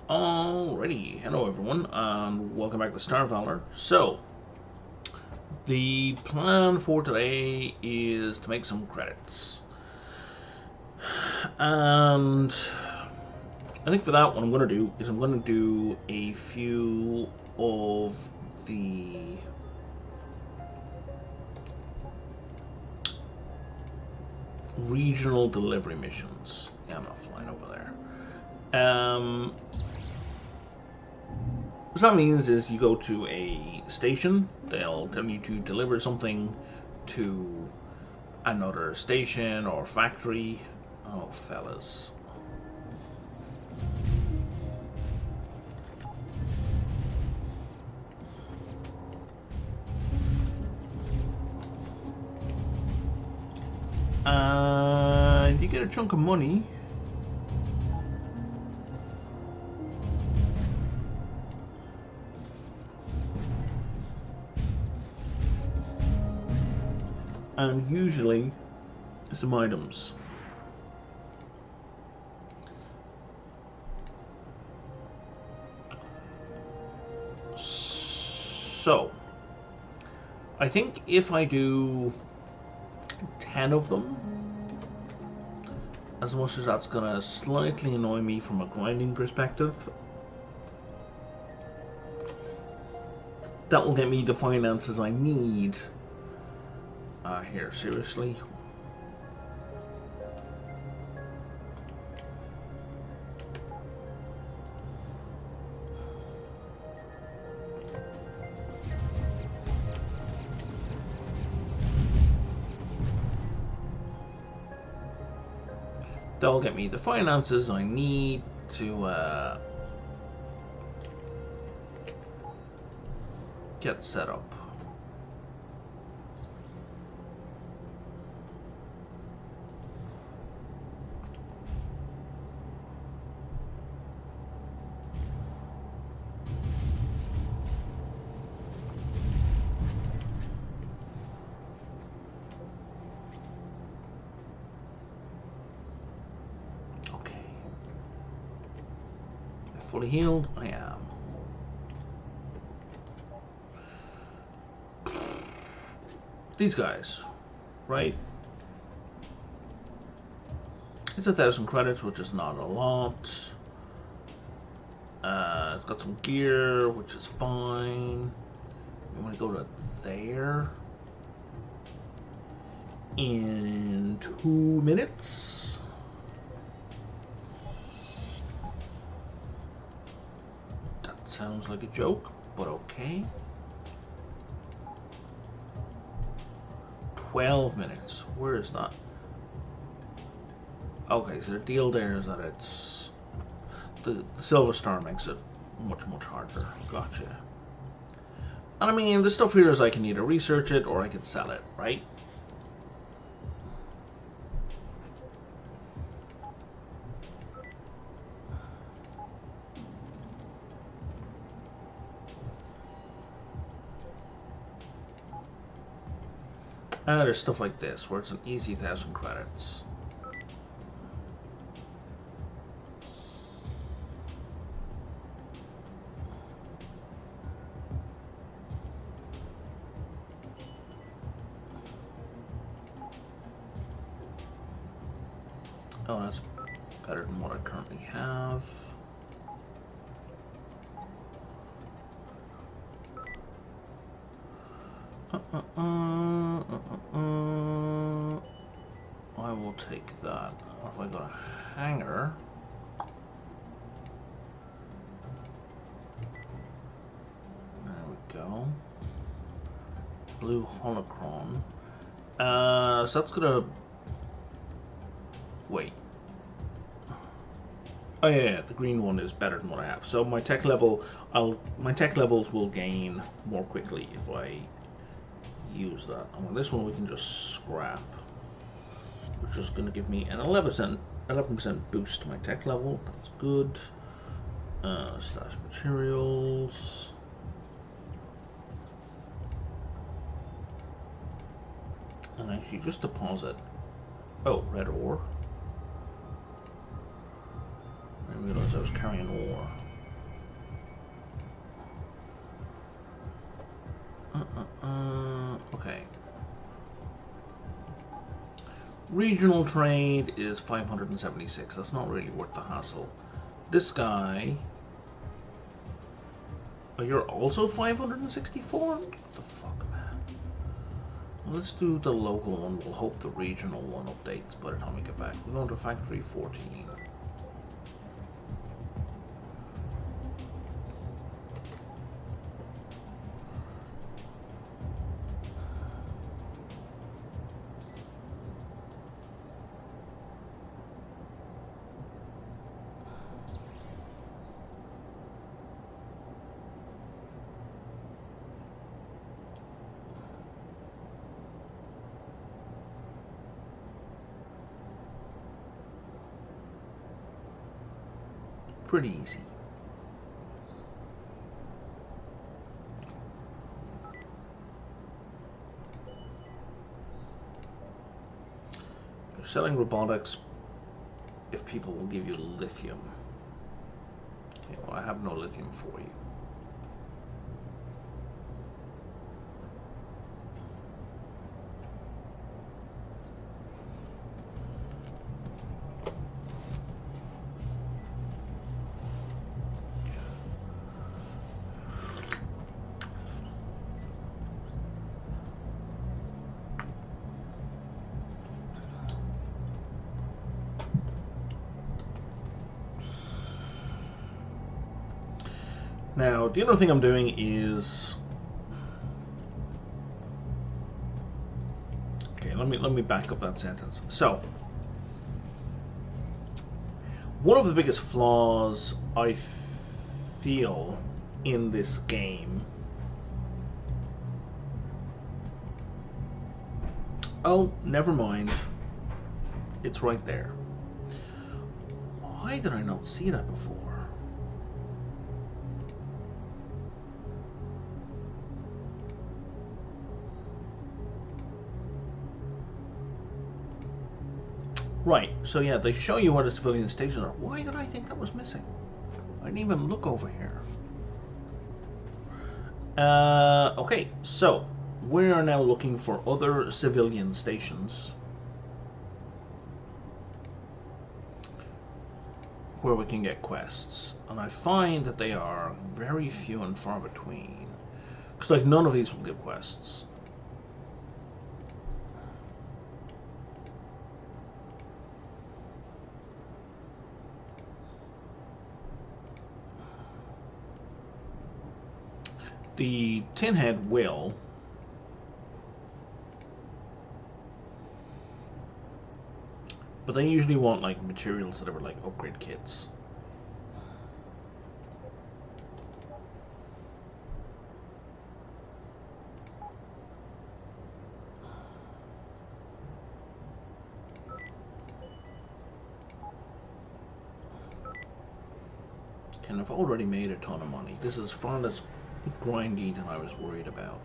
Alrighty, hello everyone, and welcome back to Star Valor. So, the plan for today is to make some credits. And I think for that, what I'm going to do is I'm going to do a few of the regional delivery missions. Yeah, I'm not flying over there. What that means is you go to a station, they'll tell you to deliver something to another station or factory. Oh, fellas. And you get a chunk of money. And usually some items. So I think if I do 10 of them, as much as that's gonna slightly annoy me from a grinding perspective, that will get me the finances I need. Here, seriously? That'll get me the finances I need to get set up. Fully healed, I am. These guys, right? It's 1,000 credits, which is not a lot. It's got some gear, which is fine. We want to go to there in 2 minutes. Sounds like a joke, but okay. 12 minutes. Where is that? Okay, so the deal there is that it's the Silver Star makes it much harder. Gotcha. And I mean, the stuff here is I can either research it or I can sell it, right? There's stuff like this, where it's an easy 1,000 credits. Oh, that's better than what I currently have. I will take that. If I got a hanger, there we go. Blue holocron. So that's gonna wait. Oh yeah, the green one is better than what I have. So my tech level, my tech levels will gain more quickly if I use that. And on this one we can just scrap, which is going to give me an 11% boost to my tech level. That's good. Stash materials. And actually just deposit. Oh, red ore. I realized I was carrying ore. Regional trade is 576. That's not really worth the hassle. This guy... Oh, you're also 564? What the fuck, man? Well, let's do the local one. We'll hope the regional one updates by the time we get back. We're going to factory 14. Pretty easy. You're selling robotics if people will give you lithium. Okay, well, I have no lithium for you. Now, the other thing I'm doing is... Okay, let me back up that sentence. So, one of the biggest flaws I feel in this game... Oh, never mind. It's right there. Why did I not see that before? Right, so yeah, they show you where the civilian stations are. Why did I think that was missing? I didn't even look over here. Okay, so we are now looking for other civilian stations where we can get quests. And I find that they are very few and far between. Because like none of these will give quests. The tin head will. But they usually want like materials that are like upgrade kits. And I've already made a ton of money. This is far less grindy than I was worried about.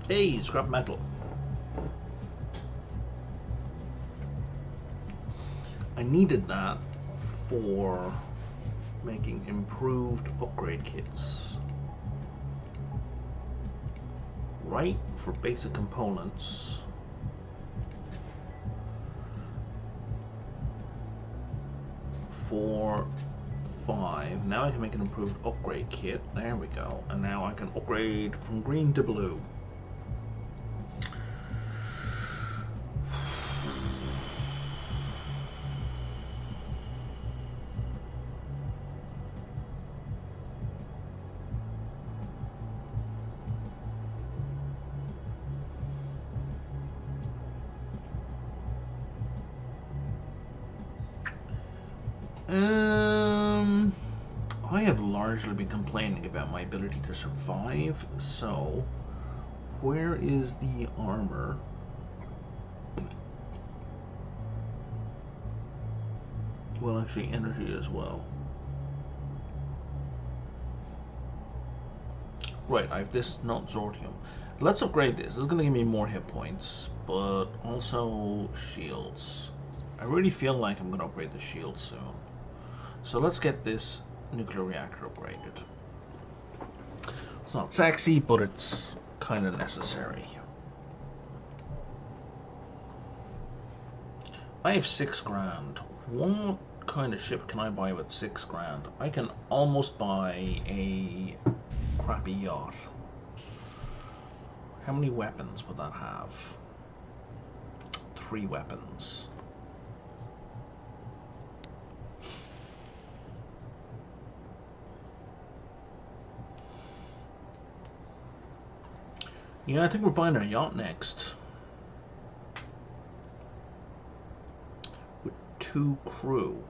Hey, scrap metal. I needed that for making improved upgrade kits. Right, for basic components. For 5. Now I can make an improved upgrade kit. There we go. And now I can upgrade from green to blue. I have largely been complaining about my ability to survive, so where is the armor? Well, actually energy as well. Right, I have this not Zortium. Let's upgrade this. This is going to give me more hit points, but also shields. I really feel like I'm going to upgrade the shield soon. So let's get this nuclear reactor upgraded. It's not sexy, but it's kind of necessary. I have 6 grand. What kind of ship can I buy with 6 grand? I can almost buy a crappy yacht. How many weapons would that have? 3 weapons. Yeah, I think we're buying our yacht next. With 2 crew.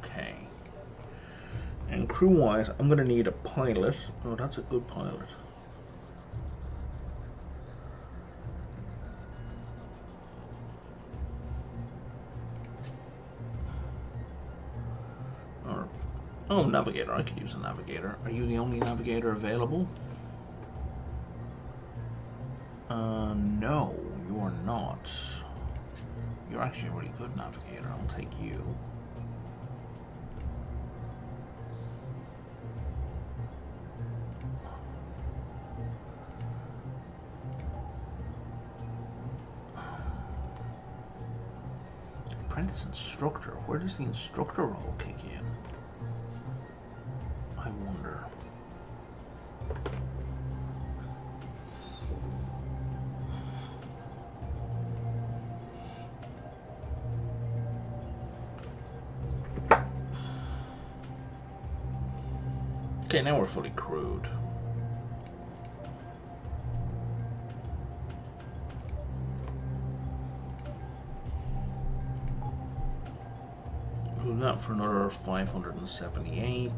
Okay. And crew-wise, I'm going to need a pilot. Oh, that's a good pilot. Oh, navigator. I could use a navigator. Are you the only navigator available? No, you are not. You're actually a really good navigator. I'll take you. Apprentice instructor. Where does the instructor role kick in? I wonder. Okay, now we're fully crewed. Do that for another 578.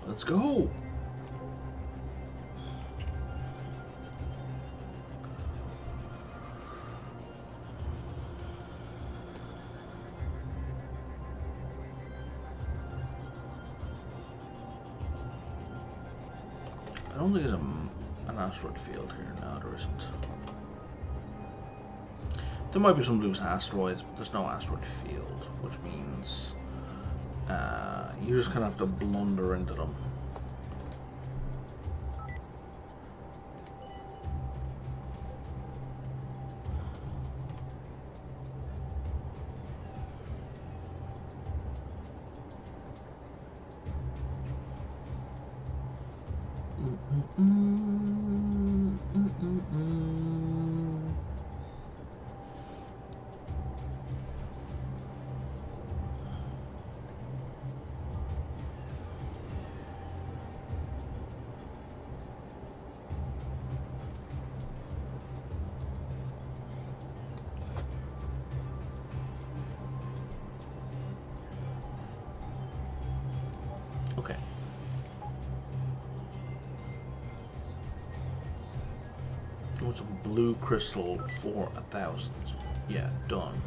Let's go. I don't think there's an asteroid field here. No, there isn't. There might be some loose asteroids, but there's no asteroid field, which means you just kind of have to blunder into them. Okay. What's a blue crystal for 1,000? Yeah, done.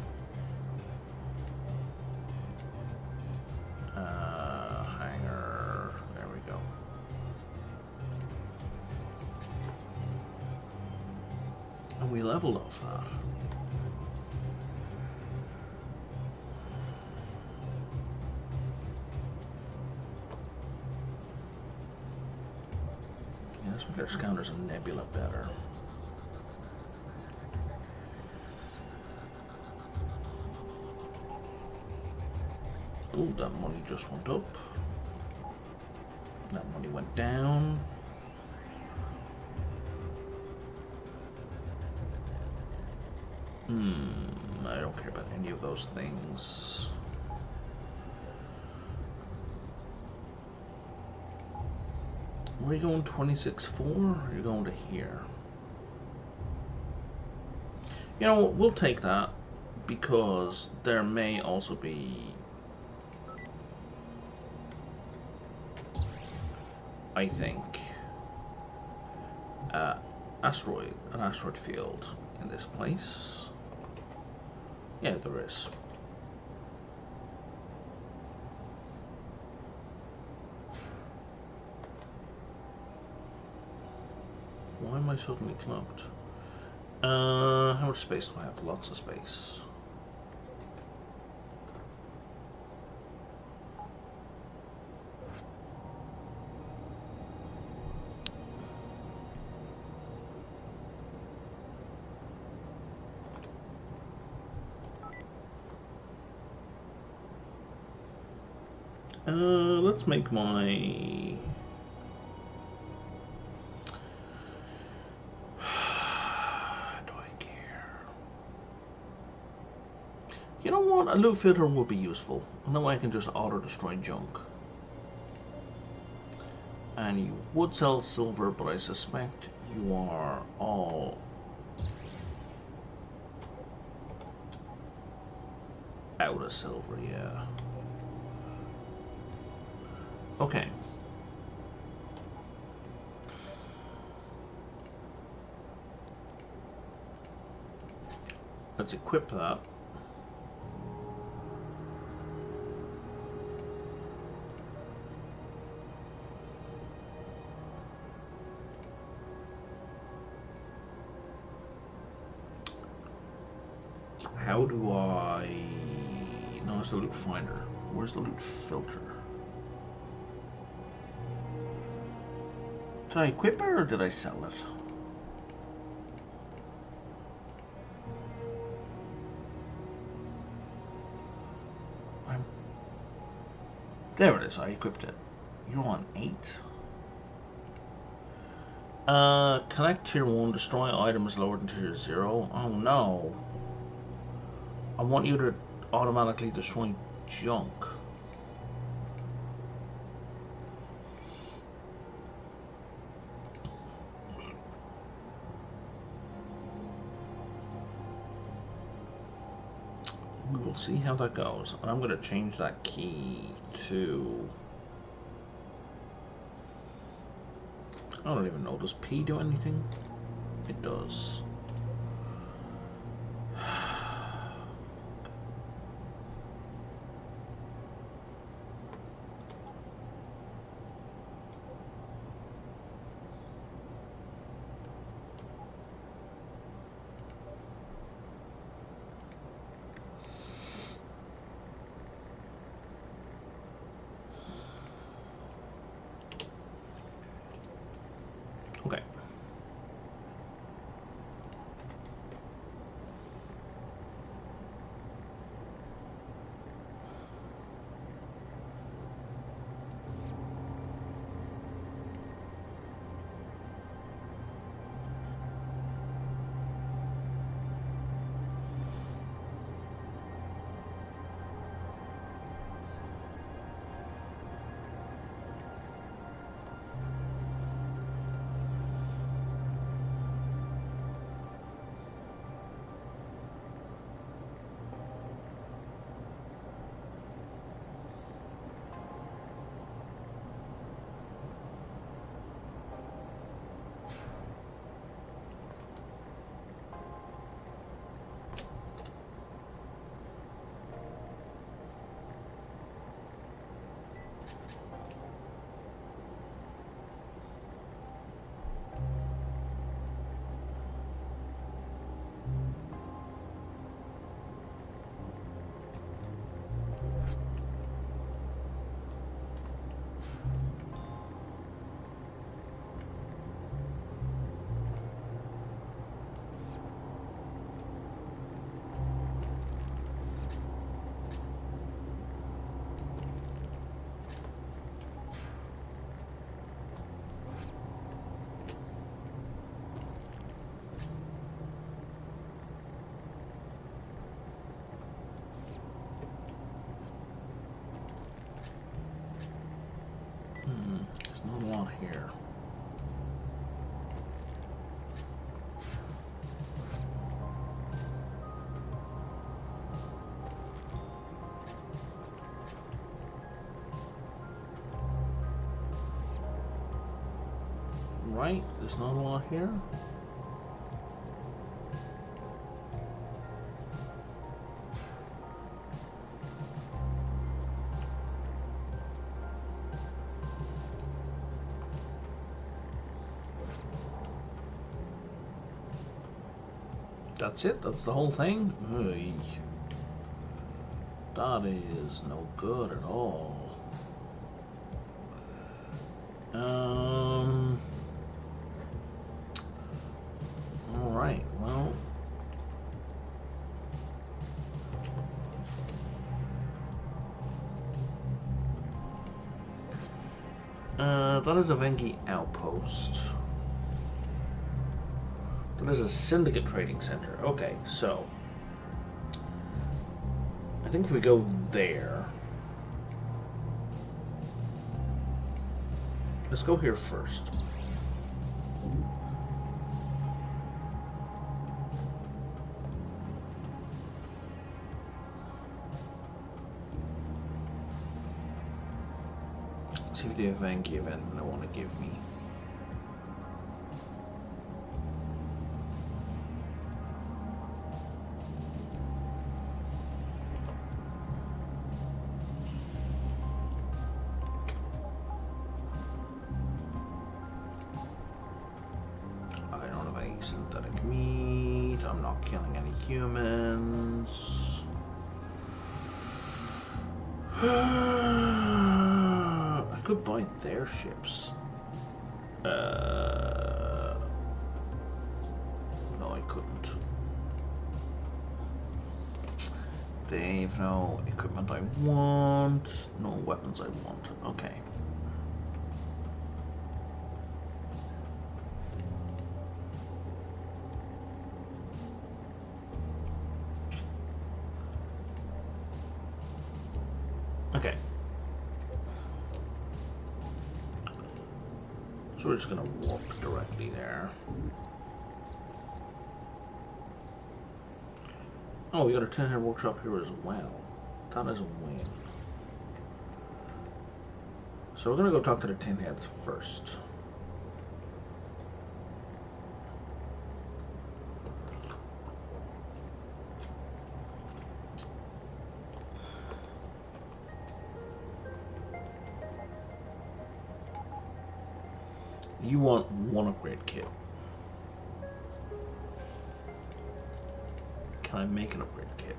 Hangar. There we go. And we leveled off that. Yeah, let's make our scounders and nebula better. Oh, that money just went up. That money went down. I don't care about any of those things. Where are you going, 26.4? Or are you going to here? You know, we'll take that because there may also be, I think, an asteroid field in this place. Yeah, there is. Why am I suddenly cloaked? How much space do I have? Lots of space. Let's make my... Do I care? You know what? A loot filter would be useful. And that way I can just auto-destroy junk. And you would sell silver, but I suspect you are all out of silver, yeah. Okay. Let's equip that. How do I... No, it's the loot finder. Where's the loot filter? Did I equip it or did I sell it? There it is, I equipped it. You're on 8. Connect tier 1, destroy items lower than tier 0. Oh no. I want you to automatically destroy junk. We will see how that goes. And I'm going to change that key to... I don't even know. Does P do anything? It does. Okay. There's not a lot here. Alright, there's not a lot here. That's it? That's the whole thing? Oy. That is no good at all. Alright, well. That is a Vengi outpost. That is a syndicate trading center. Okay, so I think if we go there, let's go here first. See if they have Vengi event they want to give me. Synthetic meat. I'm not killing any humans. I could buy their ships. No, I couldn't. They've no equipment I want. No weapons I want. Okay. Okay. So we're just gonna walk directly there. Oh, we got a 10-head workshop here as well. That is a win. So we're gonna go talk to the 10 heads first. You want one upgrade kit. Can I make an upgrade kit?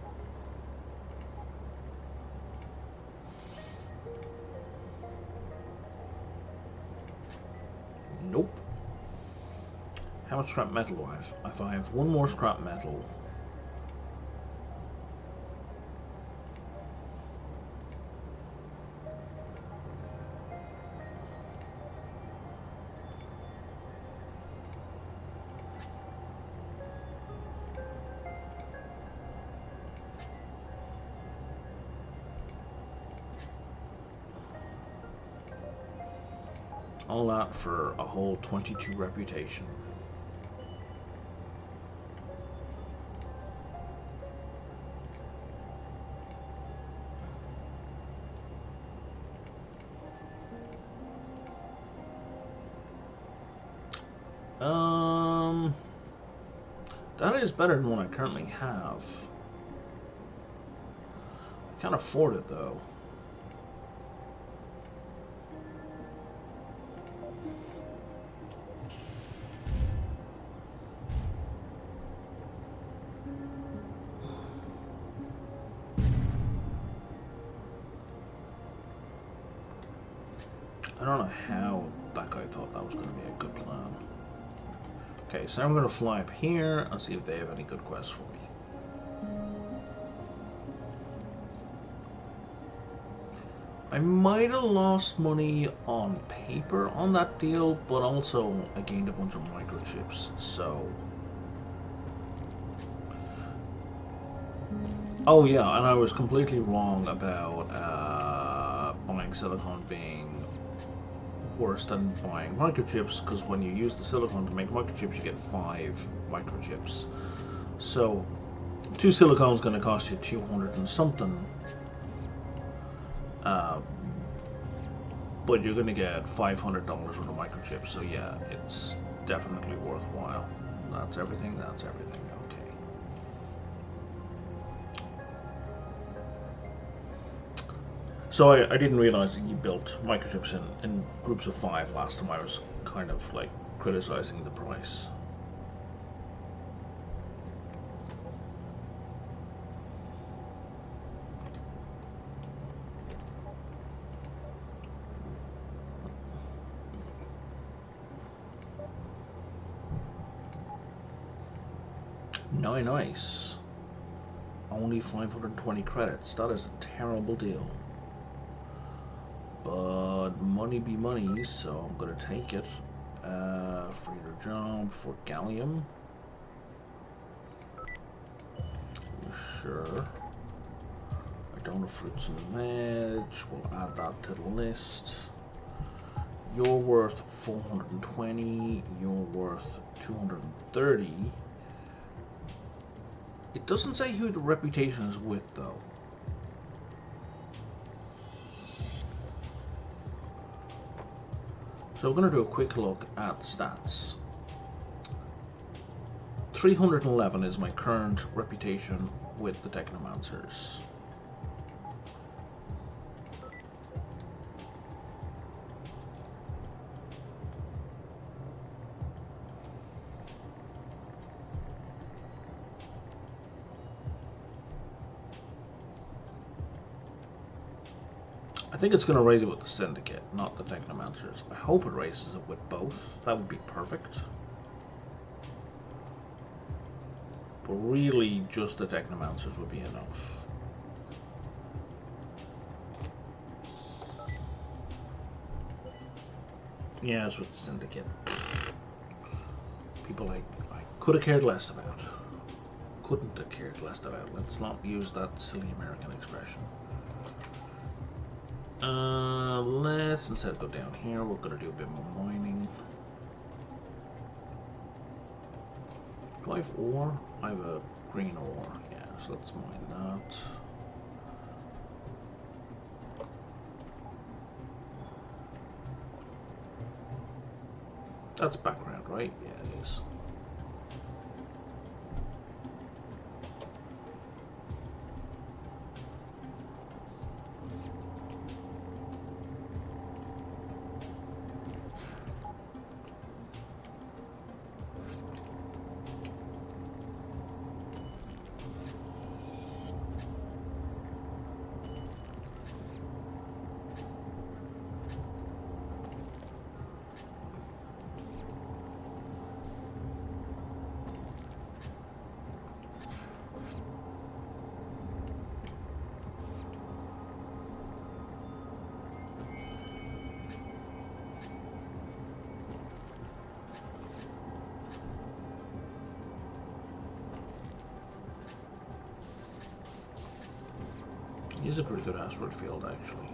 Nope. How much scrap metal do I have? If I have one more scrap metal, all that for a whole 22 reputation. That is better than what I currently have. I can't afford it though. I don't know how that guy thought that was going to be a good plan. Okay, so I'm going to fly up here and see if they have any good quests for me. I might have lost money on paper on that deal, but also I gained a bunch of microchips, so... Oh yeah, and I was completely wrong about buying silicon being worse than buying microchips, because when you use the silicon to make microchips, you get 5 microchips. So 2 silicon is going to cost you 200 and something. but you're going to get $500 worth of microchips, so yeah, it's definitely worthwhile. That's everything, that's everything, okay. So I didn't realize that you built microchips in groups of 5 last time. I was kind of like criticizing the price. Nice. Only 520 credits. That is a terrible deal. But money be money, so I'm gonna take it. Freighter job for gallium. Sure. I don't have fruits and veg. We'll add that to the list. You're worth 420. You're worth 230. It doesn't say who the reputation is with, though. So we're going to do a quick look at stats. 311 is my current reputation with the Technomancers. I think it's going to raise it with the Syndicate, not the Technomancers. I hope it raises it with both. That would be perfect. But really, just the Technomancers would be enough. Yeah, it's with the Syndicate. People I could have cared less about. Couldn't have cared less about. Let's not use that silly American expression. Let's instead go down here. We're going to do a bit more mining. Do I have ore? I have a green ore. Yeah, so let's mine that. That's background, right? Yeah, it is. He's a pretty good asteroid field, actually.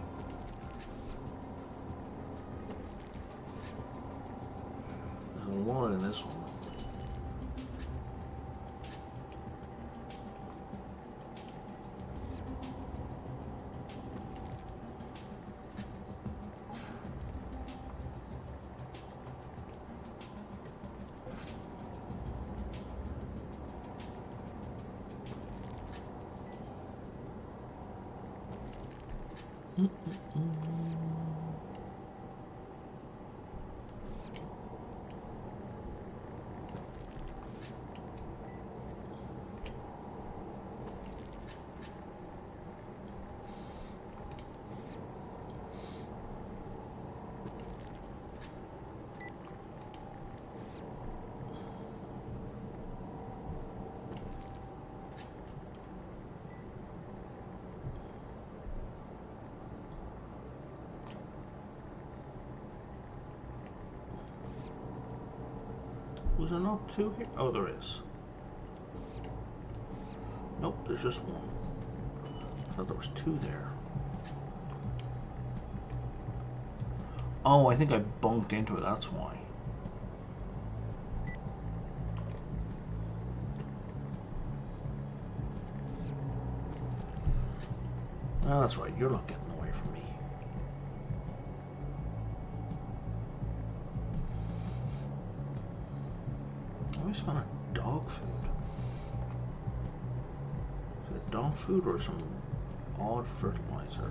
There's a lot in this one. Was there not two here? Oh, there is. Nope, there's just one. I thought there was two there. Oh, I think I bunked into it, that's why. Oh, that's right, you're not getting away from me. kind of dog food? Is it dog food or some odd fertilizer?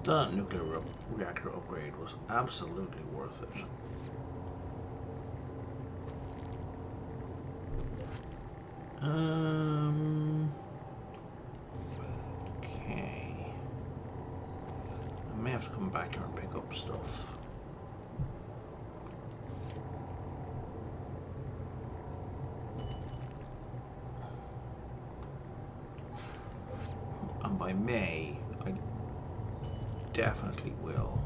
That nuclear reactor upgrade was absolutely worth it. Okay. I may have to come back here and pick up stuff. And by May, I definitely will.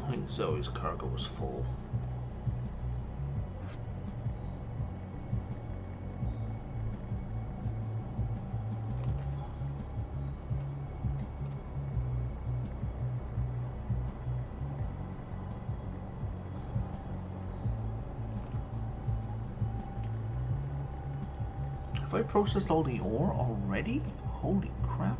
I think Zoe's cargo was full. Have I processed all the ore already? Holy crap.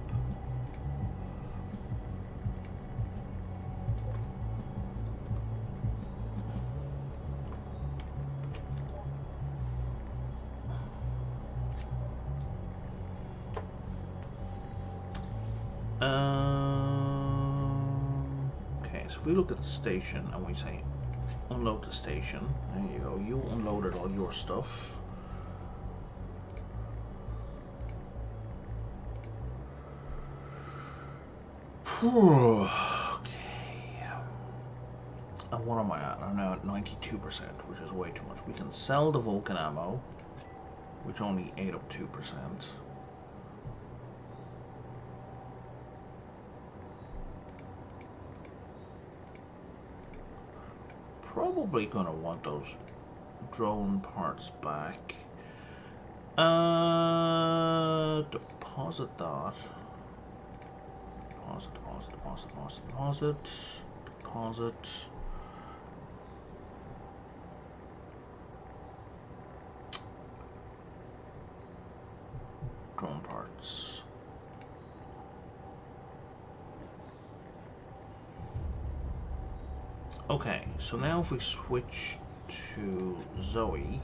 Okay, so if we look at the station and we say unload the station, there you go, you unloaded all your stuff. Okay. And what am I at? I'm now at 92%, which is way too much. We can sell the Vulcan ammo, which only ate up 2%. Probably gonna want those drone parts back. Deposit that. Deposit. Drone parts. Okay, so now if we switch to Zoe,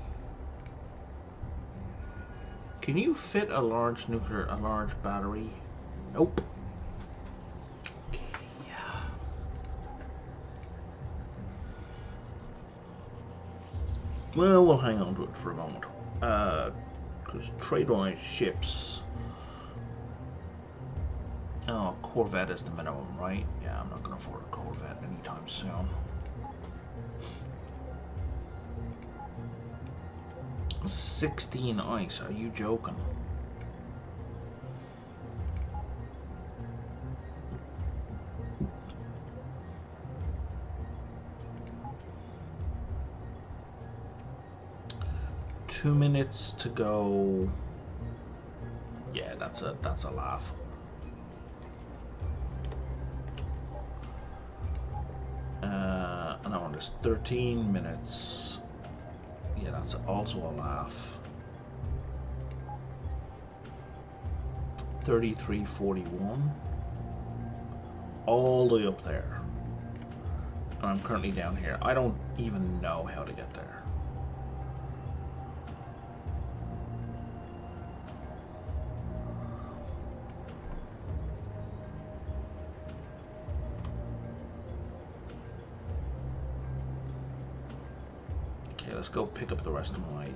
can you fit a large battery? Nope. Okay. Well, we'll hang on to it for a moment. Because trade-wise ships. Oh, Corvette is the minimum, right? Yeah, I'm not going to afford a Corvette anytime soon. 16 ice, are you joking? 2 minutes to go. Yeah, that's a laugh. And I want this 13 minutes. Yeah, that's also a laugh. 33:41. All the way up there. And I'm currently down here. I don't even know how to get there. Okay, let's go pick up the rest of my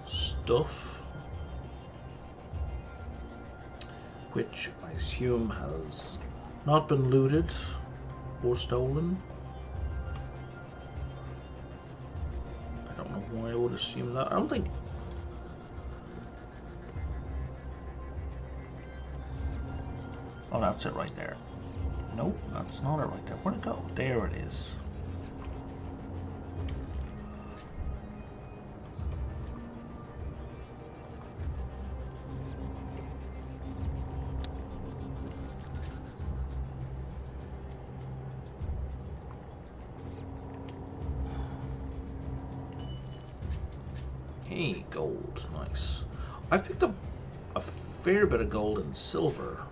stuff, which I assume has not been looted or stolen. I don't know why I would assume that. I don't think... Oh, that's it right there. Nope, that's not it right there. Where'd it go? There it is. Hey, gold. Nice. I've picked up a fair bit of gold and silver.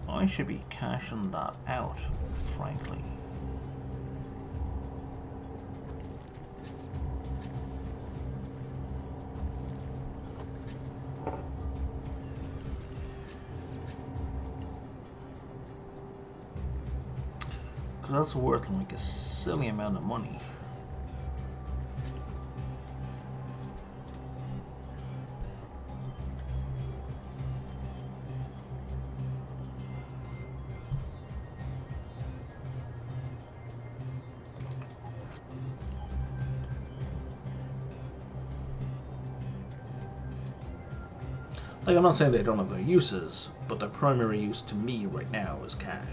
I should be cashing that out, frankly. Because that's worth like a silly amount of money. Like, I'm not saying they don't have their uses, but their primary use to me right now is cash.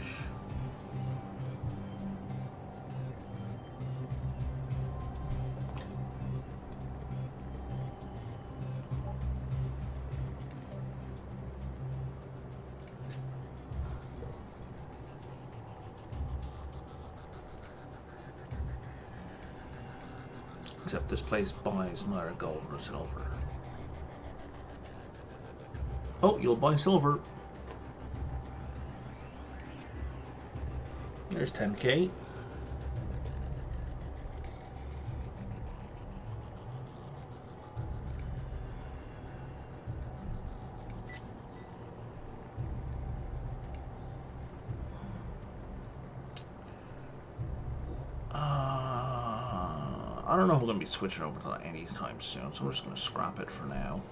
Except this place buys neither gold nor silver. Oh, you'll buy silver. There's 10k. I don't know if we're going to be switching over to that anytime soon, so I'm just going to scrap it for now.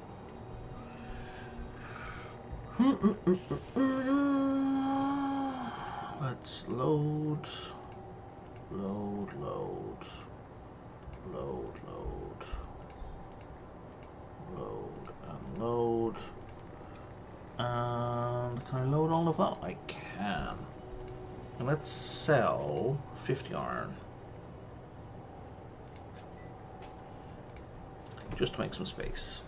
Let's load, load, load, load, load, load, and load. And can I load all of that? I can. And let's sell 50 iron. Just to make some space.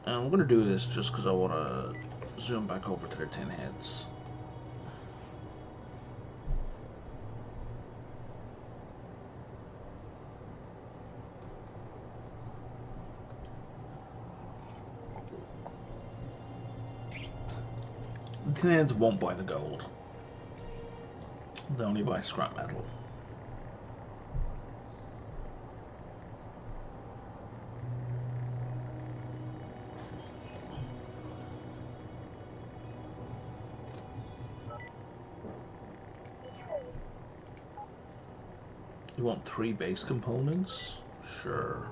And I'm going to do this just because I want to zoom back over to the tin heads. The tin heads won't buy the gold. They only buy scrap metal. You want 3 base components? Sure.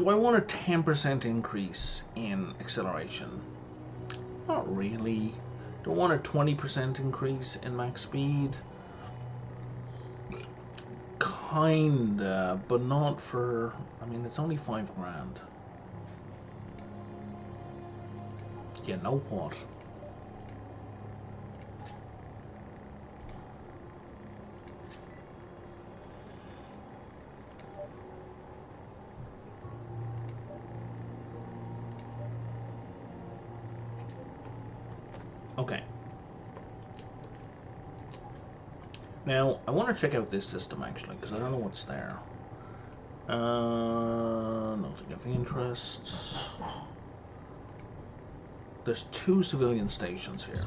do I want a 10% increase in acceleration? Not really. Don't want a 20% increase in max speed. Kinda, but not for, I mean, it's only 5 grand. You know what? Okay. Now, I want to check out this system actually, because I don't know what's there. Nothing of interest. There's 2 civilian stations here.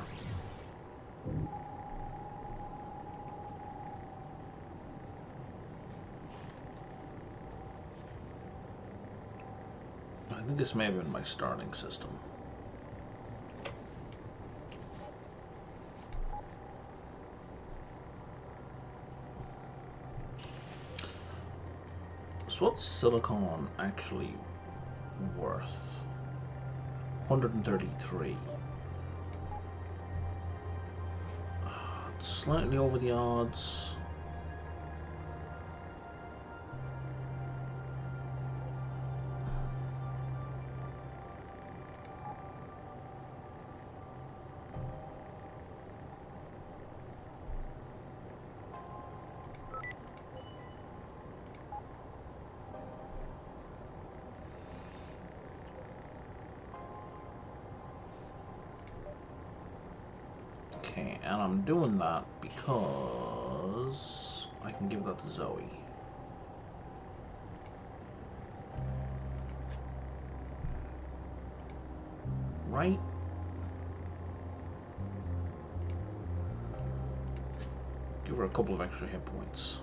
I think this may have been my starting system. So what's silicon actually worth? 133. Slightly over the odds. Okay, and I'm doing that because I can give that to Zoe. Right? Give her a couple of extra hit points.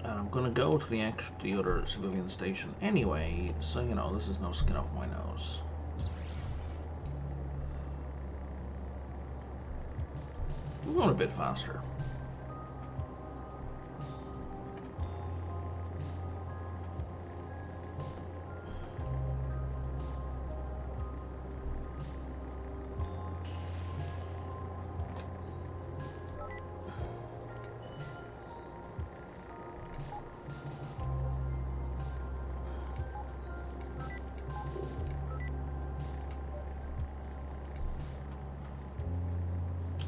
I'm gonna go to the other civilian station anyway, so you know this is no skin off my nose. We're going a bit faster.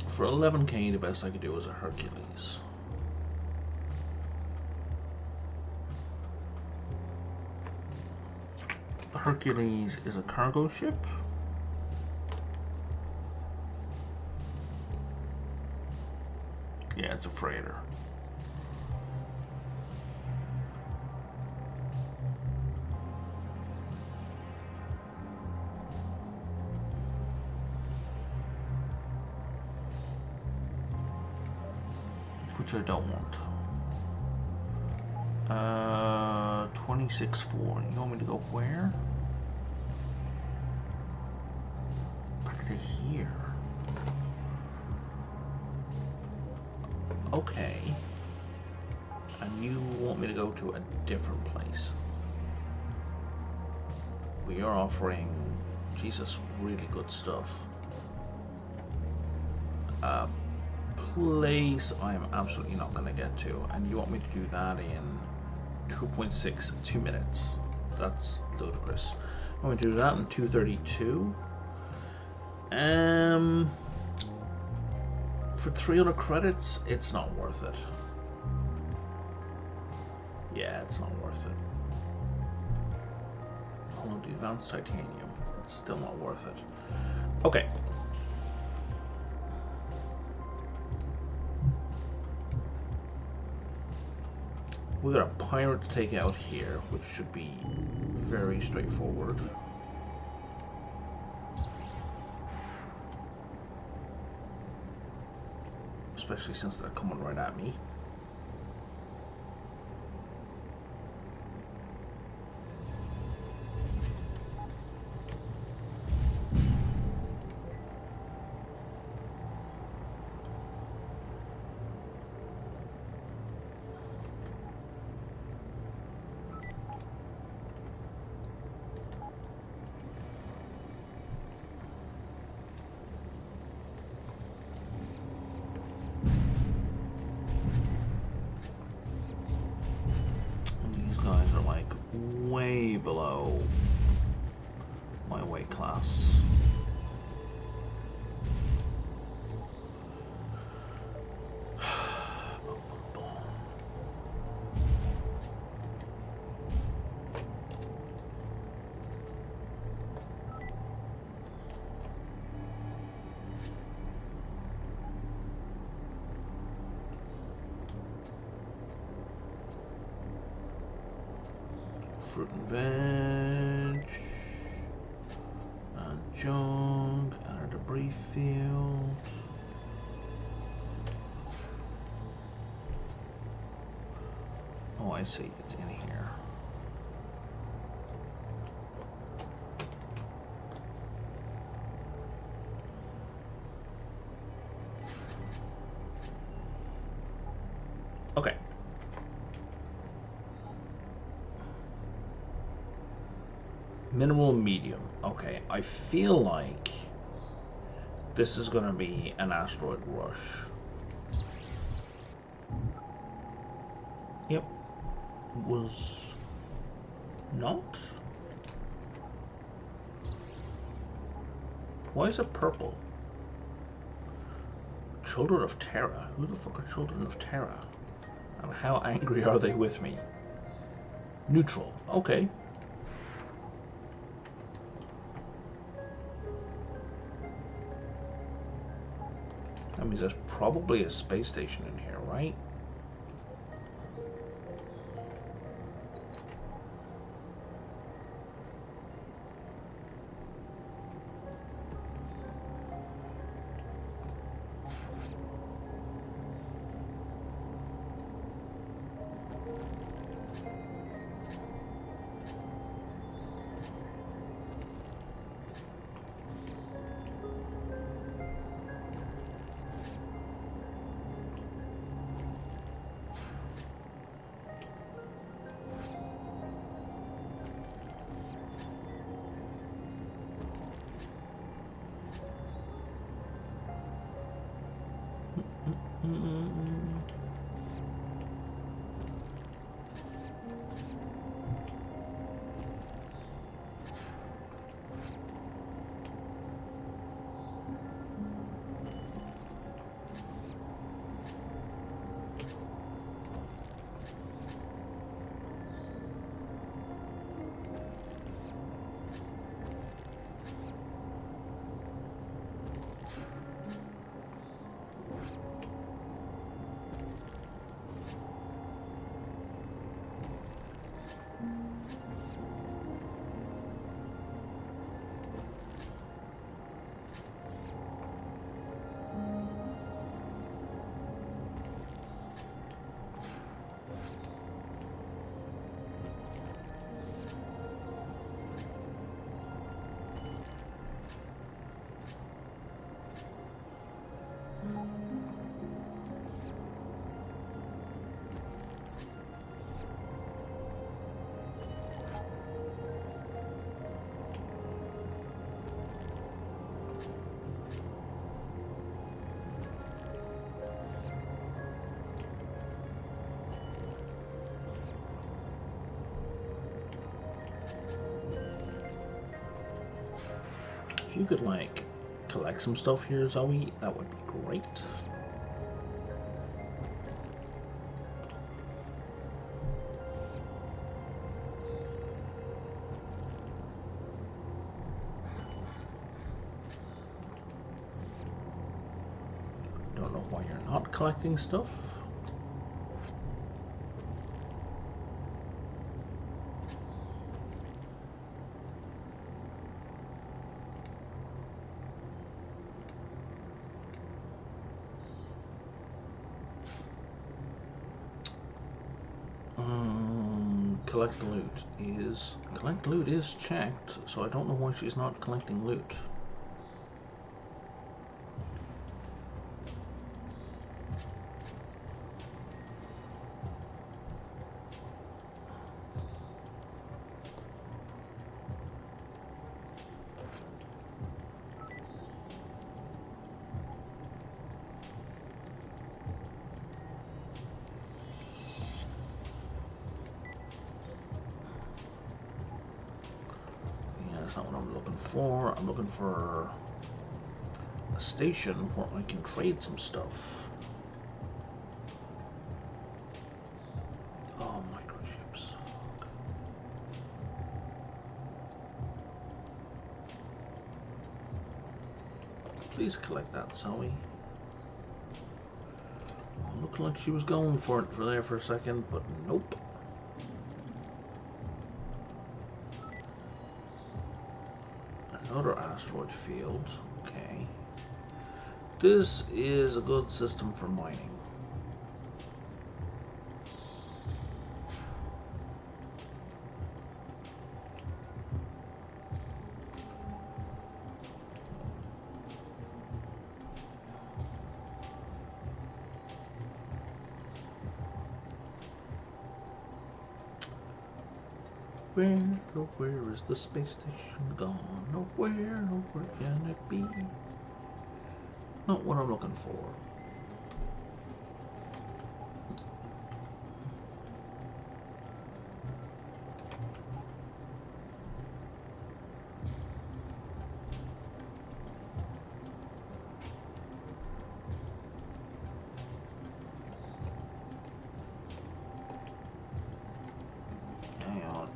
For 11k, the best I could do was a Hercules. The Hercules is a cargo ship. Yeah, it's a freighter. Which I don't want. 26.4. You want me to go where? Back to here. Okay. And you want me to go to a different place. We are offering, Jesus, really good stuff. Place I am absolutely not going to get to, and you want me to do that in 2 minutes. That's ludicrous. I'm going to do that in 2:32. For 300 credits, it's not worth it. Yeah, it's not worth it. Hold on, the advanced titanium. It's still not worth it. Okay. We got a pirate to take out here, which should be very straightforward. especially since they're coming right at me. Way below my weight class. Fruit and veg, and junk, and a debris field. Oh, I see, it's in here. Okay. Minimal medium. Okay, I feel like this is going to be an asteroid rush. Yep. Was not? Why is it purple? Children of Terra? Who the fuck are Children of Terra? And how angry are they with me? Neutral. Okay. That means there's probably a space station in here, right? If you could, like, collect some stuff here, Zoe, that would be great. Don't know why you're not collecting stuff. collect loot is checked, so I don't know why she's not collecting loot. That's not what I'm looking for. I'm looking for a station where I can trade some stuff. Oh, microchips. Fuck. Please collect that, Zoe. Looked like she was going for it there for a second, but nope. Another asteroid field. Okay. This is a good system for mining. Where is the space station gone? Nowhere can it be? Not what I'm looking for.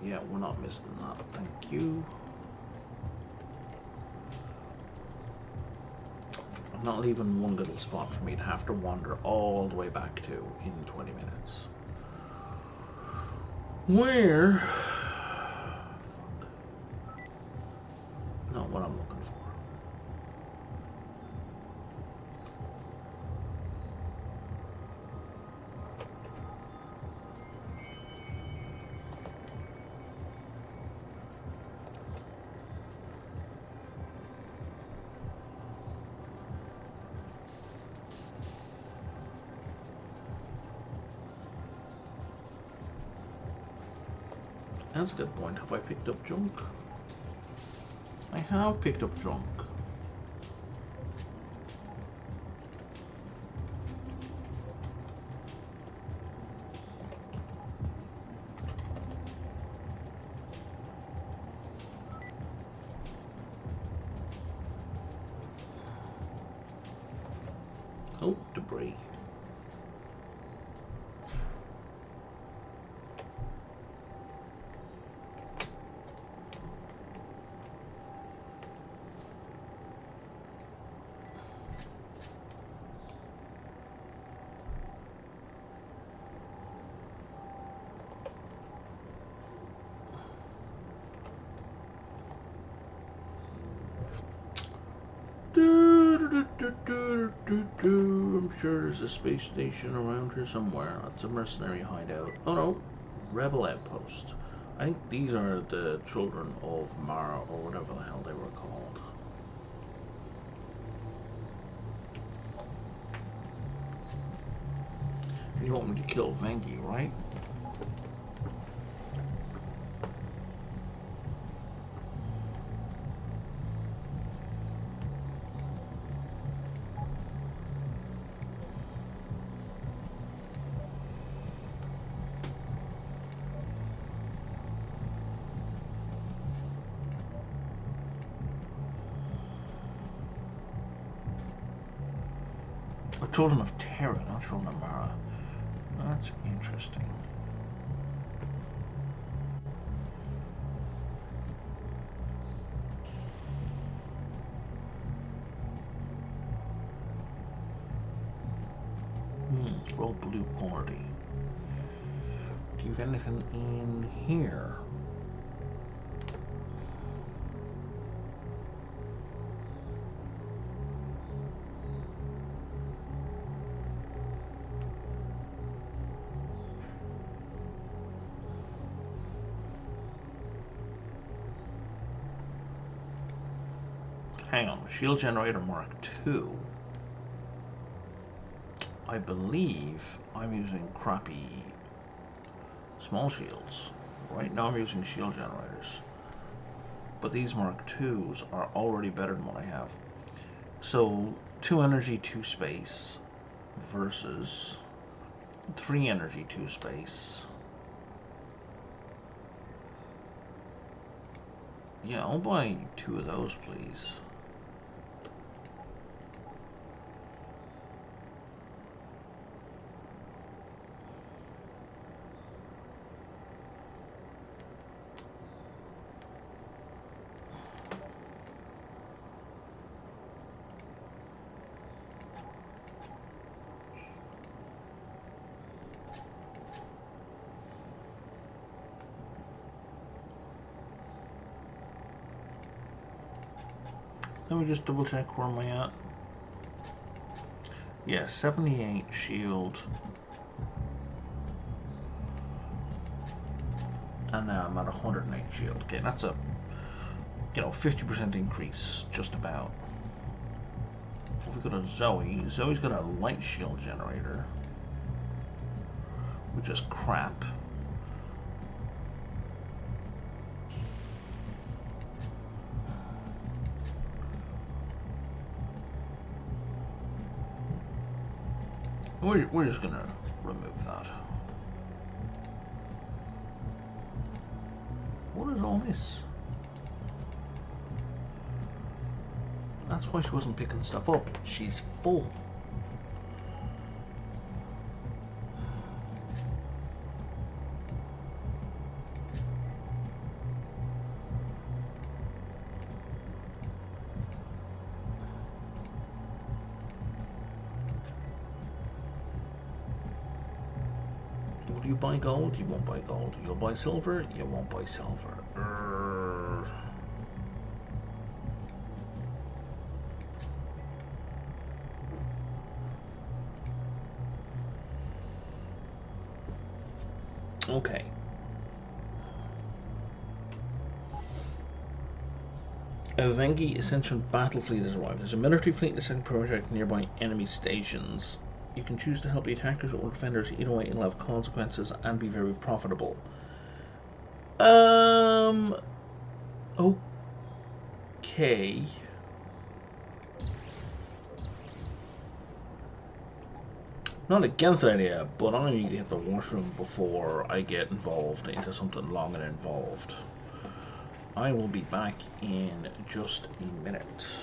Yeah, we're not missing that. Thank you. I'm not leaving one little spot for me to have to wander all the way back to in 20 minutes. Where? Not what I'm looking for. That's a good point. Have I picked up junk? I have picked up junk. Oh, debris. I'm sure there's a space station around here somewhere. It's a mercenary hideout. Oh no, rebel outpost. I think these are the children of Mara, or whatever the hell they were called. You want me to kill Vengi, right? Children of Terra, not Children of Mara. That's interesting. Roll blue party. Do you have anything in here? Hang on, shield generator Mark II. I believe I'm using crappy small shields. Right now I'm using shield generators. But these Mark IIs are already better than what I have. So 2 energy, 2 space versus 3 energy, 2 space. Yeah, I'll buy 2 of those, please. Let me just double check where am I at. Yeah, 78 shield. And now I'm at 108 shield. Okay, that's a 50% increase, just about. If we go to Zoe, Zoe's got a light shield generator, which is crap. We're just gonna remove that. What is all this? That's why she wasn't picking stuff up. She's full. Will you buy gold? You won't buy gold. You'll buy silver? You won't buy silver. Okay. A Vengi Ascension battle fleet has arrived. There's a military fleet ascending project nearby enemy stations. You can choose to help the attackers or defenders. Either way, it'll have consequences and be very profitable. Okay. Not against the idea, but I need to hit the washroom before I get involved into something long and involved. I will be back in just a minute.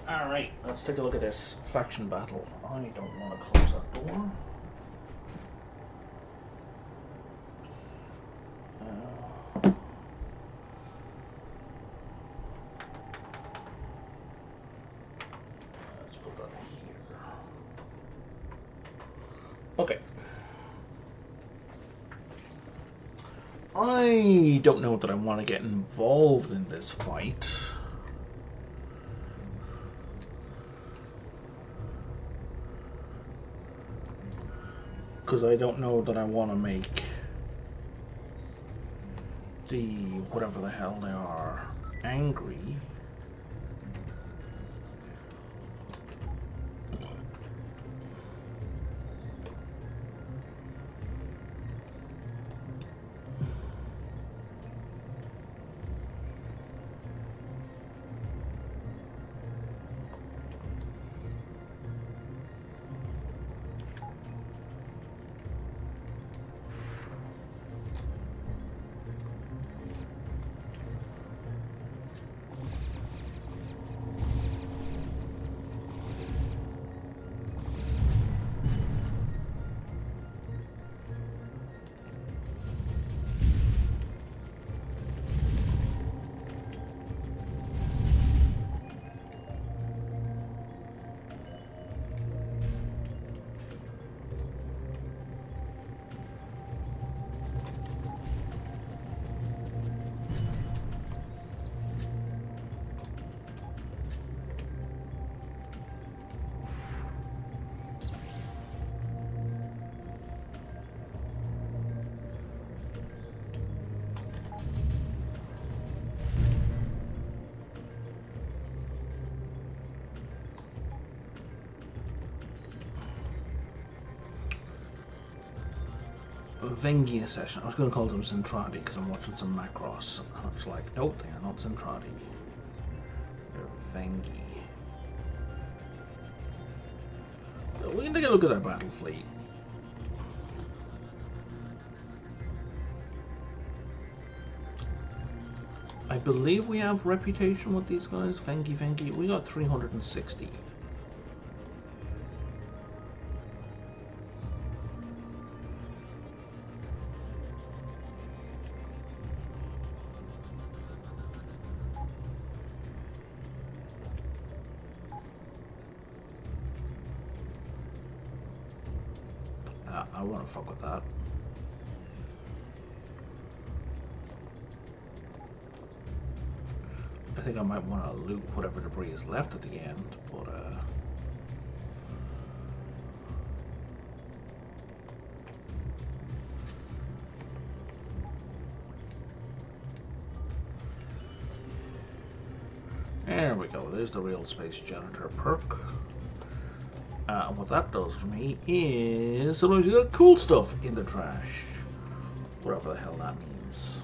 Alright, let's take a look at this faction battle. I don't want to close that door. Let's put that here. Okay. I don't know that I want to get involved in this fight. Because I don't know that I want to make the whatever the hell they are angry. Vengia session. I was going to call them Zentradi because I'm watching some Macross. I was like, nope, they are not Zentradi. They're Vengi. So we're going to take a look at our battle fleet. I believe we have reputation with these guys. Vengi. We got 360. I want to fuck with that. I think I might want to loot whatever debris is left at the end, but there we go. There's the real space janitor perk. And what that does for me is sometimes you got cool stuff in the trash. Whatever the hell that means.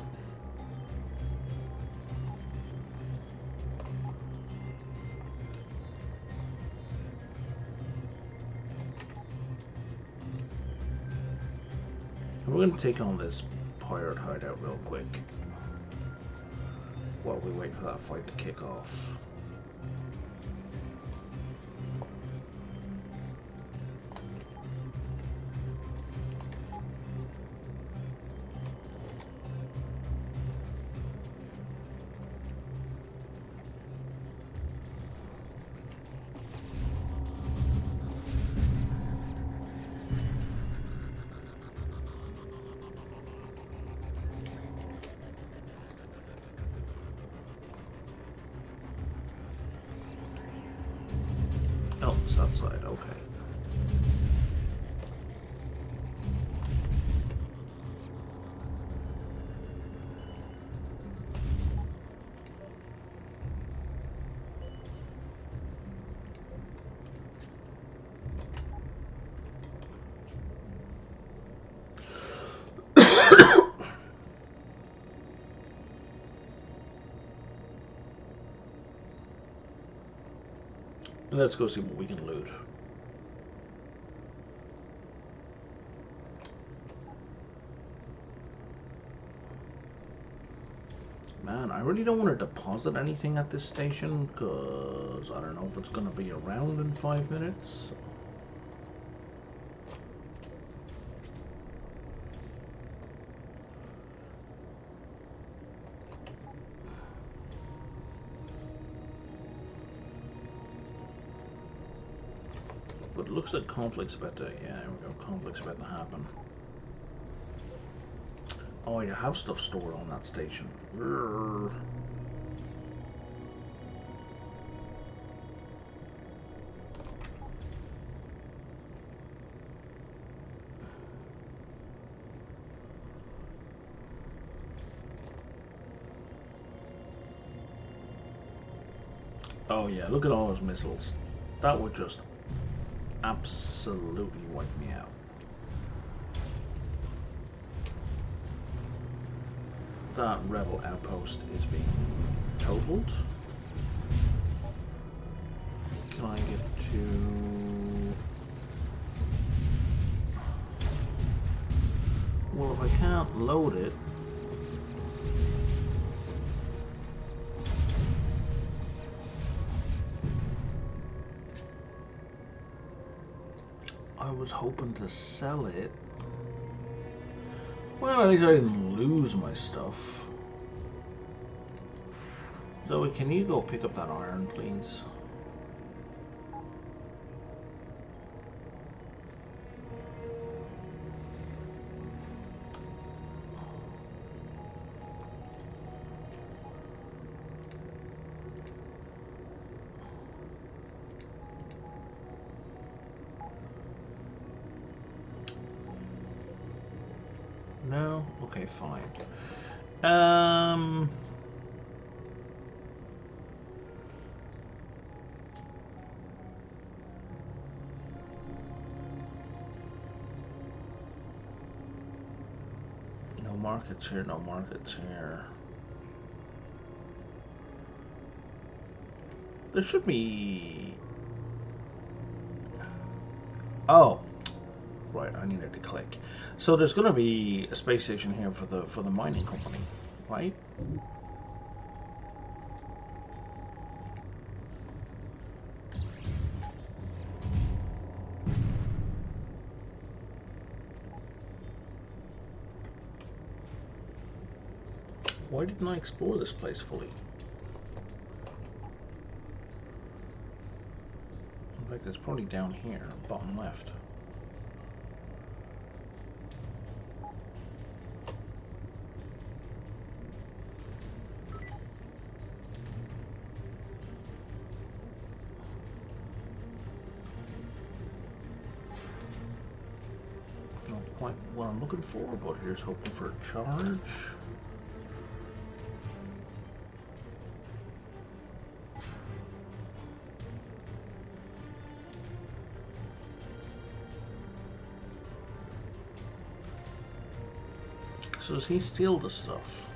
And we're going to take on this pirate hideout real quick while we wait for that fight to kick off. Oh, it's that side, okay. Let's go see what we can loot. Man, I I really don't want to deposit anything at this station because I don't know if it's going to be around in 5 minutes. But it looks like conflict's about to, yeah, there we go, conflict's about to happen. Oh, you have stuff stored on that station. Urgh. Oh yeah, look at all those missiles. That would just absolutely wipe me out. That rebel outpost is being totaled. Can I get to... Well, if I can't load it... I was hoping to sell it. Well, at least I didn't lose my stuff. Zoe, can you go pick up that iron, please? No? Okay, fine. No markets here, no markets here. There should be... Oh! Right, I needed to click. So there's going to be a space station here for the mining company, right? Why didn't I explore this place fully? In fact, it's probably down here, bottom left. Not quite what I'm looking for, but here's hoping for a charge. So does he steal the stuff?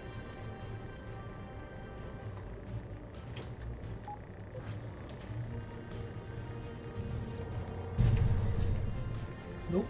Nope.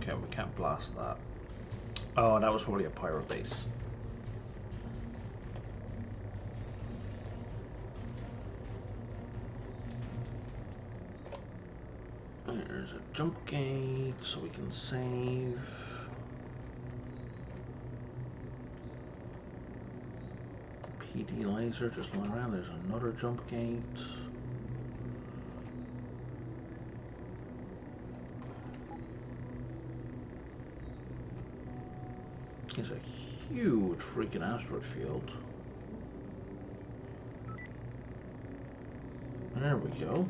Okay, we can't blast that. Oh, that was probably a pirate base. There's a jump gate, so we can save. PD laser just went around. There's another jump gate. It's a huge freaking asteroid field. There we go.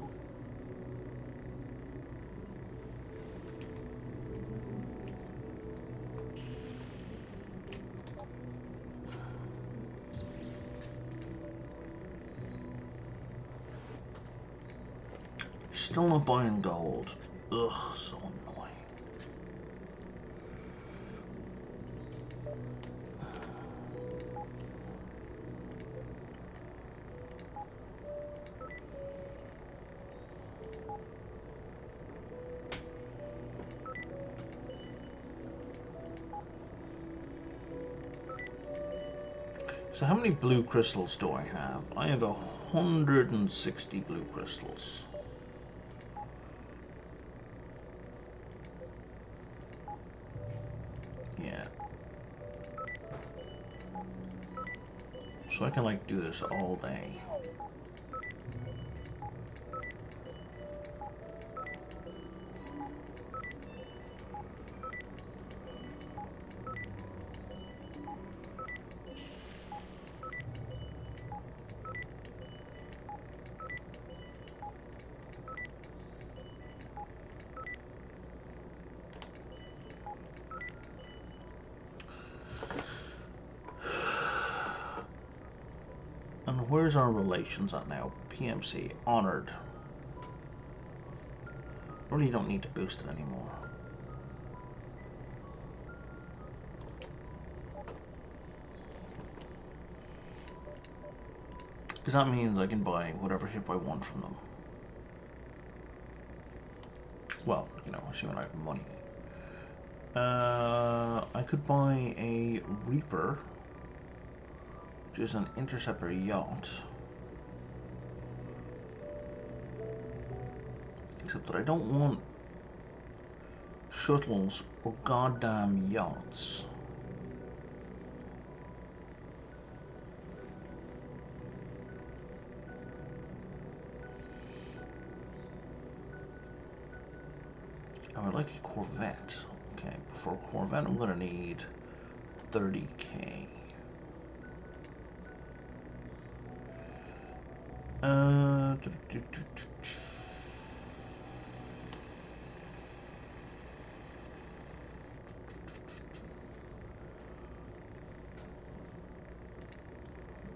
still not buying gold. Ugh, so annoying. So how many blue crystals do I have? I have 160 blue crystals. Yeah. So I can like do this all day. And where's our relations at now? PMC, honored. Really don't need to boost it anymore. Because that means I can buy whatever ship I want from them. Well, you know, assuming I have money. I could buy a Reaper, which is an interceptor yacht. Except that I don't want shuttles or goddamn yachts. I would like a Corvette. Okay, but for a Corvette I'm gonna need 30k.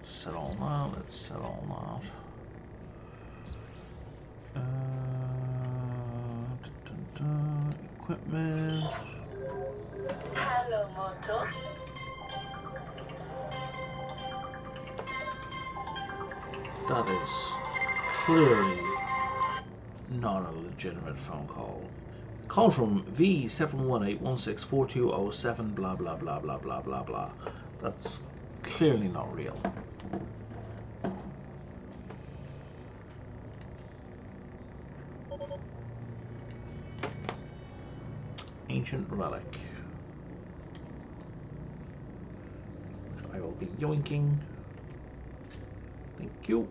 Set all that, let's set all that. Equipment. Hello, Moto. That is clearly not a legitimate phone call. Call from V718164207 blah blah blah blah blah blah blah. That's clearly not real. Ancient relic, which I will be yoinking. Thank you.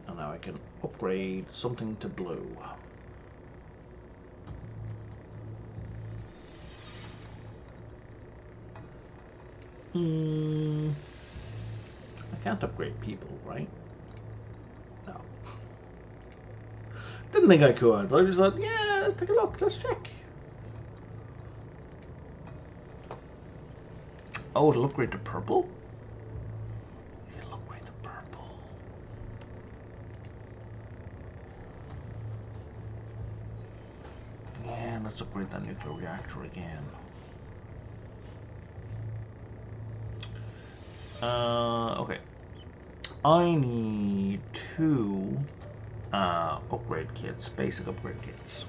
And now I can upgrade something to blue. I can't upgrade people, right? No. Didn't think I could, but I just thought, yeah, let's take a look, let's check. Oh, it'll upgrade to purple? It'll upgrade to purple. Yeah, let's upgrade that nuclear reactor again. Okay. I need 2 upgrade kits, basic upgrade kits.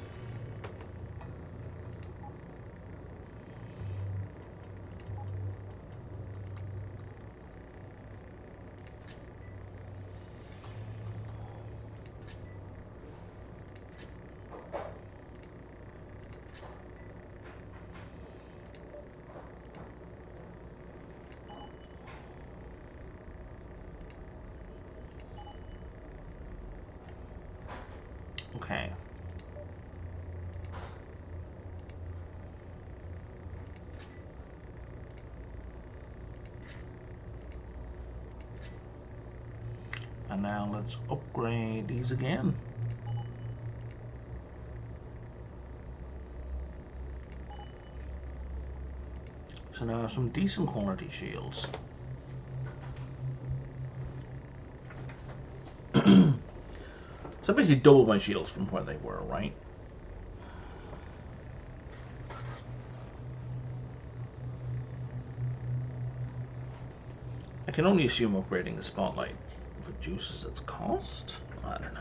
Okay. And now let's upgrade these again. So now some decent quality shields. So basically double my shields from where they were, right? I can only assume upgrading the spotlight reduces its cost? I don't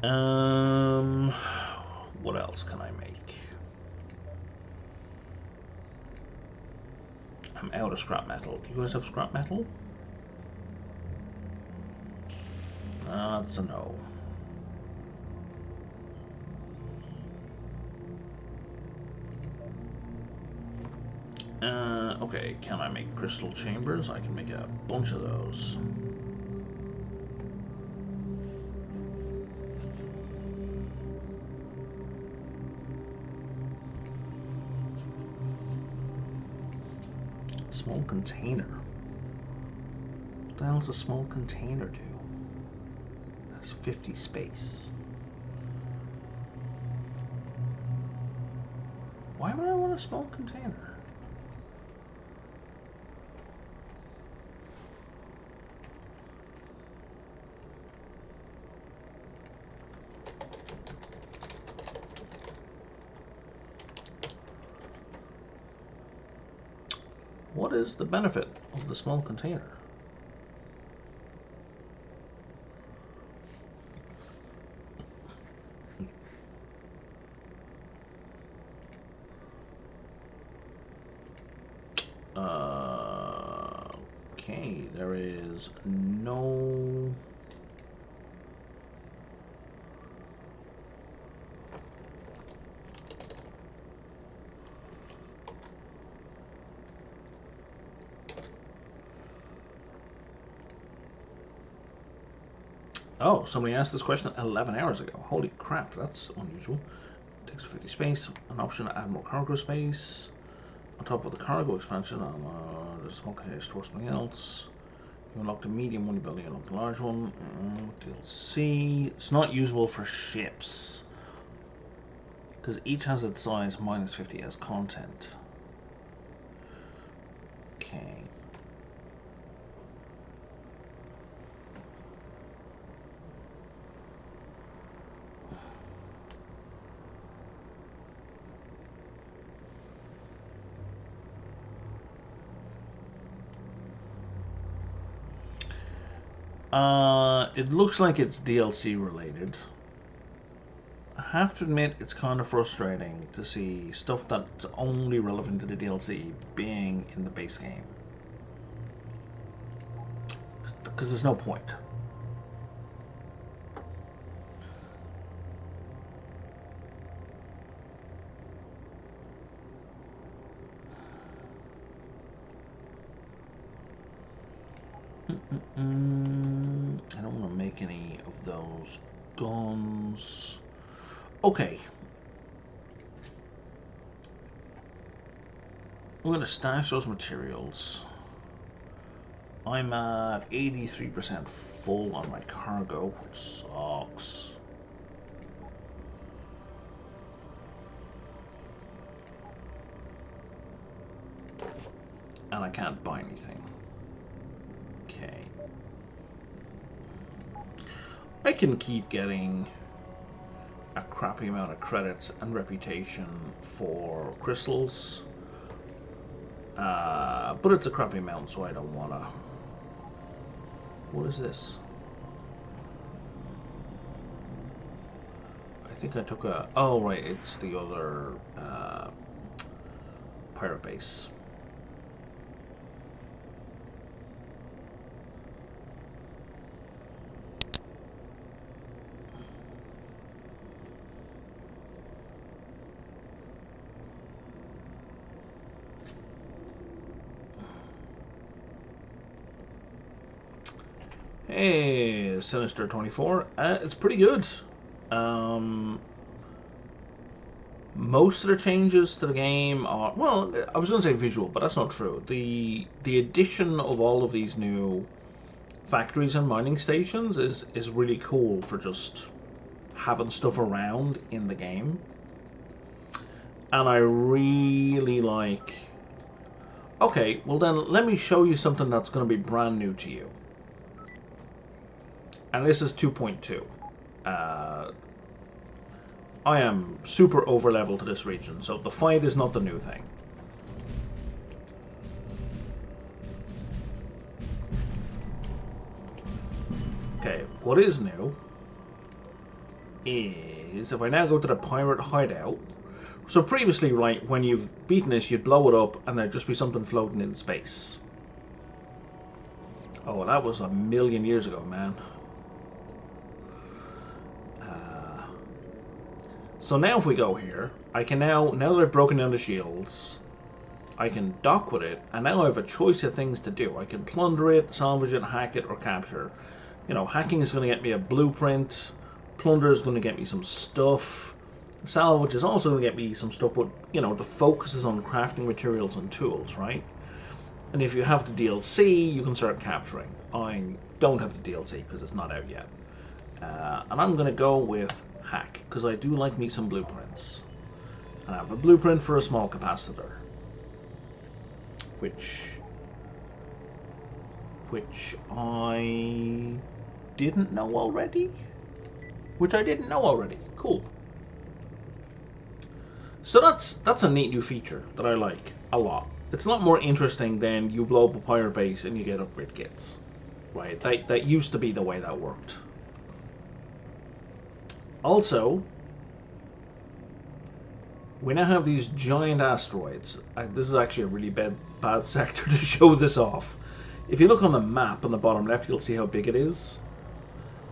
know. What else can I make? I'm out of scrap metal. Do you guys have scrap metal? That's a no. Okay, can I make crystal chambers? I can make a bunch of those. Small container. What the hell does a small container do? It has 50 space. Why would I want a small container? What is the benefit of the small container? Okay, there is no... Oh, somebody asked this question 11 hours ago. Holy crap, that's unusual. Takes 50 space. An option to add more cargo space. On top of the cargo expansion, there's a small container store something else. You unlock the medium one, you build unlock the large one. DLC. It's not usable for ships. Because each has its size minus 50 as content. Okay. It looks like it's DLC related. I have to admit, it's kind of frustrating to see stuff that's only relevant to the DLC being in the base game. Because there's no point. I don't want to make any of those guns. Okay. I'm going to stash those materials. I'm at 83% full on my cargo, which sucks. And I can't buy anything. Okay. I can keep getting a crappy amount of credits and reputation for crystals. But it's a crappy amount, so I don't wanna. What is this? I think I took a... Oh, right, it's the other pirate base. Hey, Sinister 24. It's pretty good. Most of the changes to the game are, well, I was going to say visual, but that's not true. The addition of all of these new factories and mining stations is really cool for just having stuff around in the game. And I really like Okay, well then let me show you something that's going to be brand new to you. And this is 2.2. I am super over level to this region, so the fight is not the new thing. Okay, what is new is if I now go to the pirate hideout. So previously, right, when you've beaten this, you'd blow it up and there'd just be something floating in space. Oh, that was a million years ago, man. So now if we go here, I can now that I've broken down the shields, I can dock with it, and now I have a choice of things to do. I can plunder it, salvage it, hack it, or capture. You know, hacking is going to get me a blueprint, plunder is going to get me some stuff, salvage is also going to get me some stuff, but, you know, the focus is on crafting materials and tools, right? And if you have the DLC, you can start capturing. I don't have the DLC because it's not out yet. And I'm going to go with hack, because I do like me some blueprints. And I have a blueprint for a small capacitor. Which I didn't know already? Cool. So that's a neat new feature that I like a lot. It's a lot more interesting than you blow up a pirate base and you get upgrade kits. Right? That used to be the way that worked. Also, we now have these giant asteroids. This is actually a really bad sector to show this off. If you look on the map on the bottom left, you'll see how big it is.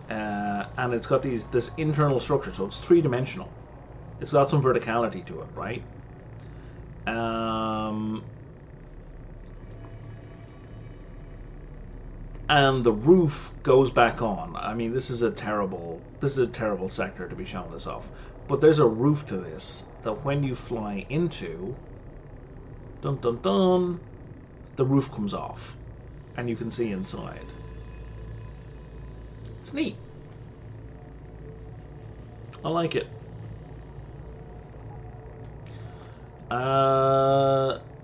And it's got this internal structure, so it's three-dimensional. It's got some verticality to it, right? And the roof goes back on. I mean, this is a terrible sector to be showing this off. But there's a roof to this that when you fly into, dun dun dun, the roof comes off, and you can see inside. It's neat. I like it.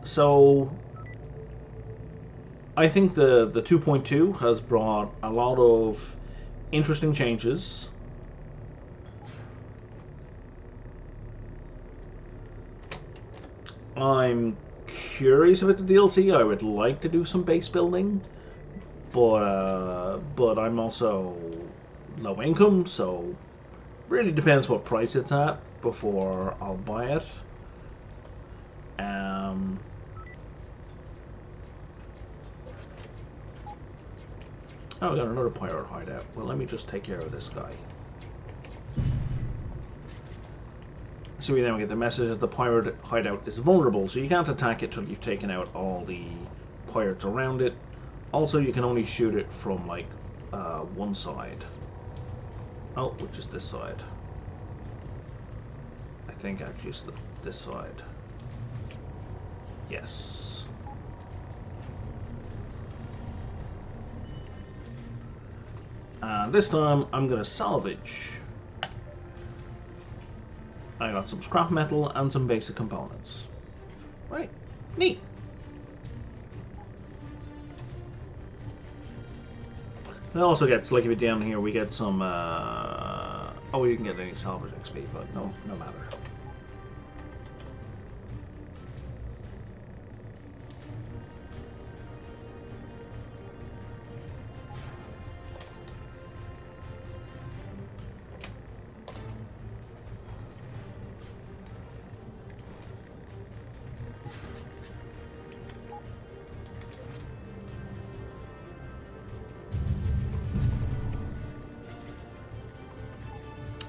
So I think the 2.2 has brought a lot of interesting changes. I'm curious about the DLC. I would like to do some base building, but I'm also low income, so really depends what price it's at before I'll buy it. Oh, we got another pirate hideout. Well, let me just take care of this guy. So we then get the message that the pirate hideout is vulnerable, so you can't attack it till you've taken out all the pirates around it. Also, you can only shoot it from, like, one side. Oh, which is this side. I think actually it's this side. Yes. And this time I'm going to salvage. I got some scrap metal and some basic components. Right, neat. It also gets, like if you're down here, we get some, oh, you can get any salvage XP, but no matter.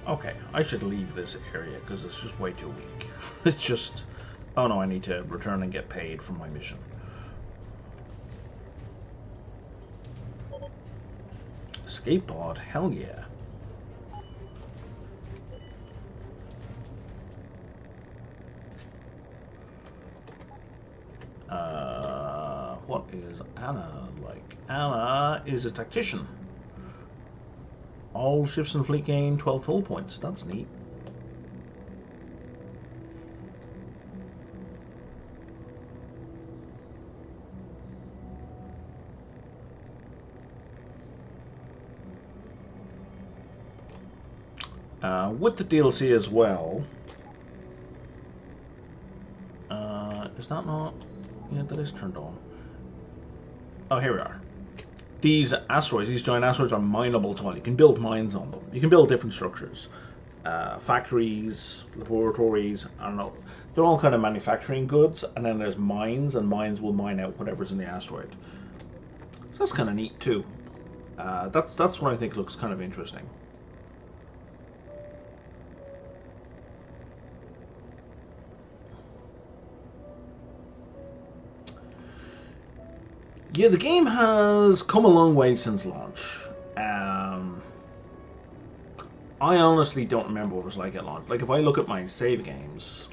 Okay, I should leave this area because it's just way too weak. It's just... Oh no, I need to return and get paid for my mission. Escape pod? Hell yeah. What is Anna like? Anna is a tactician. All ships and fleet gain 12 hull points. That's neat. With the DLC as well. Is that not? Yeah, that is turned on. Oh, here we are. These asteroids, these giant asteroids, are mineable as well. You can build mines on them. You can build different structures. Factories, laboratories, I don't know. They're all kind of manufacturing goods, and then there's mines, and mines will mine out whatever's in the asteroid. So that's kind of neat too. That's what I think looks kind of interesting. Yeah, the game has come a long way since launch. I honestly don't remember what it was like at launch. Like, if I look at my save games...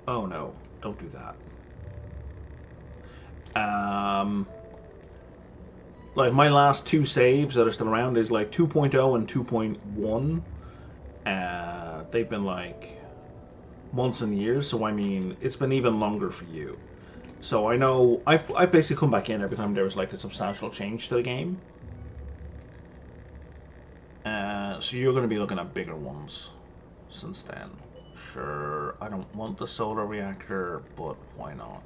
Oh no, don't do that. Like, my last two saves that are still around is like 2.0 and 2.1. They've been like months and years, so I mean, it's been even longer for you. So I know I've basically come back in every time there was like a substantial change to the game. So you're going to be looking at bigger ones since then. Sure, I don't want the solar reactor, but why not?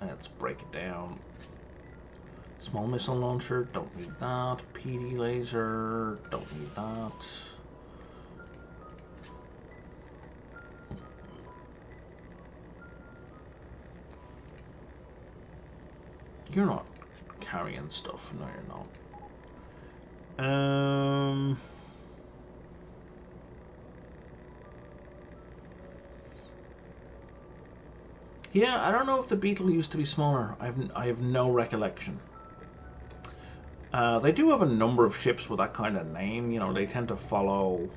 Let's break it down. Small missile launcher, don't need that. PD laser, don't need that. You're not carrying stuff. No, you're not. Yeah, I don't know if the Beetle used to be smaller. I have no recollection. They do have a number of ships with that kind of name. You know, they tend to follow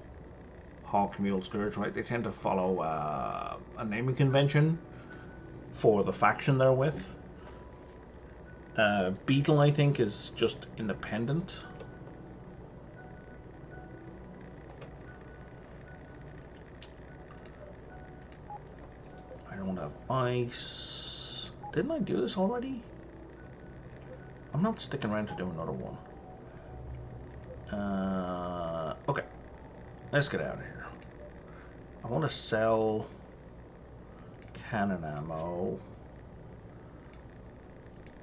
Hawk, Mule, Scourge, right? They tend to follow a naming convention for the faction they're with. Beetle, I think, is just independent. I don't have ice. Didn't I do this already? I'm not sticking around to do another one. Okay. Let's get out of here. I want to sell cannon ammo.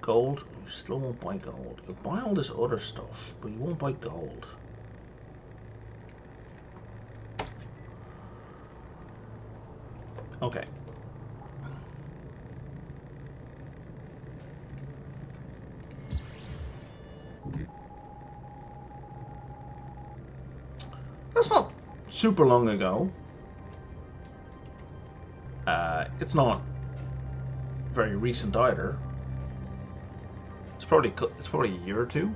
Gold? You still won't buy gold. You'll buy all this other stuff, but you won't buy gold. Okay. That's not super long ago. It's not very recent either. It's probably a year or two.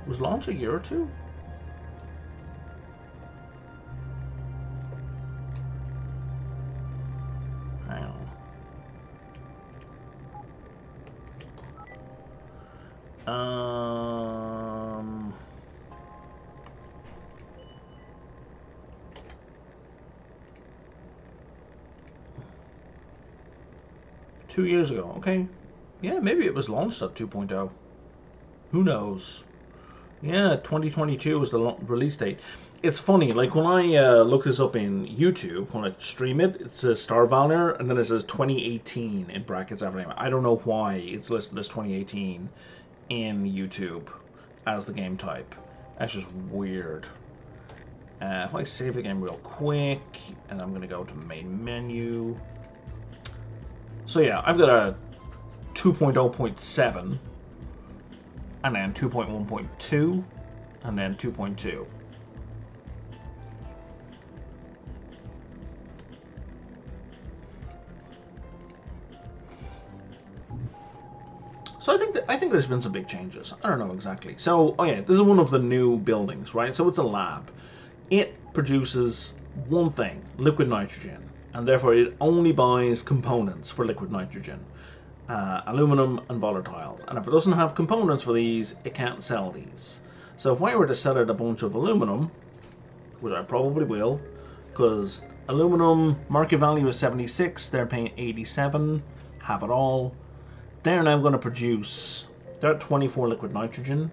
Was launch a year or two? Hang on. 2 years ago. Okay. Yeah, maybe it was launched at 2.0. Who knows? Yeah, 2022 was the release date. It's funny, like when I look this up in YouTube, when I stream it, it says Star Valor, and then it says 2018 in brackets after name. I don't know why it's listed as 2018 in YouTube as the game type. That's just weird. If I save the game real quick, and I'm going to go to main menu. So yeah, I've got a 2.0.7, and then 2.1.2, and then 2.2. So I think there's been some big changes. I don't know exactly. So, oh yeah, this is one of the new buildings, right? So it's a lab. It produces one thing, liquid nitrogen, and therefore it only buys components for liquid nitrogen. Aluminum and volatiles, and if it doesn't have components for these, it can't sell these. So if I were to sell it a bunch of aluminum, which I probably will, because aluminum market value is 76, they're paying 87, have it all. They're now going to produce, they're at 24 liquid nitrogen.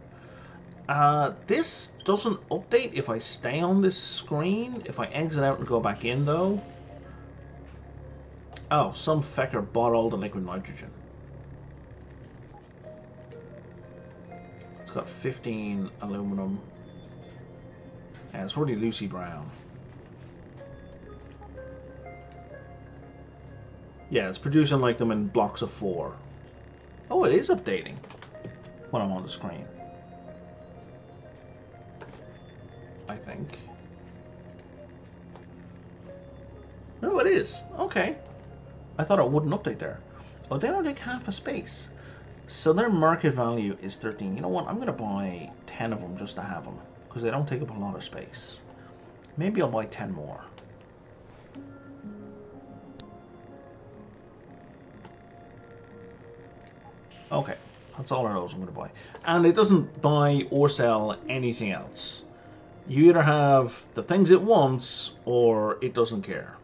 This doesn't update if I stay on this screen. If I exit out and go back in, though. Oh, some fecker bought all the liquid nitrogen. It's got 15 aluminum. Yeah, it's really Lucy Brown. Yeah, it's producing like them in blocks of 4. Oh, it is updating when I'm on the screen. I think. No, it is. Okay. I thought it wouldn't update there. Oh, they don't take half a space. So their market value is 13. You know what? I'm going to buy 10 of them just to have them. Because they don't take up a lot of space. Maybe I'll buy 10 more. Okay. That's all of those I'm going to buy. And it doesn't buy or sell anything else. You either have the things it wants or it doesn't care.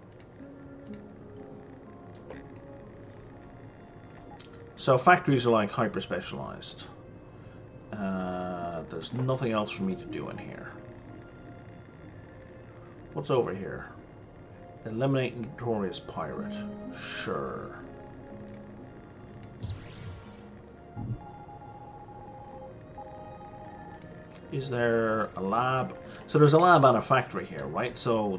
So factories are like hyper specialized. There's nothing else for me to do in here. What's over here? Eliminate notorious pirate. Sure. Is there a lab? So there's a lab and a factory here, right? So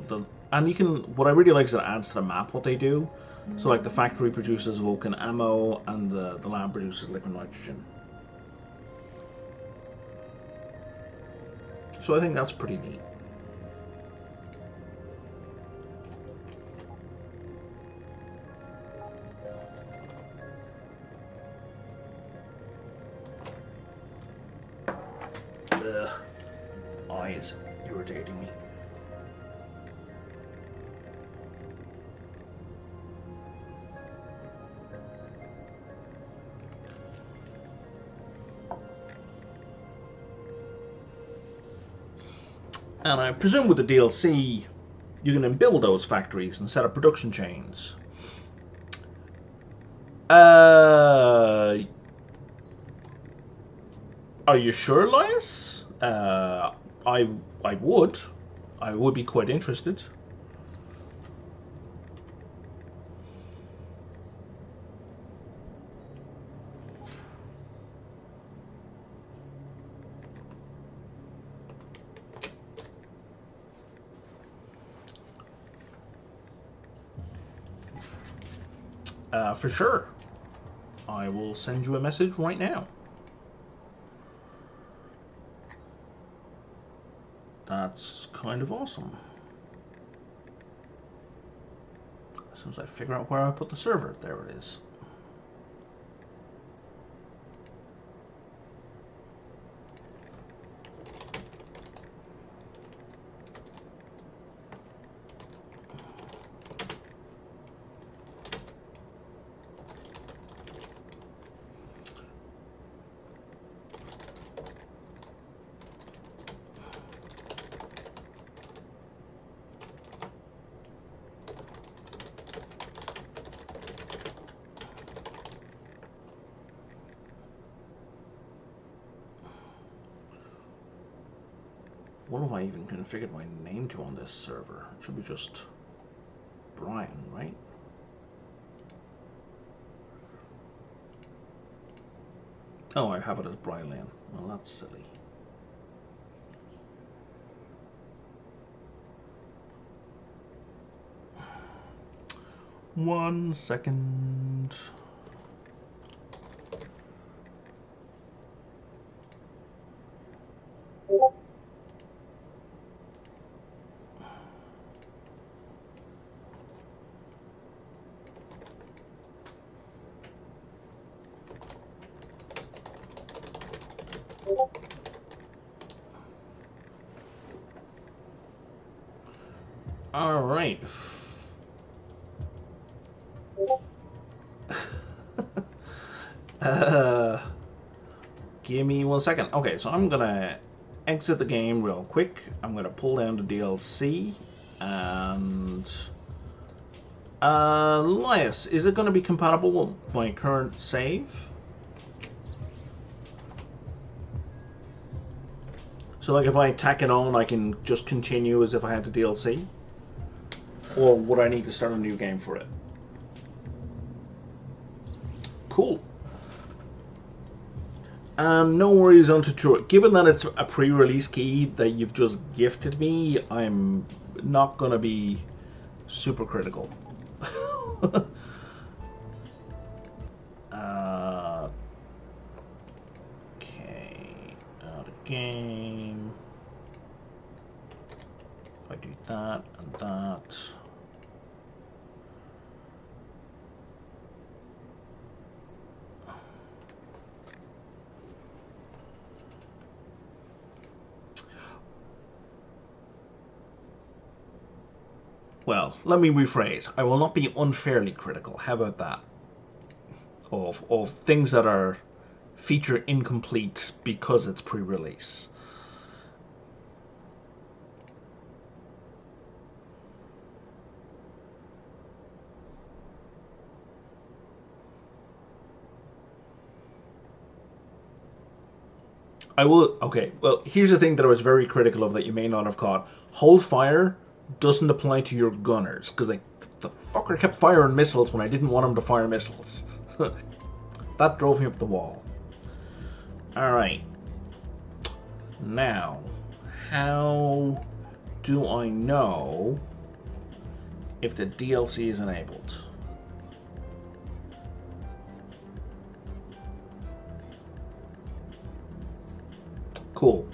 and you can. What I really like is it adds to the map what they do. So like the factory produces Vulcan ammo and the lab produces liquid nitrogen. So I think that's pretty neat. Ugh. Eyes irritating me. And I presume with the DLC, you can then build those factories and set up production chains. Are you sure, Elias? I would be quite interested. For sure. I will send you a message right now. That's kind of awesome. As soon as I figure out where I put the server, there it is. What have I even configured my name to on this server? It should be just Brian, right? Oh, I have it as Brian Lane. Well, that's silly. One second. All right. Give me 1 second. Okay, so I'm gonna exit the game real quick. I'm gonna pull down the DLC and Elias, is it gonna be compatible with my current save? So like if I tack it on, I can just continue as if I had the DLC? Or would I need to start a new game for it? Cool. No worries on Tutorial. Given that it's a pre-release key that you've just gifted me, I'm not going to be super critical. Okay, out of game. If I do that and that. Well, let me rephrase. I will not be unfairly critical. How about that? Of things that are feature incomplete because it's pre-release. I will. Okay, well, here's the thing that I was very critical of that you may not have caught. Hold fire doesn't apply to your gunners, because like, the fucker kept firing missiles when I didn't want him to fire missiles. That drove me up the wall. Alright. Now, how do I know if the DLC is enabled? Cool.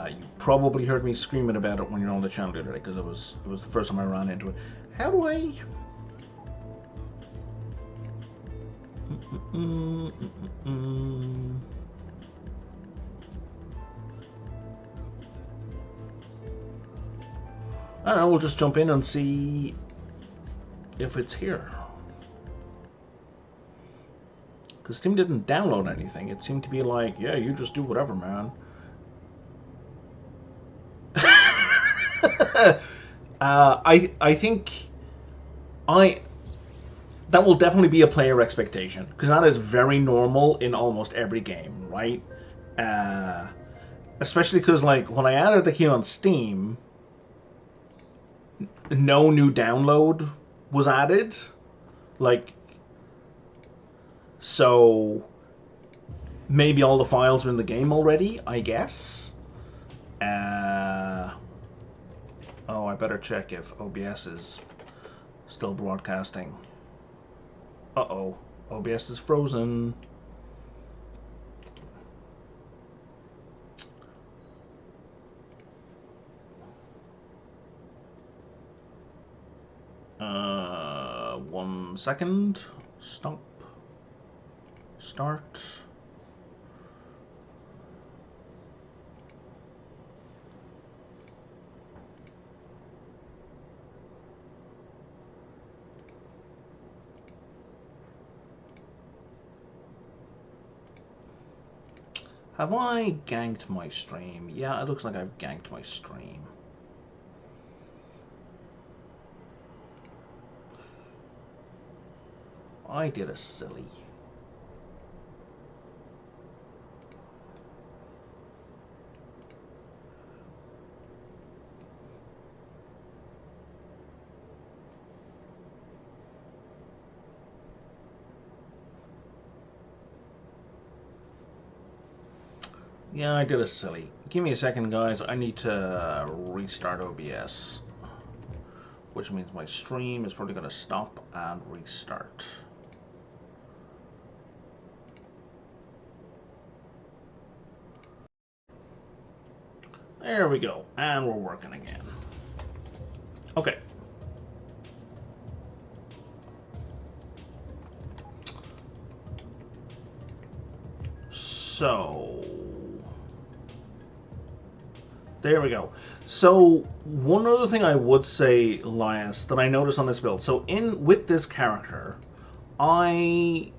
You probably heard me screaming about it when you're on the channel the other day, because it was the first time I ran into it. How do I? I don't know, we'll just jump in and see if it's here. Because Steam didn't download anything. It seemed to be like, yeah, you just do whatever, man. I think that will definitely be a player expectation, because that is very normal in almost every game, right? Especially because like when I added the key on Steam, no new download was added, like, so maybe all the files are in the game already, I guess. Oh, I better check if OBS is still broadcasting. Uh-oh, OBS is frozen. One second. Stop. Start. Have I ganked my stream? Yeah, it looks like I've ganked my stream. I did a silly. Yeah, I did a silly. Give me a second, guys. I need to restart OBS. Which means my stream is probably going to stop and restart. There we go. And we're working again. Okay. So there we go. So one other thing I would say, Elias, that I noticed on this build. So with this character, I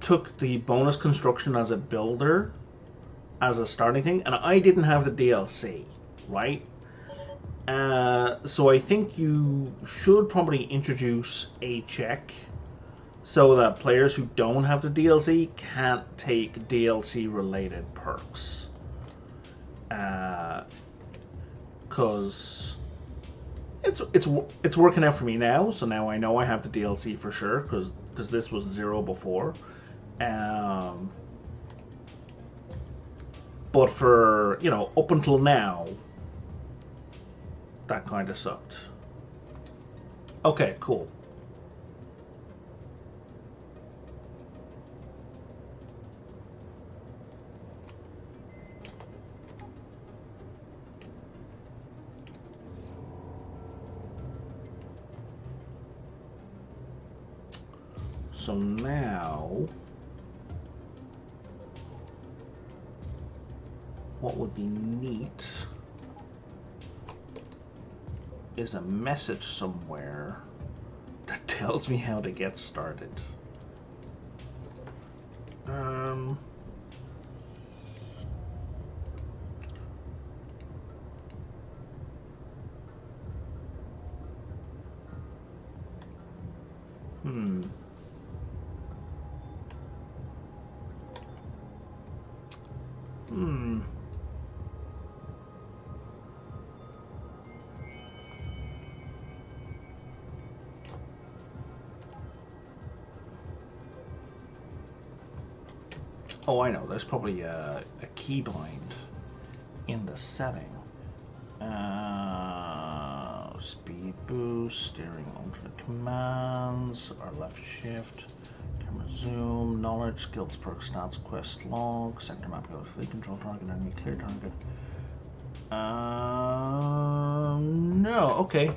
took the bonus construction as a builder as a starting thing, and I didn't have the DLC, right? So I think you should probably introduce a check so that players who don't have the DLC can't take DLC related perks. Because it's working out for me now. So now I know I have the DLC for sure, because this was 0 before. But for, you know, up until now, that kind of sucked. Okay, cool. So now, what would be neat is a message somewhere that tells me how to get started. Oh, I know. There's probably a keybind in the setting. Speed boost, steering alternate commands, or left shift, camera zoom, knowledge, skills, perks, stats, quest log, sector map, go to fleet control target, enemy clear target. No, okay.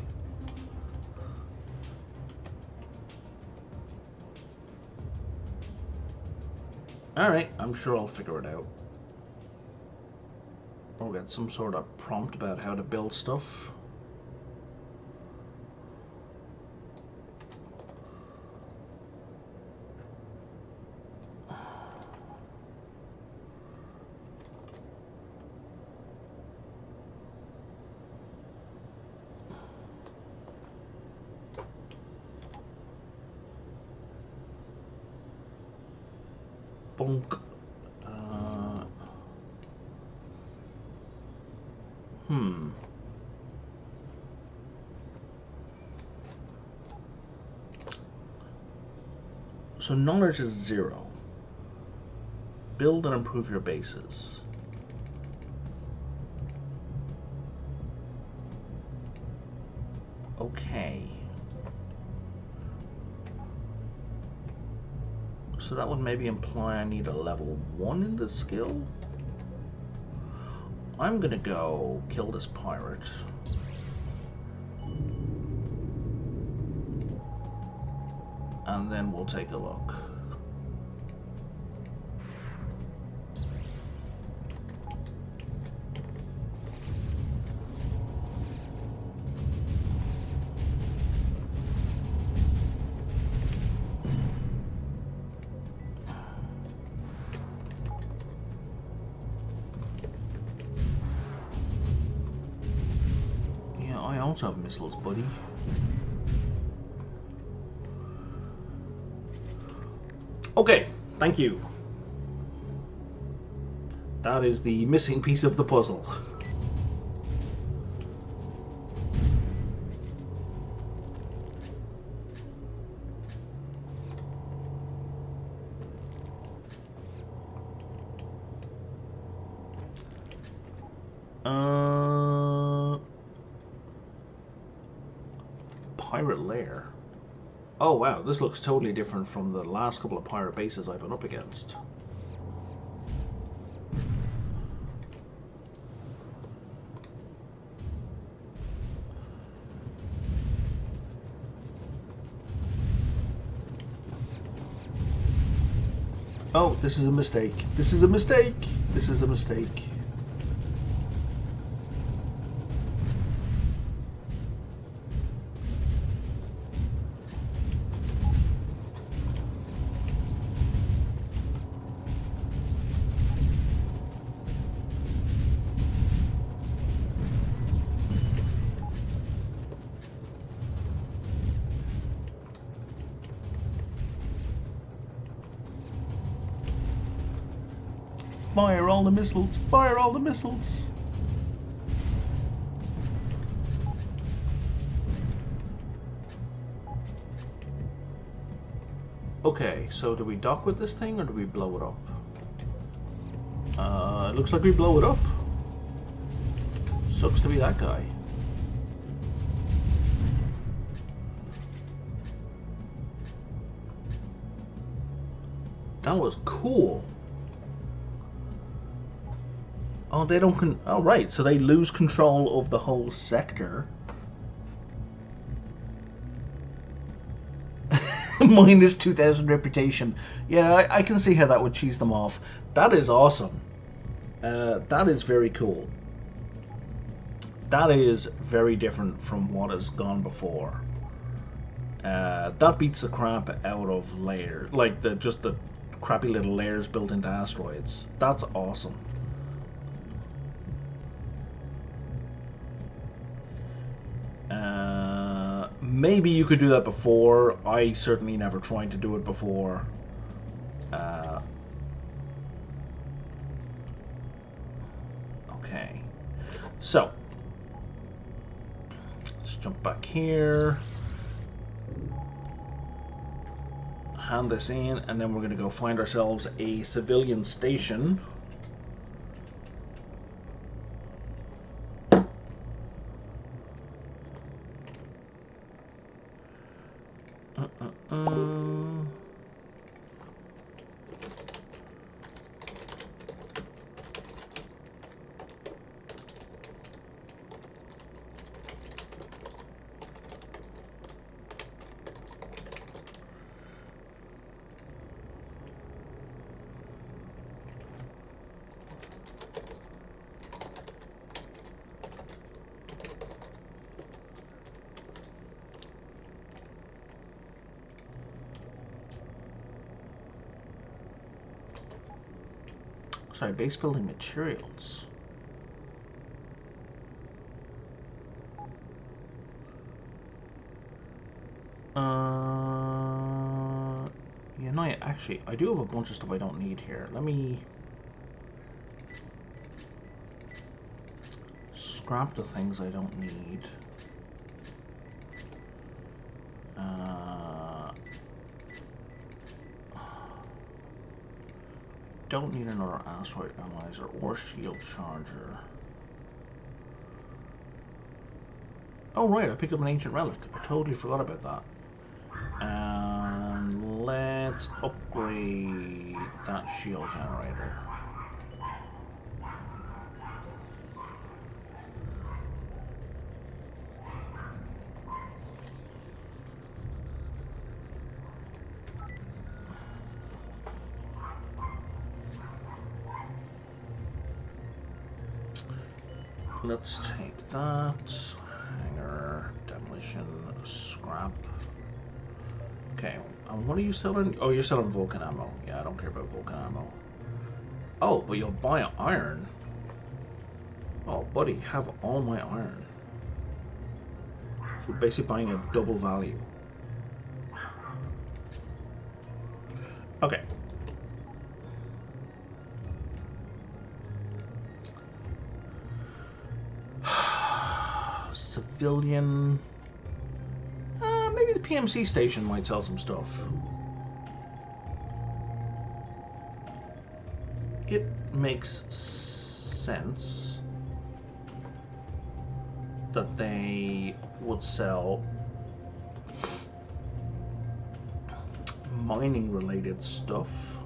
Alright, I'm sure I'll figure it out. I'll get some sort of prompt about how to build stuff. Bonk. So knowledge is 0. Build and improve your bases. Okay. So that would maybe imply I need a level 1 in this skill. I'm gonna go kill this pirate. And then we'll take a look. Yeah, I also have missiles, buddy. Okay, thank you. That is the missing piece of the puzzle. Pirate lair. Oh wow, this looks totally different from the last couple of pirate bases I've been up against. Oh, this is a mistake. This is a mistake. This is a mistake. Fire all the missiles! Fire all the missiles! Okay, so do we dock with this thing or do we blow it up? It looks like we blow it up. Sucks to be that guy. That was cool. Oh, they don't oh, right, so they lose control of the whole sector. Minus 2,000 reputation. Yeah, I can see how that would cheese them off. That is awesome. That is very cool. That is very different from what has gone before. That beats the crap out of layers, like just the crappy little layers built into asteroids. That's awesome. Maybe you could do that before. I certainly never tried to do it before. Okay. So, let's jump back here. Hand this in, and then we're going to go find ourselves a civilian station. Sorry, base building materials. Yeah, no, actually, I do have a bunch of stuff I don't need here. Let me scrap the things I don't need. Don't need another asteroid analyzer or shield charger. Oh right, I picked up an ancient relic. I totally forgot about that. And let's upgrade that shield generator. Let's take that. Hangar, demolition, scrap. Okay, what are you selling? Oh, you're selling Vulcan ammo. Yeah, I don't care about Vulcan ammo. Oh, but you'll buy iron. Oh, buddy, have all my iron. You're basically buying a double value. Okay. Civilian. Maybe the PMC station might sell some stuff. It makes sense that they would sell mining related stuff.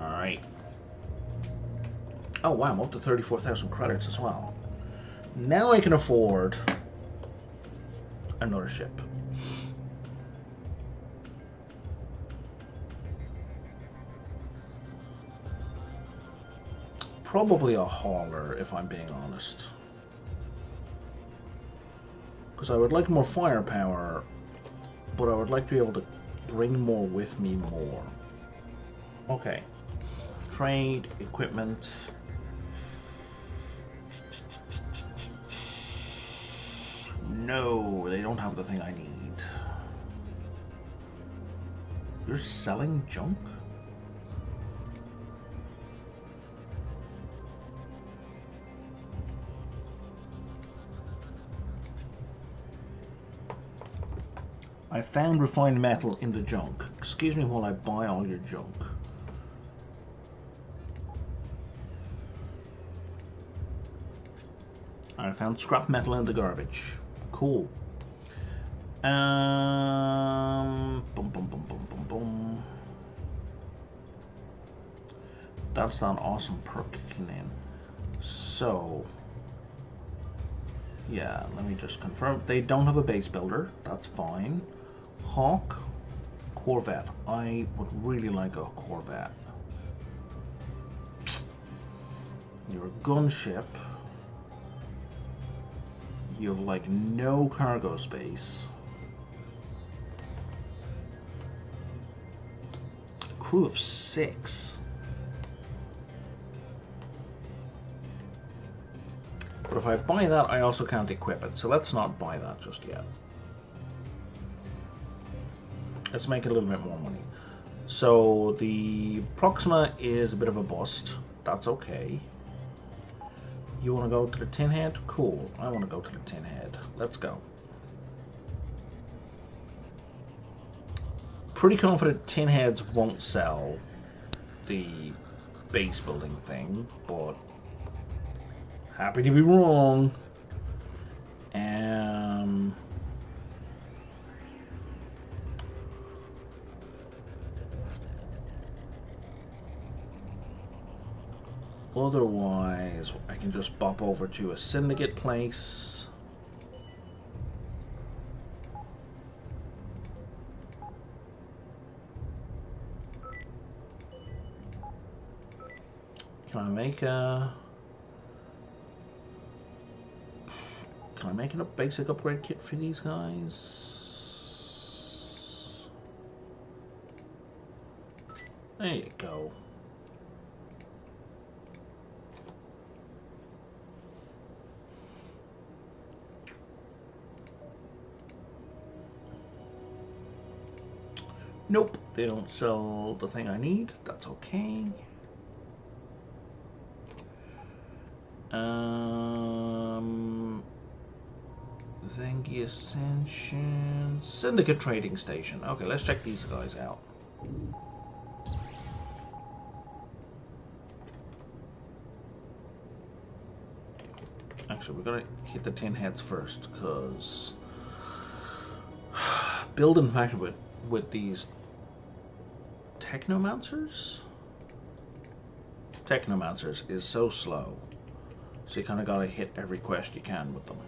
Alright. Oh wow, I'm up to 34,000 credits as well. Now I can afford another ship. Probably a hauler, if I'm being honest. Because I would like more firepower, but I would like to be able to bring more with me more. Okay. Trade, equipment. No, they don't have the thing I need. You're selling junk? I found refined metal in the junk. Excuse me while I buy all your junk. I found scrap metal in the garbage. Cool. Boom, boom, boom, boom, boom, boom. That's an awesome perk kicking in. So, yeah, let me just confirm. They don't have a base builder. That's fine. Hawk, Corvette. I would really like a Corvette. You're a gunship. You have like no cargo space. Crew of 6. But if I buy that, I also can't equip it, so let's not buy that just yet. Let's make a little bit more money. So the Proxima is a bit of a bust. That's okay. You want to go to the tin head? Cool. I want to go to the tin head. Let's go. Pretty confident tin heads won't sell the base building thing, but happy to be wrong. Otherwise, I can just bop over to a syndicate place. Can I make a basic upgrade kit for these guys? There you go. Nope, they don't sell the thing I need. That's okay. Vengi Ascension, Syndicate Trading Station. Okay, let's check these guys out. Actually, we're gonna hit the tin heads first, because building factory with these Technomancers is so slow, so you kind of gotta hit every quest you can with them.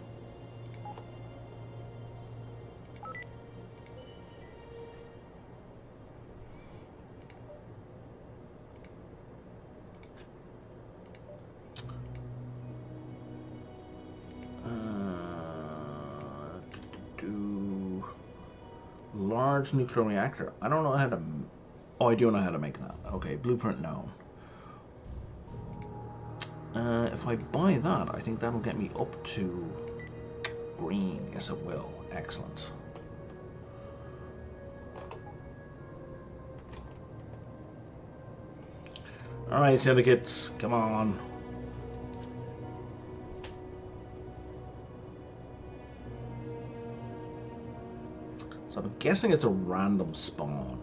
Large nuclear reactor. I don't know how to. Oh, I do know how to make that. Okay, blueprint known. If I buy that, I think that'll get me up to green. Yes, it will. Excellent. All right, syndicates, come on. So I'm guessing it's a random spawn.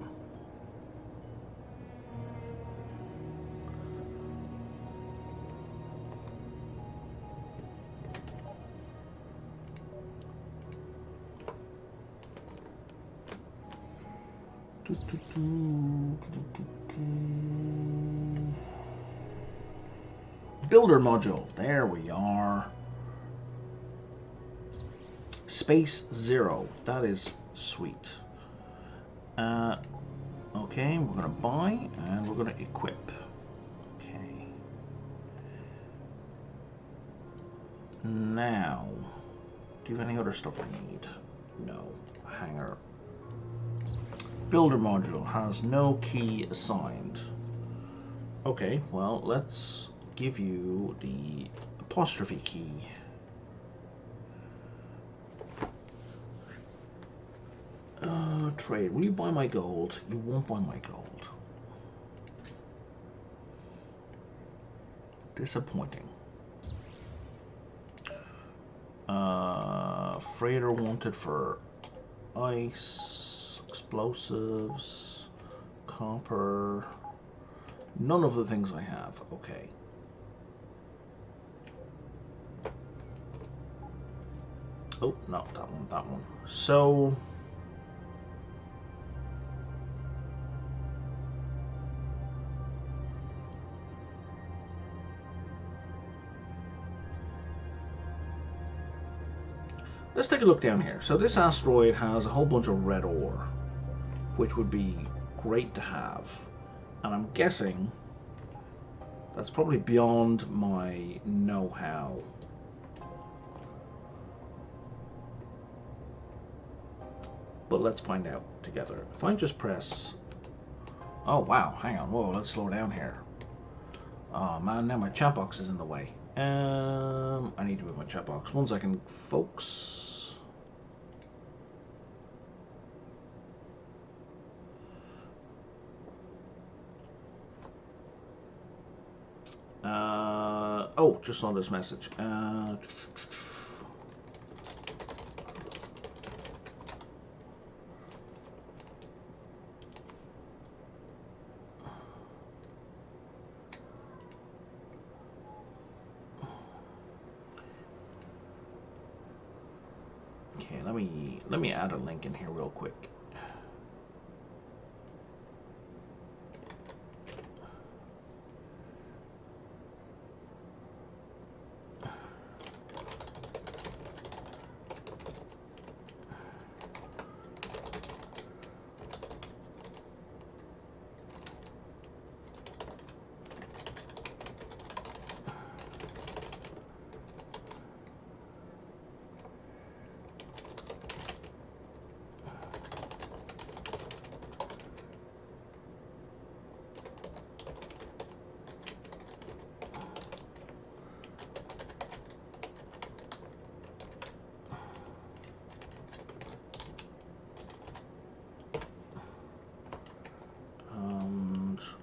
Builder module. There we are. Space 0. That is sweet. Okay, we're gonna buy and we're gonna equip. Okay. Now, do you have any other stuff I need? No. Hangar. Builder module has no key assigned. Okay, well, let's give you the apostrophe key. want to trade. Will you buy my gold? You won't buy my gold. Disappointing. Freighter wanted for ice, explosives, copper. None of the things I have. Okay. Oh, no, that one, that one. So... let's take a look down here. So this asteroid has a whole bunch of red ore, which would be great to have. And I'm guessing that's probably beyond my know-how. But let's find out together. If I just press... oh, wow, hang on. Whoa, let's slow down here. Oh, man, now my chat box is in the way. I need to move my chat box. 1 second, folks. Oh, just saw this message. Okay, let me add a link in here real quick.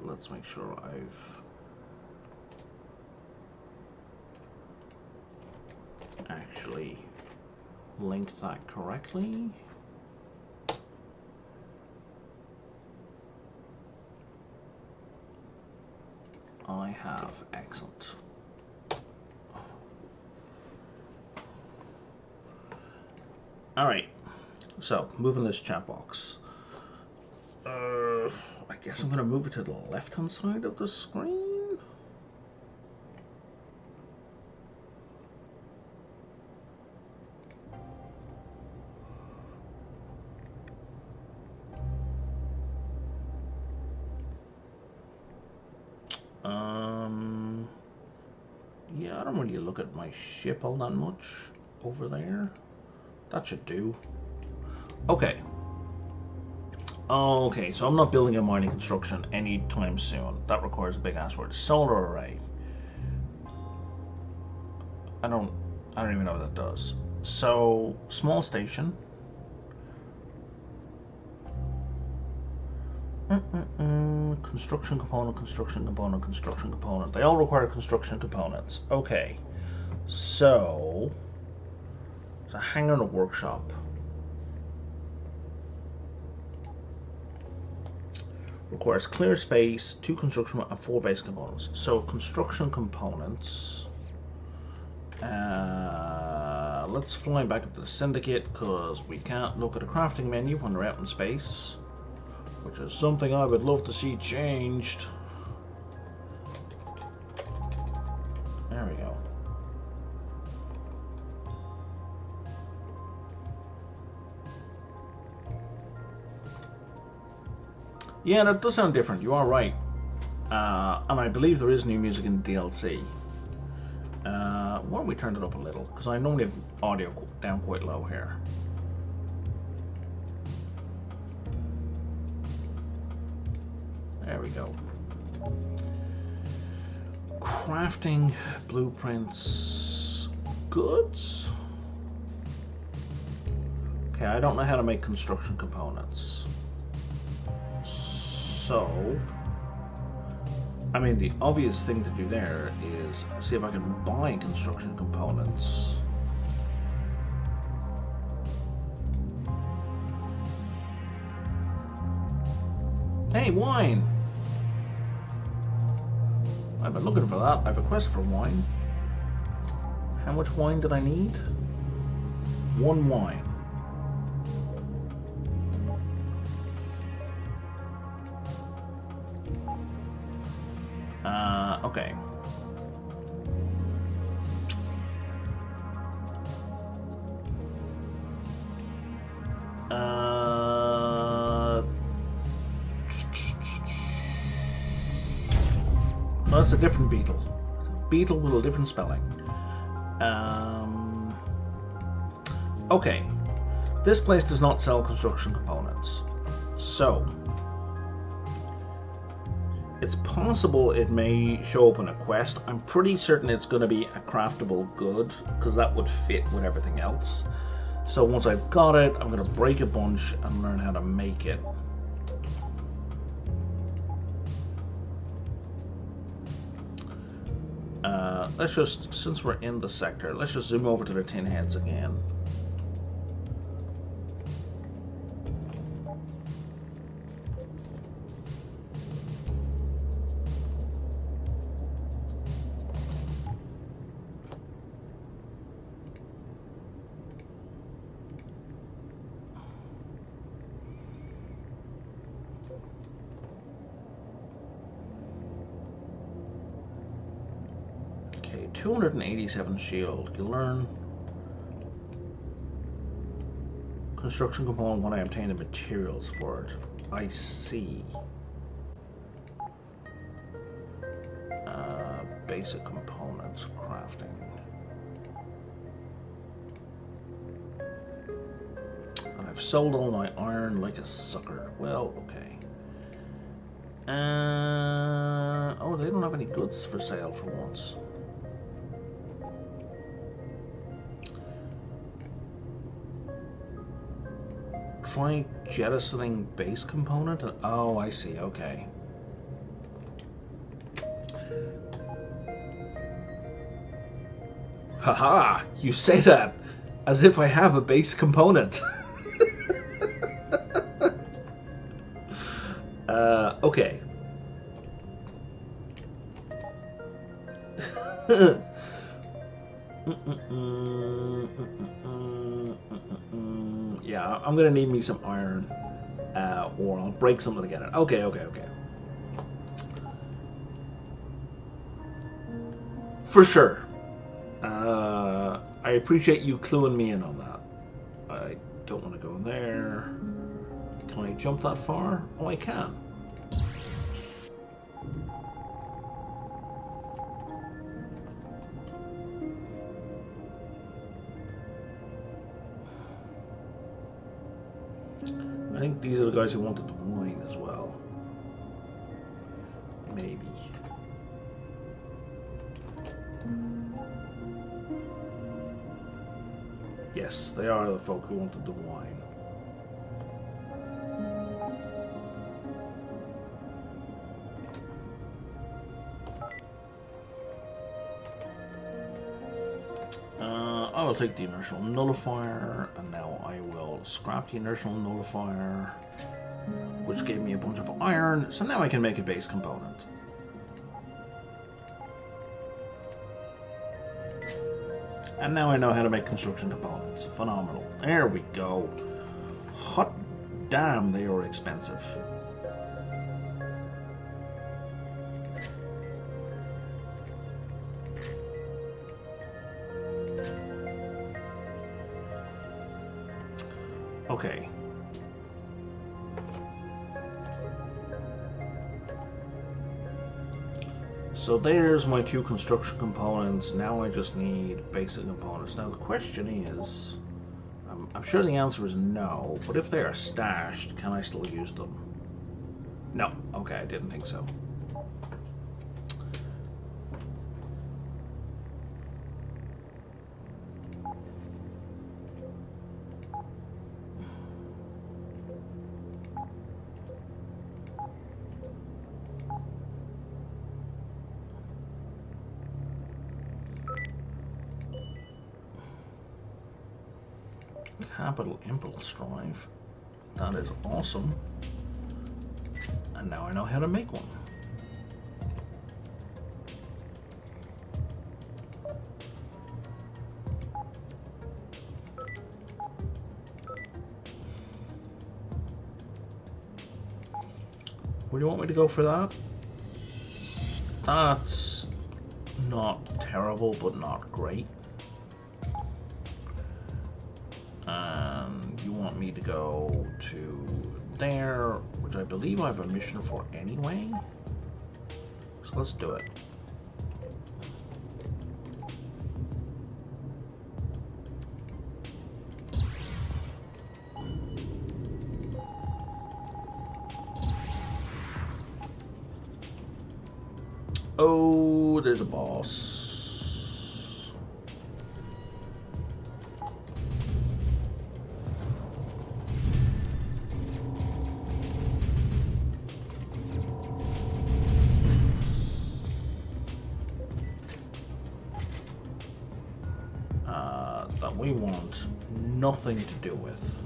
Let's make sure I've actually linked that correctly. I have. Excellent. Alright, so moving this chat box. I guess I'm going to move it to the left-hand side of the screen. Yeah, I don't really look at my ship all that much over there. That should do. Okay. Okay, so I'm not building a mining construction anytime soon. That requires a big asteroid. Solar array. I don't even know what that does. So, small station. Construction component, construction component, construction component. They all require construction components. Okay. So, it's a hangar and a workshop. Requires clear space, 2 construction and 4 base components. So construction components. Let's fly back up to the syndicate because we can't look at a crafting menu when they're out in space, which is something I would love to see changed. There we go. Yeah, that does sound different. You are right. And I believe there is new music in the DLC. Why don't we turn it up a little? Because I normally have audio down quite low here. There we go. Crafting blueprints. Goods. Okay, I don't know how to make construction components. So, I mean, the obvious thing to do there is see if I can buy construction components. Hey, wine! I've been looking for that. I've requested for wine. How much wine did I need? 1 wine. Okay. Well, that's a different beetle. Beetle with a different spelling. Okay. This place does not sell construction components. So, it's possible it may show up in a quest. I'm pretty certain it's going to be a craftable good, because that would fit with everything else. So once I've got it, I'm going to break a bunch and learn how to make it. Let's just, since we're in the sector, let's just zoom over to the tin heads again. Okay, 287 shield. You learn construction component when I obtain the materials for it. I see. Basic components, crafting. And I've sold all my iron like a sucker. Well, okay. Oh, they don't have any goods for sale for once. Try jettisoning base component? Oh, I see, okay. Haha, you say that as if I have a base component. Okay. Yeah, I'm gonna need me some iron, or I'll break something to get it. Okay. For sure. I appreciate you cluing me in on that. I don't want to go in there. Can I jump that far? Oh, I can. I think these are the guys who wanted the wine as well. Maybe. Yes, they are the folk who wanted the wine. I will take the inertial nullifier, and now I will scrap the inertial nullifier, which gave me a bunch of iron, so now I can make a base component. And now I know how to make construction components. Phenomenal. There we go. Hot damn, they are expensive. Okay. So there's my 2 construction components. Now I just need basic components. Now the question is, I'm sure the answer is no, but if they are stashed, can I still use them? No. Okay, I didn't think so. capital impulse drive. That is awesome. And now I know how to make one. Where do you want me to go for that? That's not terrible, but not great. And you want me to go to there, which I believe I have a mission for anyway. So let's do it. Oh, there's a boss. That we want nothing to do with.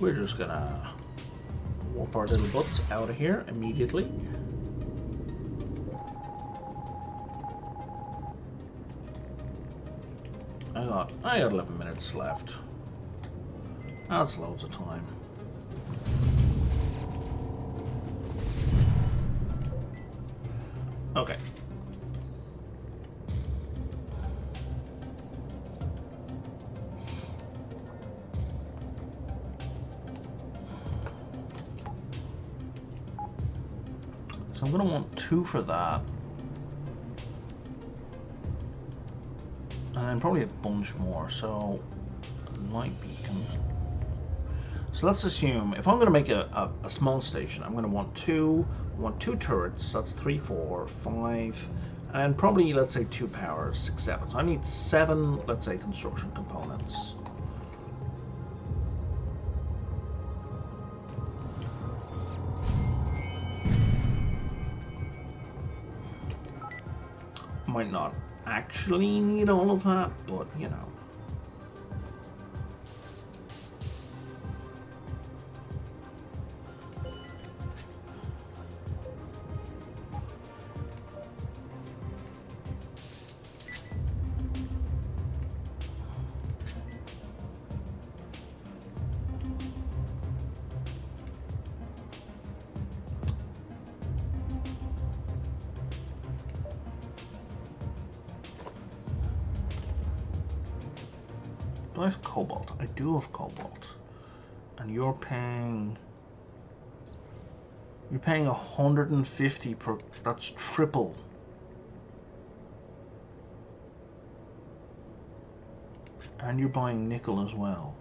We're just gonna warp our little butts out of here immediately. I got 11 minutes left. That's loads of time. Okay. So I'm going to want 2 for that. And then probably a bunch more, so light beacon. So let's assume if I'm going to make a small station, I'm going to want 2. I want 2 turrets, that's 3, 4, 5, and probably, let's say, 2 powers, 6, 7. So I need 7, let's say, construction components. Might not actually need all of that, but you know. Do I have cobalt? I do have cobalt. And you're paying 150 per, that's triple. And you're buying nickel as well.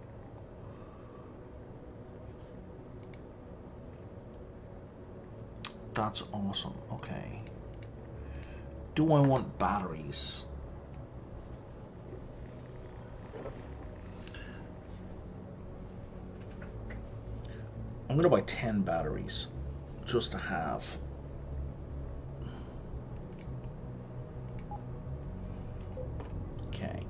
That's awesome. Okay. Do I want batteries? I'm gonna buy 10 batteries just to have. Okay.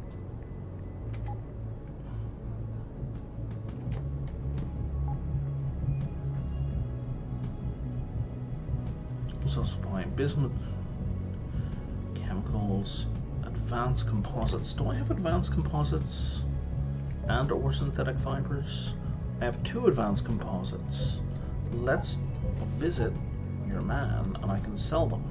So supplying bismuth, chemicals, advanced composites. Do I have advanced composites and or synthetic fibers? I have 2 advanced composites. Let's visit your man and I can sell them.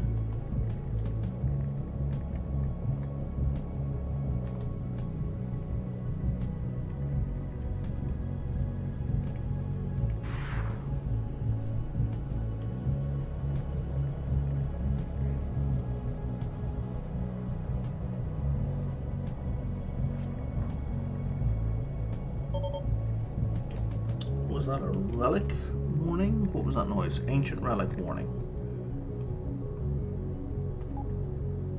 Was that a relic warning? What was that noise? Ancient relic warning.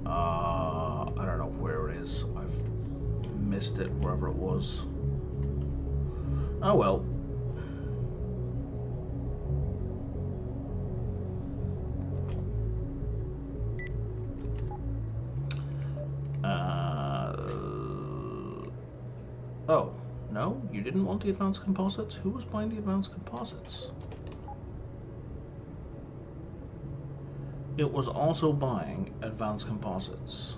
I don't know where it is. I've missed it wherever it was. Oh well. No, you didn't want the advanced composites? Who was buying the advanced composites? It was also buying advanced composites.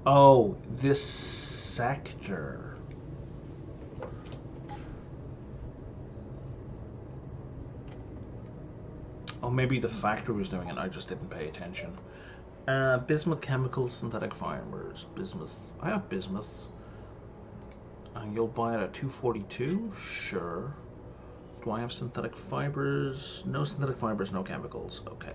Oh, this sector. Oh, maybe the factory was doing it, I just didn't pay attention. Bismuth chemicals, synthetic fibers, bismuth. I have bismuth. And you'll buy it at 242? Sure. Do I have synthetic fibers? No synthetic fibers, no chemicals. Okay.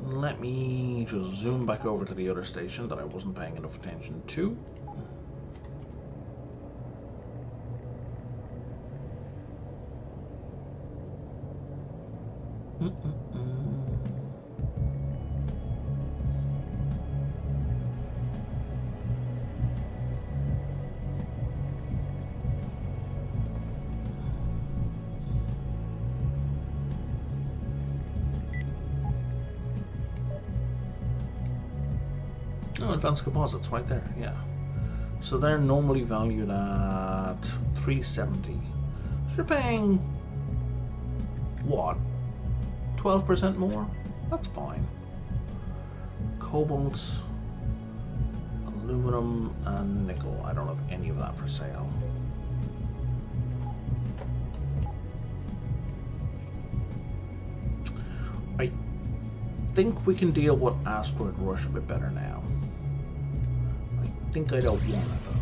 Let me just zoom back over to the other station that I wasn't paying enough attention to. Oh, advanced composites right there, yeah. So they're normally valued at 370. So you're paying what? 12% more? That's fine. Cobalt, aluminum, and nickel. I don't have any of that for sale. I think we can deal with Asteroid Rush a bit better now. I think I don't want it though.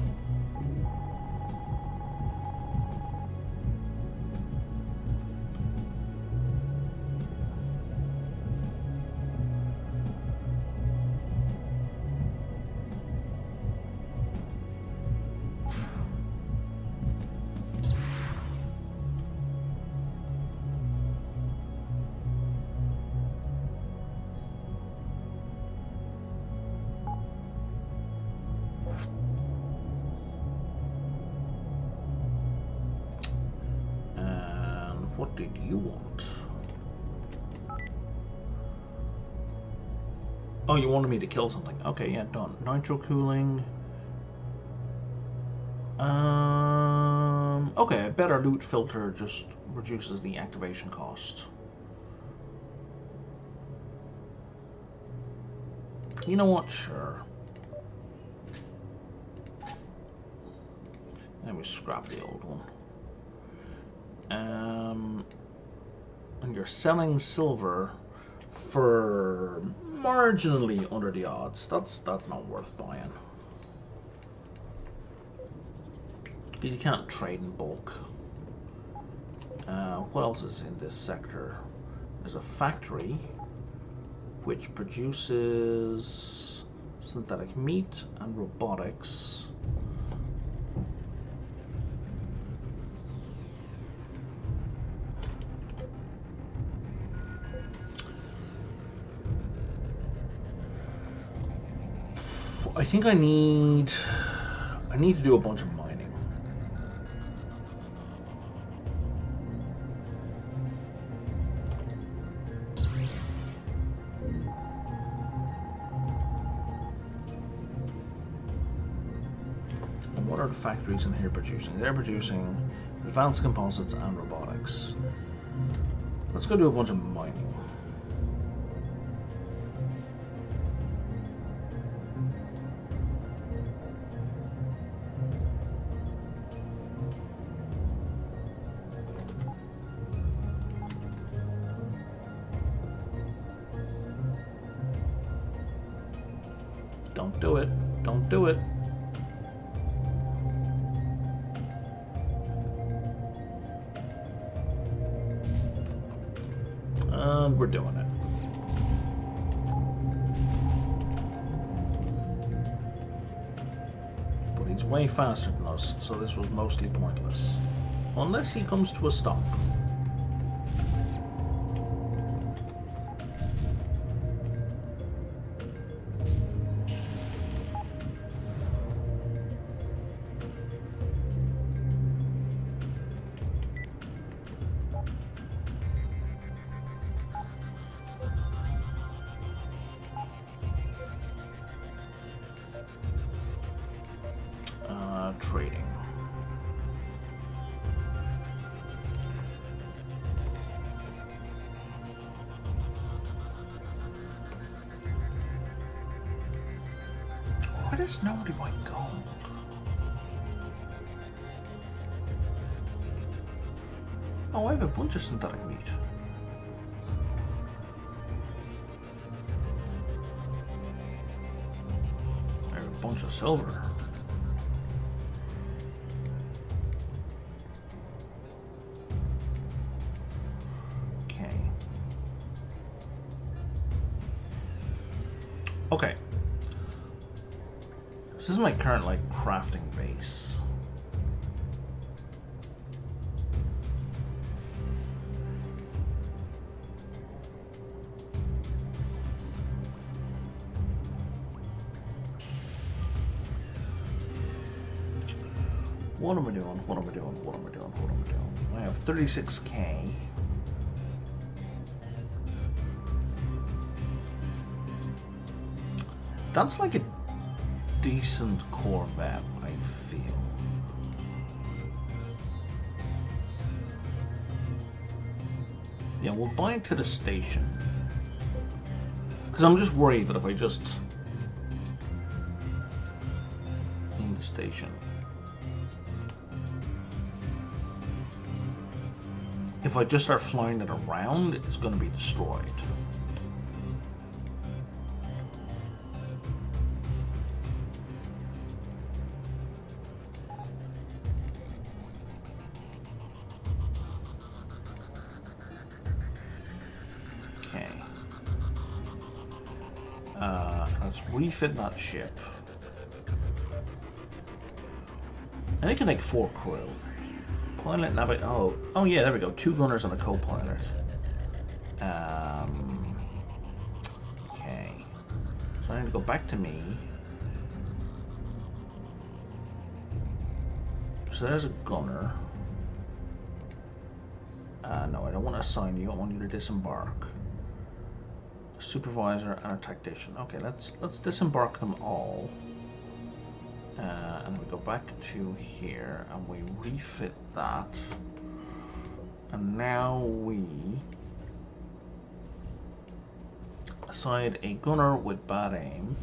What did you want? Oh, you wanted me to kill something. Okay, yeah, done. Nitro cooling. Okay, a better loot filter just reduces the activation cost. You know what? Sure. Let me scrap the old one. And you're selling silver for marginally under the odds. That's not worth buying. You can't trade in bulk. What else is in this sector? There's a factory which produces synthetic meat and robotics. I think I need to do a bunch of mining. And what are the factories in here producing? They're producing advanced composites and robotics. Let's go do a bunch of mining. Don't do it. Don't do it. And we're doing it. But he's way faster than us, so this was mostly pointless. Unless he comes to a stop. does nobody buy gold? Oh, I have a bunch of synthetic meat. I have a bunch of silver. Okay. Okay. This is my current, like, crafting base. What am I doing? What am I doing? What am I doing? What am I doing? I have 36k. That's like a decent Corvette, I feel. Yeah, we'll buy it to the station. Because I'm just worried that if I just... in the station. If I just start flying it around, it's going to be destroyed. Okay. Let's refit that ship. And it can make 4 crew. Pilot, navigate. Oh yeah, there we go. 2 gunners and a co-pilot. Okay. So I need to go back to me. So there's a gunner. No, I don't want to assign you. I want you to disembark. A supervisor and a tactician. Okay, let's disembark them all. And we go back to here and we refit that, and now we assign a gunner with bad aim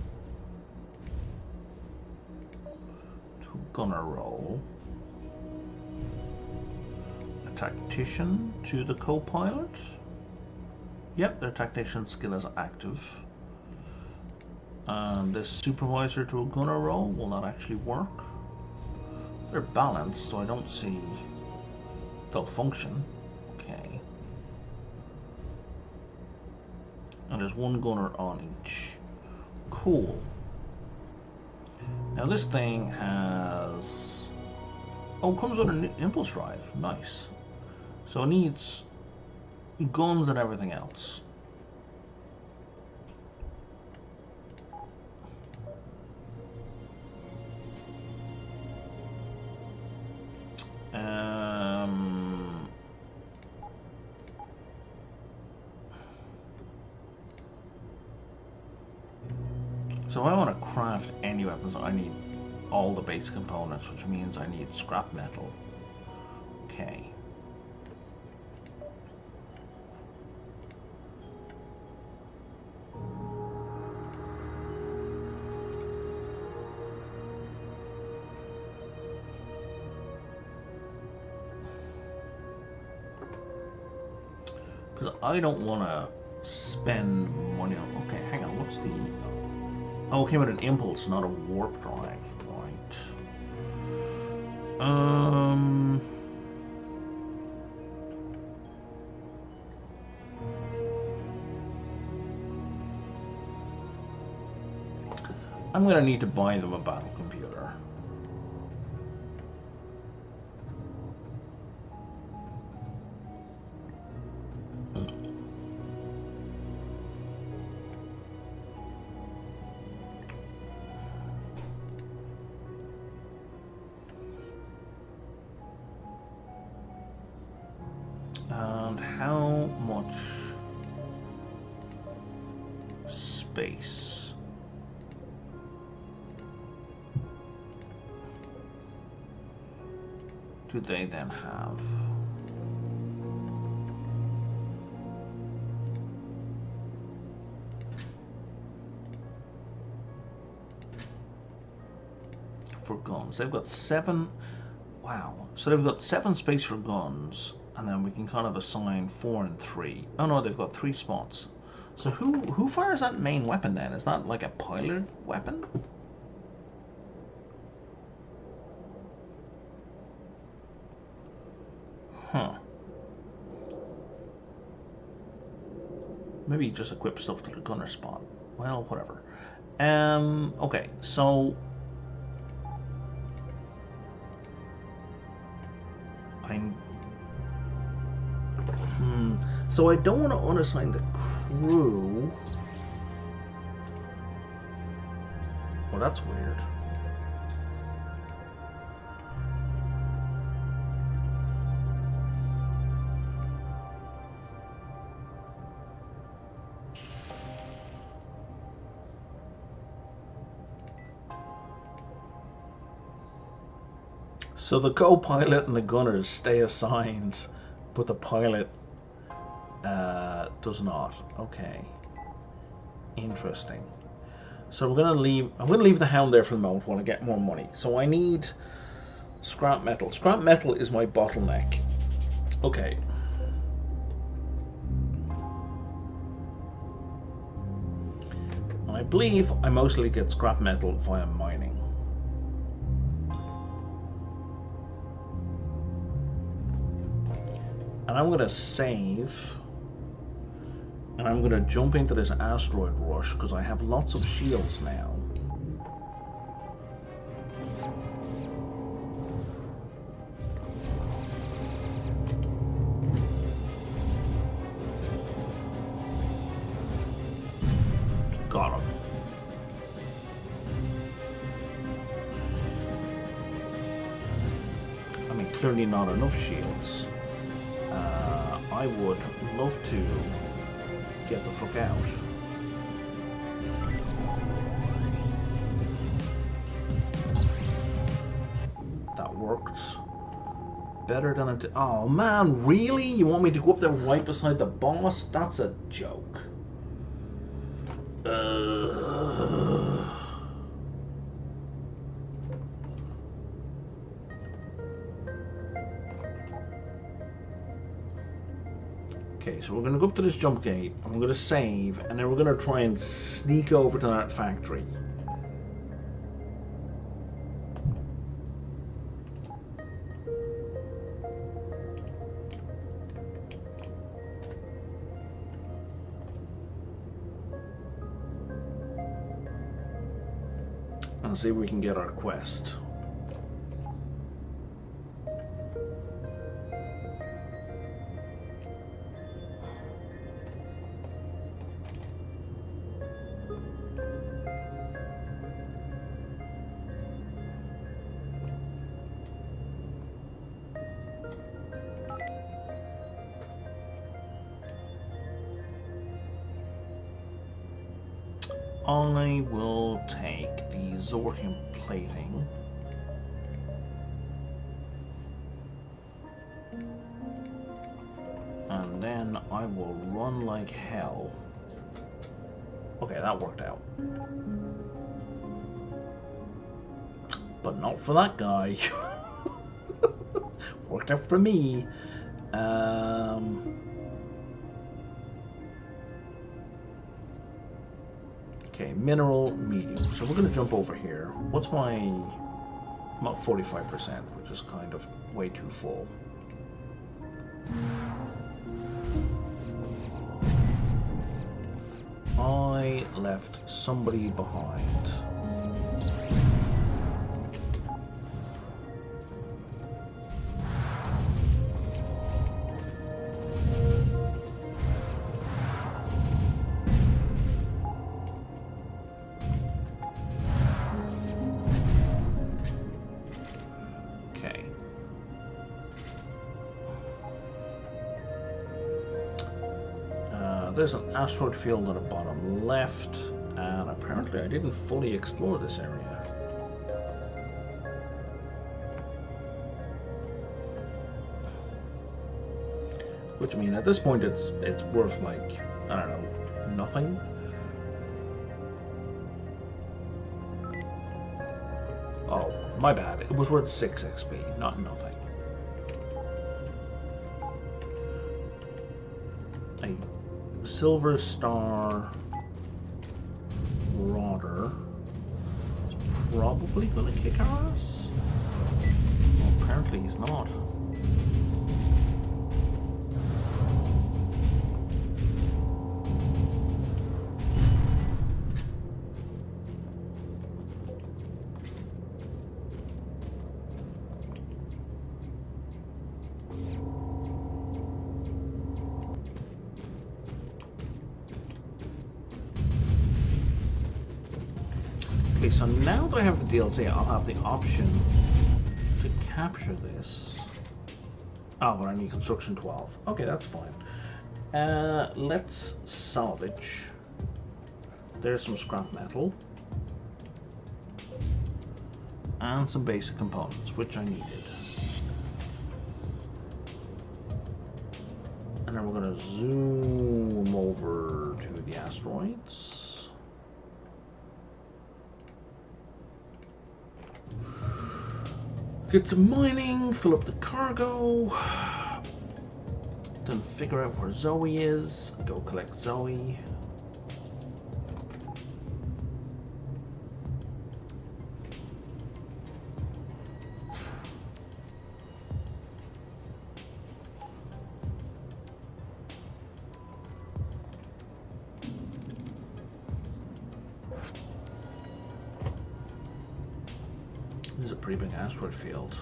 to gunner role, a tactician to the co-pilot. Yep, their tactician skill is active. And this supervisor to a gunner role will not actually work. They're balanced, so I don't see they'll function. Okay. And there's 1 gunner on each. Cool. Now this thing has... oh, it comes with an impulse drive. Nice. So it needs guns and everything else. So if I want to craft any weapons, I need all the base components, which means I need scrap metal. Okay. Because I don't want to spend money on... okay, hang on, what's the... oh, it came with an impulse, not a warp drive. Right. I'm going to need to buy them a battle computer. And how much space? Do they then have? for guns. They've got 7. Wow. So they've got 7 space for guns, and then we can kind of assign 4 and 3. Oh no, they've got 3 spots. So who fires that main weapon then? Is that like a pilot weapon? Huh. Maybe just equip stuff to the gunner spot. Well, whatever. Okay, so so I don't want to unassign the crew. Well, that's weird. So the co-pilot and the gunners stay assigned, but the pilot does not. Okay. Interesting. So we're gonna leave. I'm gonna leave the hound there for the moment while I get more money. So I need scrap metal. Scrap metal is my bottleneck. Okay. I believe I mostly get scrap metal via mining. And I'm going to save, and I'm going to jump into this asteroid rush because I have lots of shields now. Got him. I mean, clearly not enough shields. I would love to get the fuck out. That worked. Better than it did. Oh man, really? You want me to go up there right beside the boss? That's a joke. Okay, so we're going to go up to this jump gate, and we're going to save, and then we're going to try and sneak over to that factory. And see if we can get our quest. I will take the Zortium plating. And then I will run like hell. Okay, that worked out. But not for that guy. Worked out for me. Okay, mineral medium. So we're going to jump over here. What's my... I'm at 45%, which is kind of way too full. I left somebody behind. There's an asteroid field at the bottom left, and apparently I didn't fully explore this area. Which I mean, at this point it's worth like, I don't know, nothing. Oh, my bad. It was worth 6 XP, not nothing. A silver star Marauder is probably gonna kick our ass. Well, apparently he's not. Okay, so now that I have the DLC, I'll have the option to capture this. Oh, but I need construction 12. Okay, that's fine. Let's salvage. There's some scrap metal. And some basic components, which I needed. And then we're going to zoom over to the asteroids. Get some mining, fill up the cargo, then figure out where Zoe is, go collect Zoe. This is a pretty big asteroid field.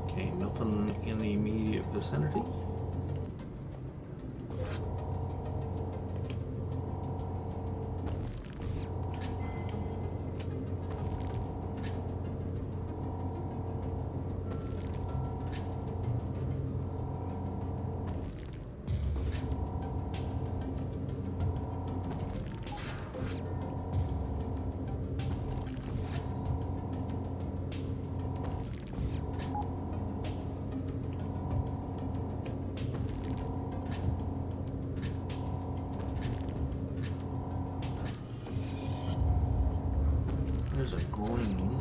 Okay, nothing in the immediate vicinity. There's a green.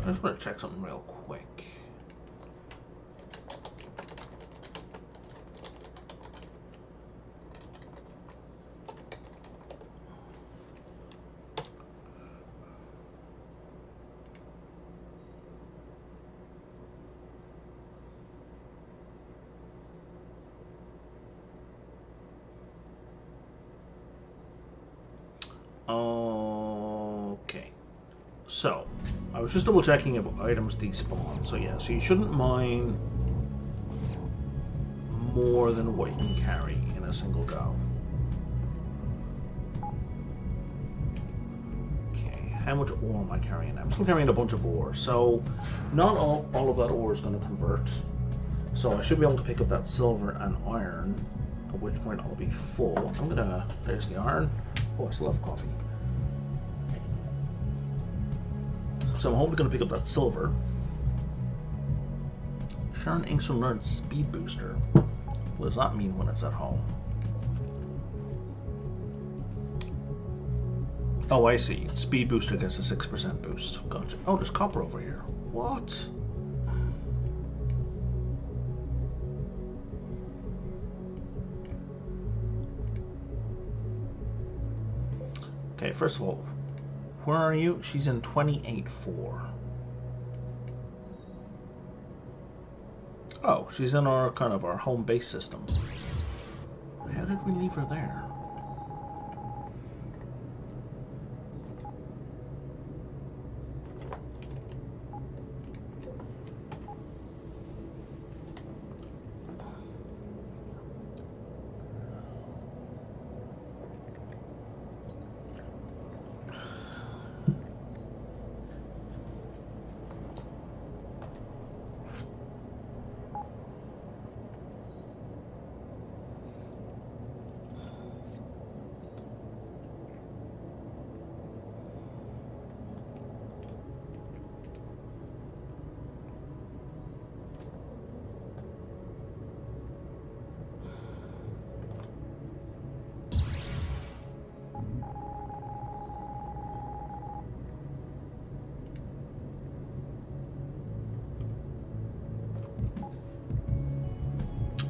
I just want to check something real quick. So, I was just double checking if items despawn. So yeah, so you shouldn't mine more than what you can carry in a single go. Okay, how much ore am I carrying? I'm still carrying a bunch of ore, so not all of that ore is going to convert. So I should be able to pick up that silver and iron, at which point I'll be full. I'm gonna, there's the iron. Oh, I still have coffee. So I'm hopefully going to pick up that silver. Sharon Inkson learned speed booster. What does that mean when it's at home? Oh, I see. Speed booster gets a 6% boost. Gotcha. Oh, there's copper over here. What? Okay, first of all, where are you? She's in 28.4. Oh, she's in our kind of our home base system. How did we leave her there?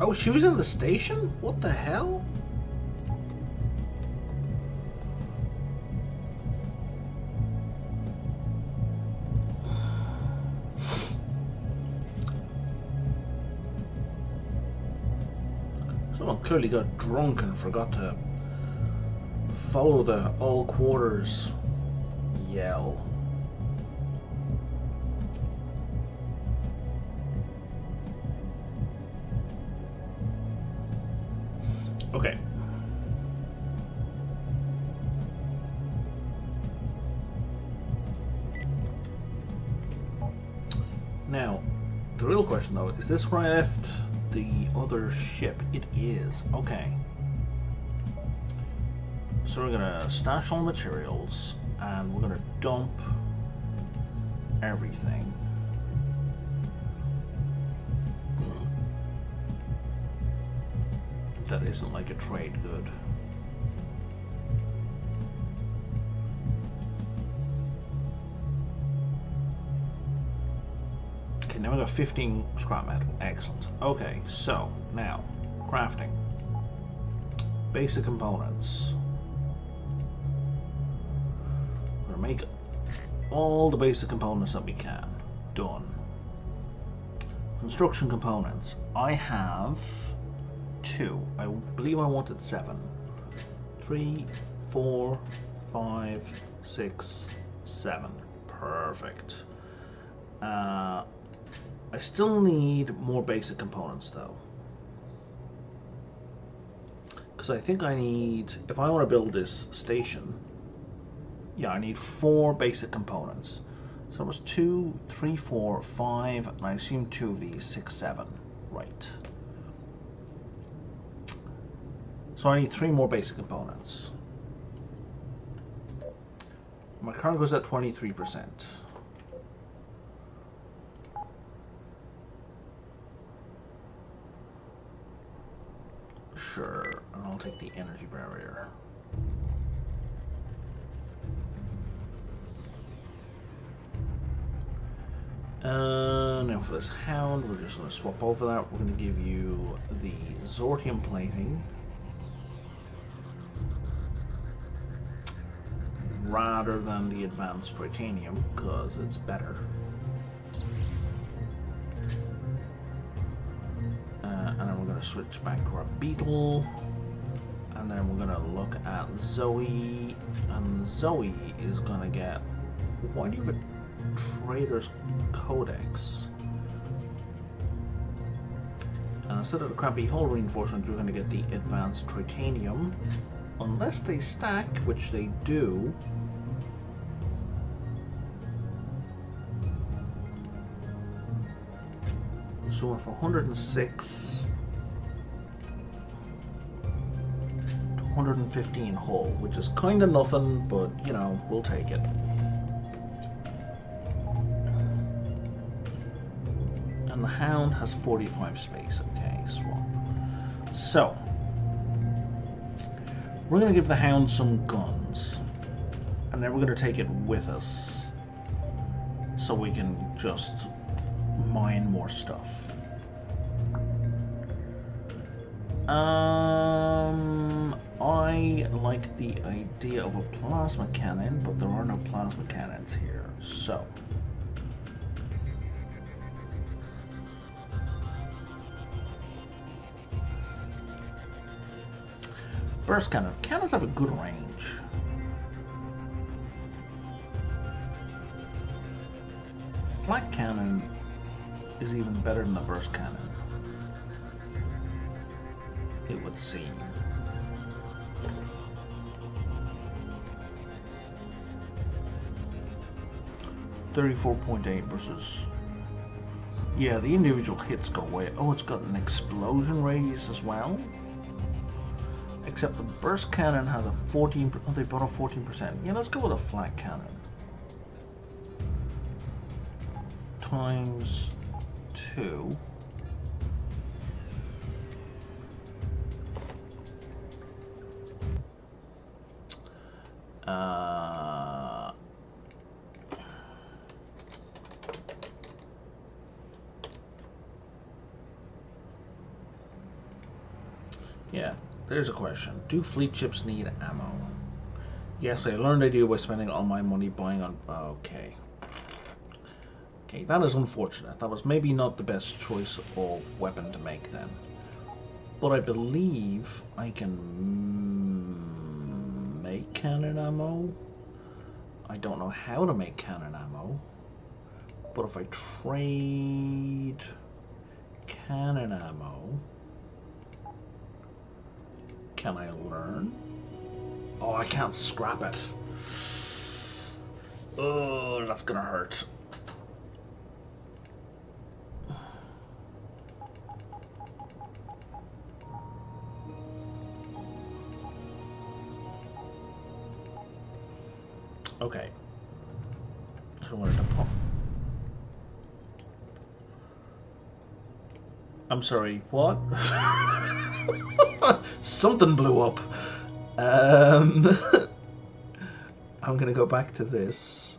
Oh, she was in the station? What the hell? Someone clearly got drunk and forgot to follow the all quarters yell. Okay. Now, the real question though, is this where I left the other ship? It is. Okay. So we're gonna stash all materials and we're gonna dump everything. That isn't like a trade good. Okay, now we got 15 scrap metal. Excellent. Okay, so now crafting. Basic components. We're gonna make all the basic components that we can. Done. Construction components. I have 2. I believe I wanted 7. 3, 4, 5, 6, 7. Perfect. I still need more basic components though. Because I think I need, if I want to build this station, yeah, I need 4 basic components. So that was 2, 3, 4, 5, and I assume 2 of these, 6, 7. Right. So I need 3 more basic components. My cargo's at 23%. Sure, and I'll take the energy barrier. Now for this hound, we're just going to swap over that. We're going to give you the Zortium plating. Rather than the advanced titanium, because it's better. And then we're going to switch back to our beetle, and then we're going to look at Zoe, and Zoe is going to get Why do you have a trader's codex? And instead of the crappy hull reinforcement, you're going to get the advanced titanium. Unless they stack, which they do. So we're for 106 to 115 hull, which is kind of nothing, but you know, we'll take it. And the Hound has 45 space. Okay, swap. So we're going to give the Hound some guns, and then we're going to take it with us so we can just mine more stuff. I like the idea of a plasma cannon, but there are no plasma cannons here, so burst cannon. Cannons have a good range. Flat cannon is even better than the burst cannon, it would seem. $34.8 versus... Yeah, the individual hits go away. Oh, it's got an explosion radius as well. Except the burst cannon has a 14... Oh, they brought a 14%. Yeah, let's go with a flat cannon. Times 2. Yeah, there's a question. Do fleet ships need ammo? Yes, I learned I do by spending all my money buying on... Okay. Okay, that is unfortunate. That was maybe not the best choice of weapon to make then. But I believe I can make cannon ammo. I don't know how to make cannon ammo. But if I trade cannon ammo, can I learn? Oh, I can't scrap it. Oh, that's gonna hurt. Okay. So what did I put? I'm sorry, what? Something blew up. I'm gonna go back to this.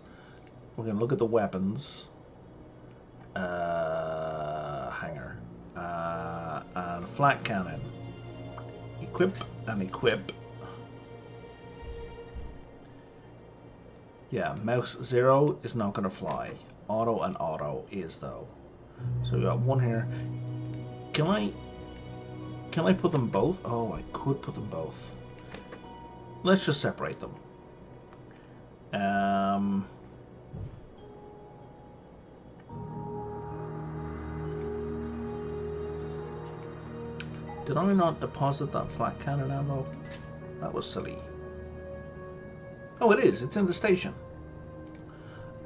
We're gonna look at the weapons. Hanger. And flat cannon. Equip and equip. Yeah, mouse 0 is not gonna fly. Auto and auto is though. So we got one here. Can I put them both? Oh, I could put them both. Let's just separate them. Did I not deposit that flat cannon ammo? That was silly. Oh, it is. It's in the station.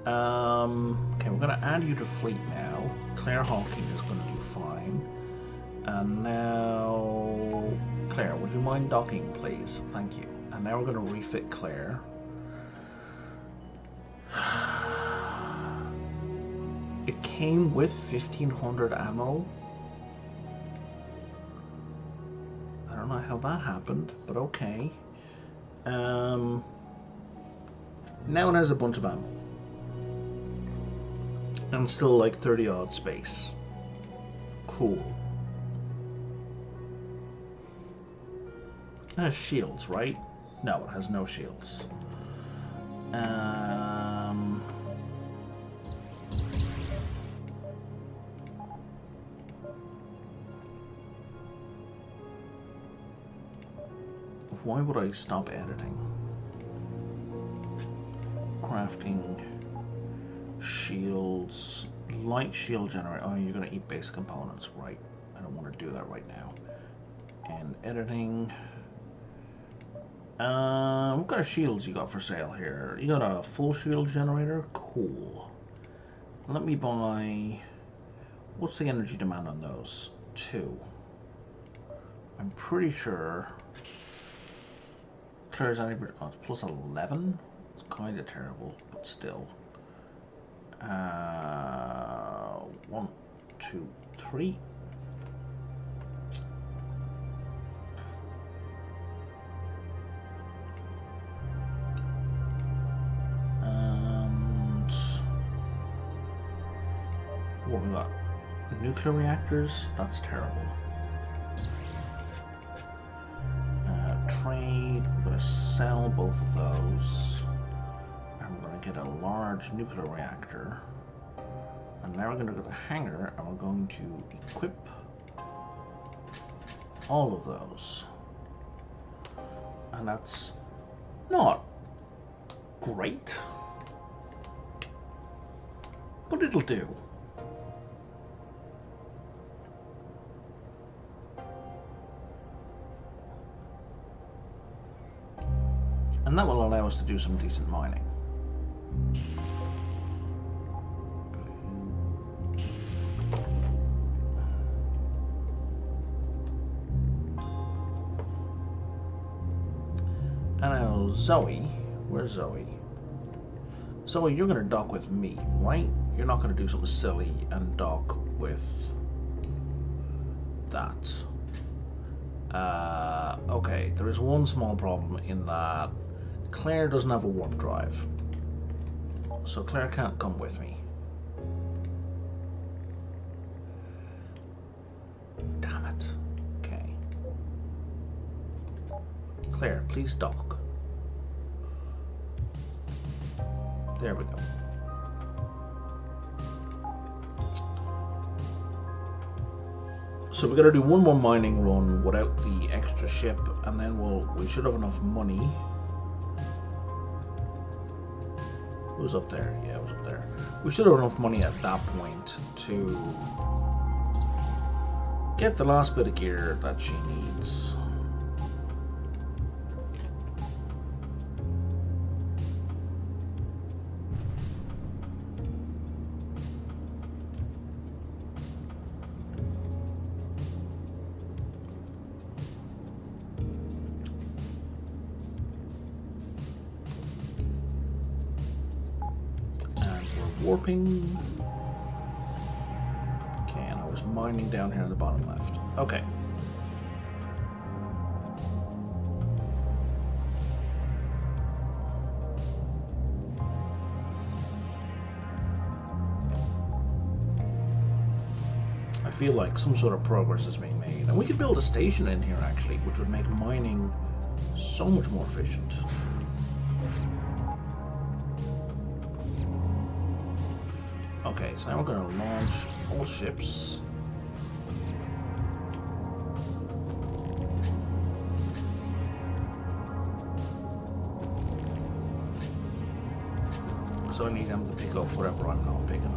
Okay, we're going to add you to fleet now. Claire Hawking is going to do fine. And now... Claire, would you mind docking, please? Thank you. And now we're going to refit Claire. It came with 1500 ammo. I don't know how that happened, but okay. Now it has a bunch of ammo. And still like 30 odd space. Cool. It has shields, right? No, it has no shields. Why would I stop editing? Crafting. shields, light shield generator. Oh, you're gonna eat base components, right? I don't want to do that right now. And editing. What kind of shields you got for sale here? You got a full shield generator? Cool. Let me buy... What's the energy demand on those? 2. I'm pretty sure... Clears any... Oh, it's plus 11? It's kind of terrible, but still. 1, 2, 3. And... What we got? Nuclear reactors? That's terrible. Trade, we're going to sell both of those. And we're going to get a large nuclear reactor. And now we're going to go to the hangar and we're going to equip all of those. And that's not great, but it'll do. And that will allow us to do some decent mining. And now Zoe, where's Zoe? Zoe, you're gonna dock with me, right? You're not gonna do something silly and dock with that. Okay, there is one small problem in that Claire doesn't have a warp drive, so Claire can't come with me. Damn it. Okay. Claire, please dock. There we go. So we're gonna do one more mining run without the extra ship, and then we should have enough money. Who's up there? Yeah, it was up there. We should have enough money at that point to get the last bit of gear that she needs. Warping. Okay, and I was mining down here in the bottom left. Okay. I feel like some sort of progress is being made. And we could build a station in here actually, which would make mining so much more efficient. Okay, so now we're going to launch all ships. So I need them to pick up whatever I'm not picking up.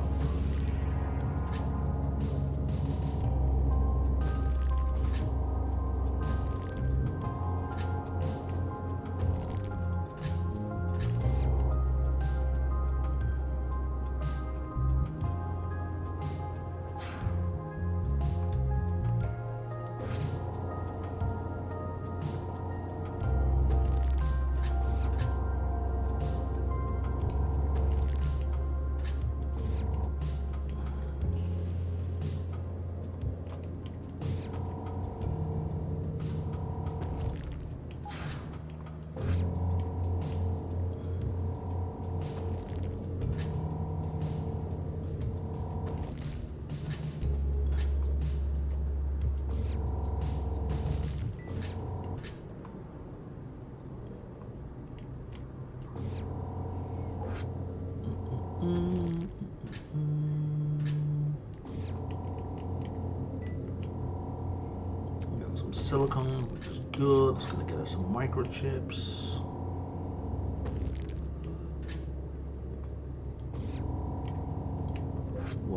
Silicon, which is good. It's going to get us some microchips.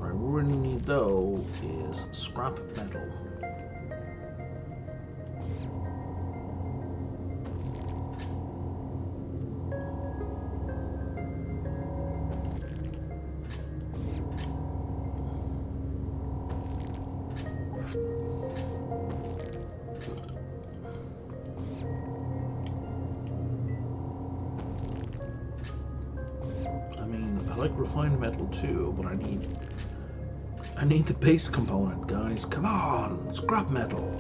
What I really need though is scrap metal. I like refined metal too, but I need the base component, guys. Come on, scrap metal.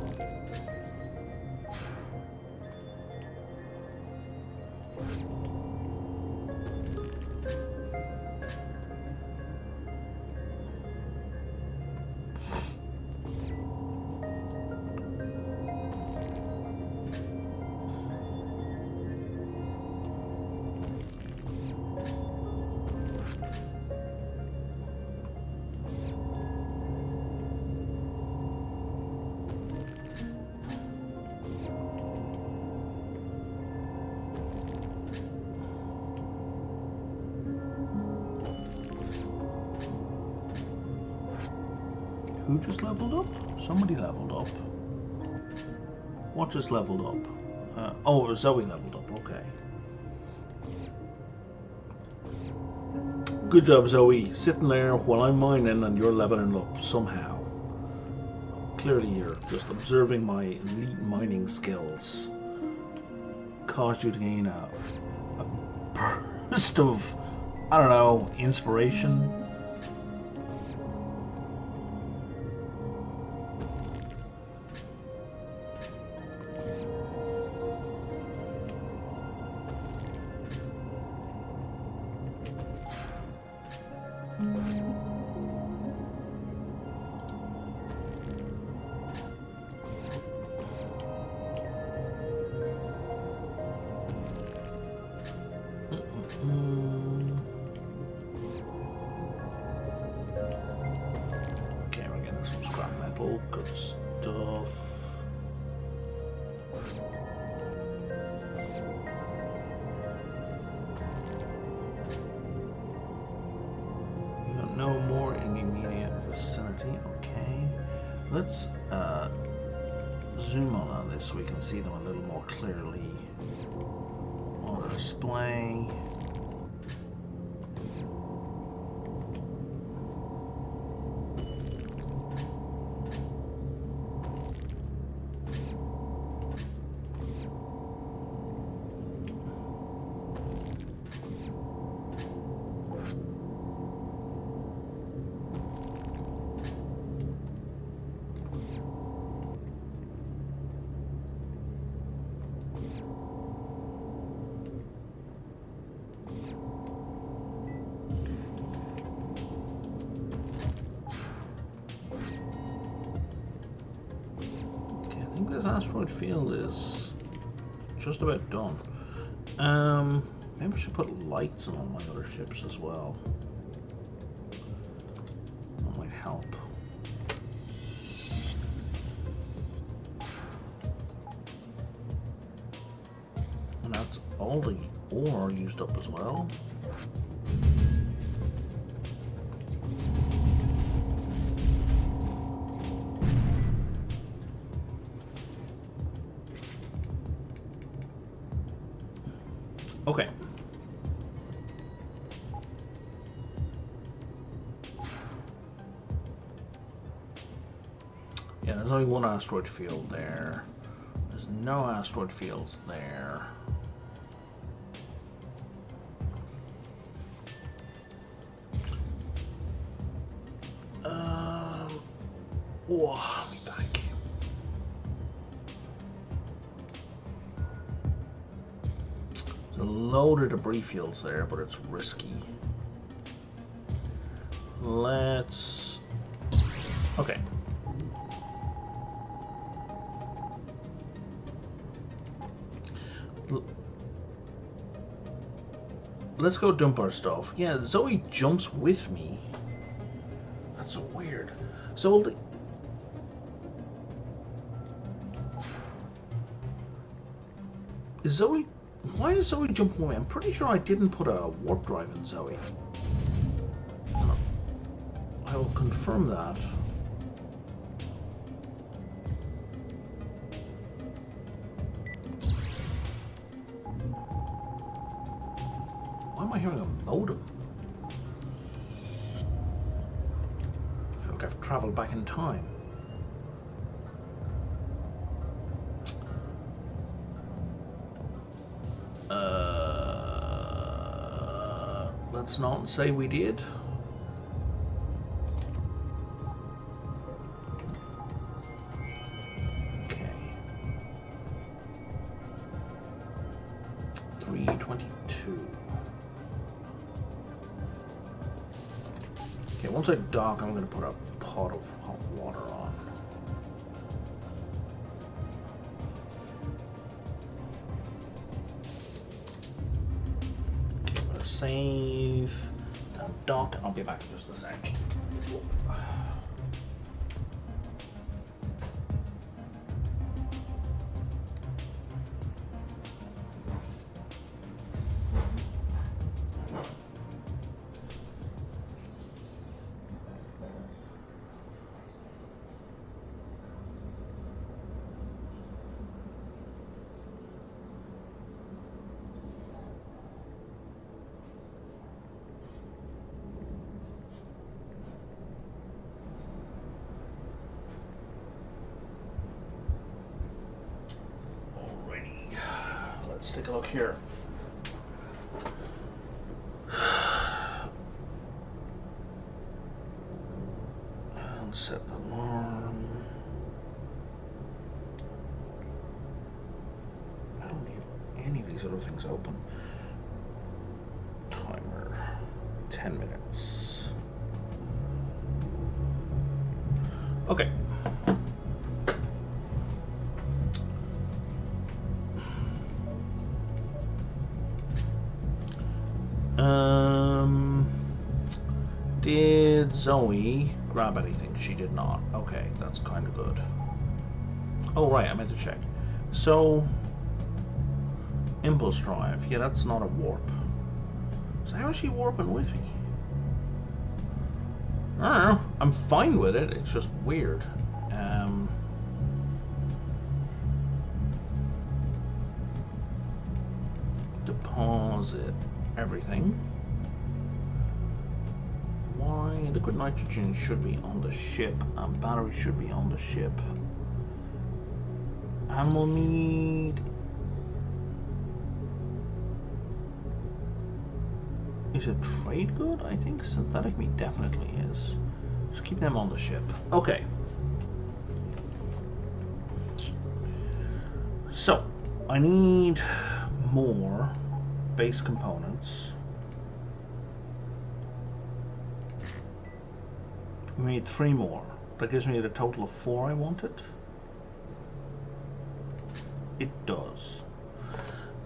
Who just leveled up? Somebody leveled up. What just leveled up? Oh, Zoe leveled up, okay. Good job, Zoe. Sitting there while I'm mining and you're leveling up somehow. Clearly you're just observing my elite mining skills. Caused you to gain a burst of, I don't know, inspiration. Okay, we're getting some scrap metal, good stuff. We got no more in the immediate vicinity. Okay, let's zoom on this so we can see them a little more clearly on the display. This asteroid field is just about done. Maybe we should put lights on all my other ships as well. That might help. And that's all the ore used up as well. Okay. Yeah, there's only one asteroid field there. There's no asteroid fields there. Whoa, let me back. There's a load of debris fields there, but it's risky. Let's... Okay. Let's go dump our stuff. Yeah, Zoe jumps with me. That's so weird. So is Zoe... Why is Zoe jumping away? I'm pretty sure I didn't put a warp drive in Zoe. I I will confirm that. Why am I hearing a modem? I feel like I've traveled back in time. Let's not say we did. Okay. 322. Okay, once I dock, I'm going to put a pot of hot water on. Okay, I'm going to save. Now dock, I'll be back in just a sec. Let's take a look here. And set alarm. I don't need any of these other things open. Timer, 10 minutes. Okay. Did Zoe grab anything? She did not. Okay, that's kind of good. Oh, right, I meant to check. So, impulse drive. Yeah, that's not a warp. So how is she warping with me? I don't know. I'm fine with it. It's just weird. Deposit everything. Why? Liquid nitrogen should be on the ship, and battery should be on the ship. And we'll need... Is it trade good? I think synthetic meat definitely is. Just keep them on the ship. Okay. So, I need more base components. We need 3 more. That gives me the total of 4 I wanted. It does.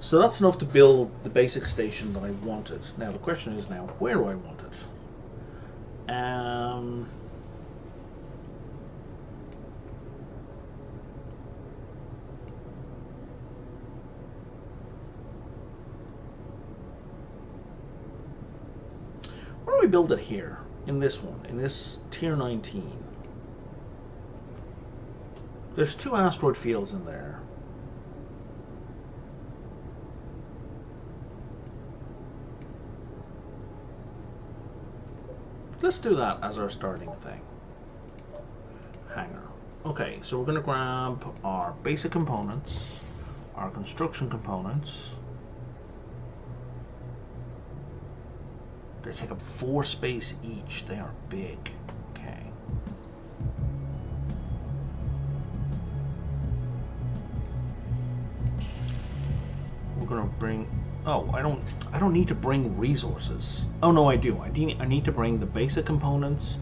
So that's enough to build the basic station that I wanted. Now the question is now, where do I want it? Where do we build it here? In this one, in this tier 19. There's 2 asteroid fields in there. Let's do that as our starting thing. Hangar. Okay, so we're going to grab our basic components, our construction components. They take up 4 space each. They are big. Okay. We're gonna bring. Oh, I don't need to bring resources. Oh no, I do. I need to bring the basic components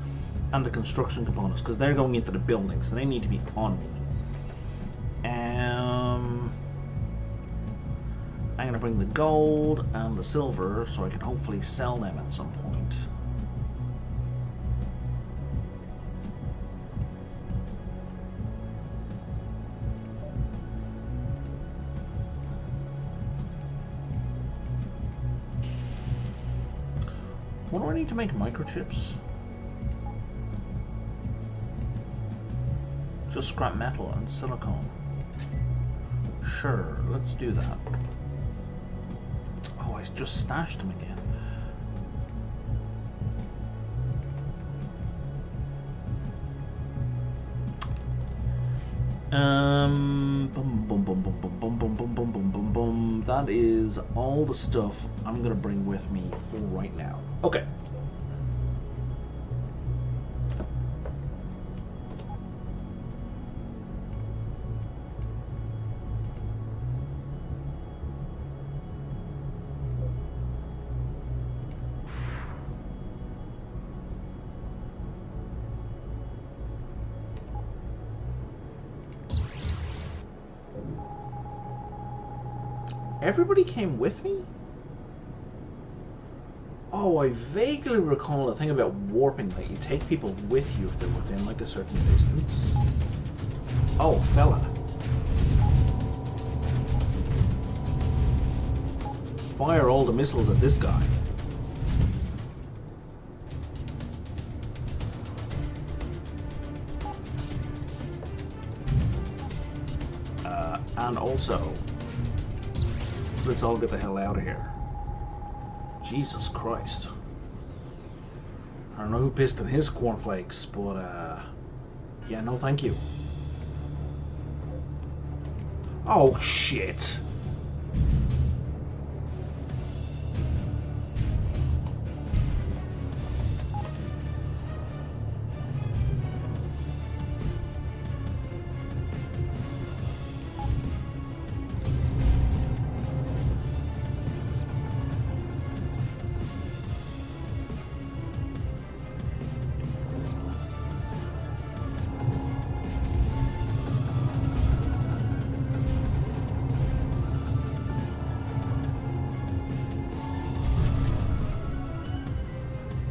and the construction components because they're going into the buildings, so they need to be on me. I'm gonna bring the gold and the silver so I can hopefully sell them at some point. What do I need to make microchips? Just scrap metal and silicone. Sure, let's do that. Oh, I just stashed them again. Boom, boom, boom, boom, boom, boom, boom, boom, boom, boom, boom, boom. That is all the stuff I'm gonna bring with me for right now. Okay. Everybody came with me? Oh, I vaguely recall a thing about warping, that you take people with you if they're within like a certain distance. Oh, fella. Fire all the missiles at this guy. And also, let's all get the hell out of here. Jesus Christ. I don't know who pissed in his cornflakes, but yeah, no thank you. Oh shit.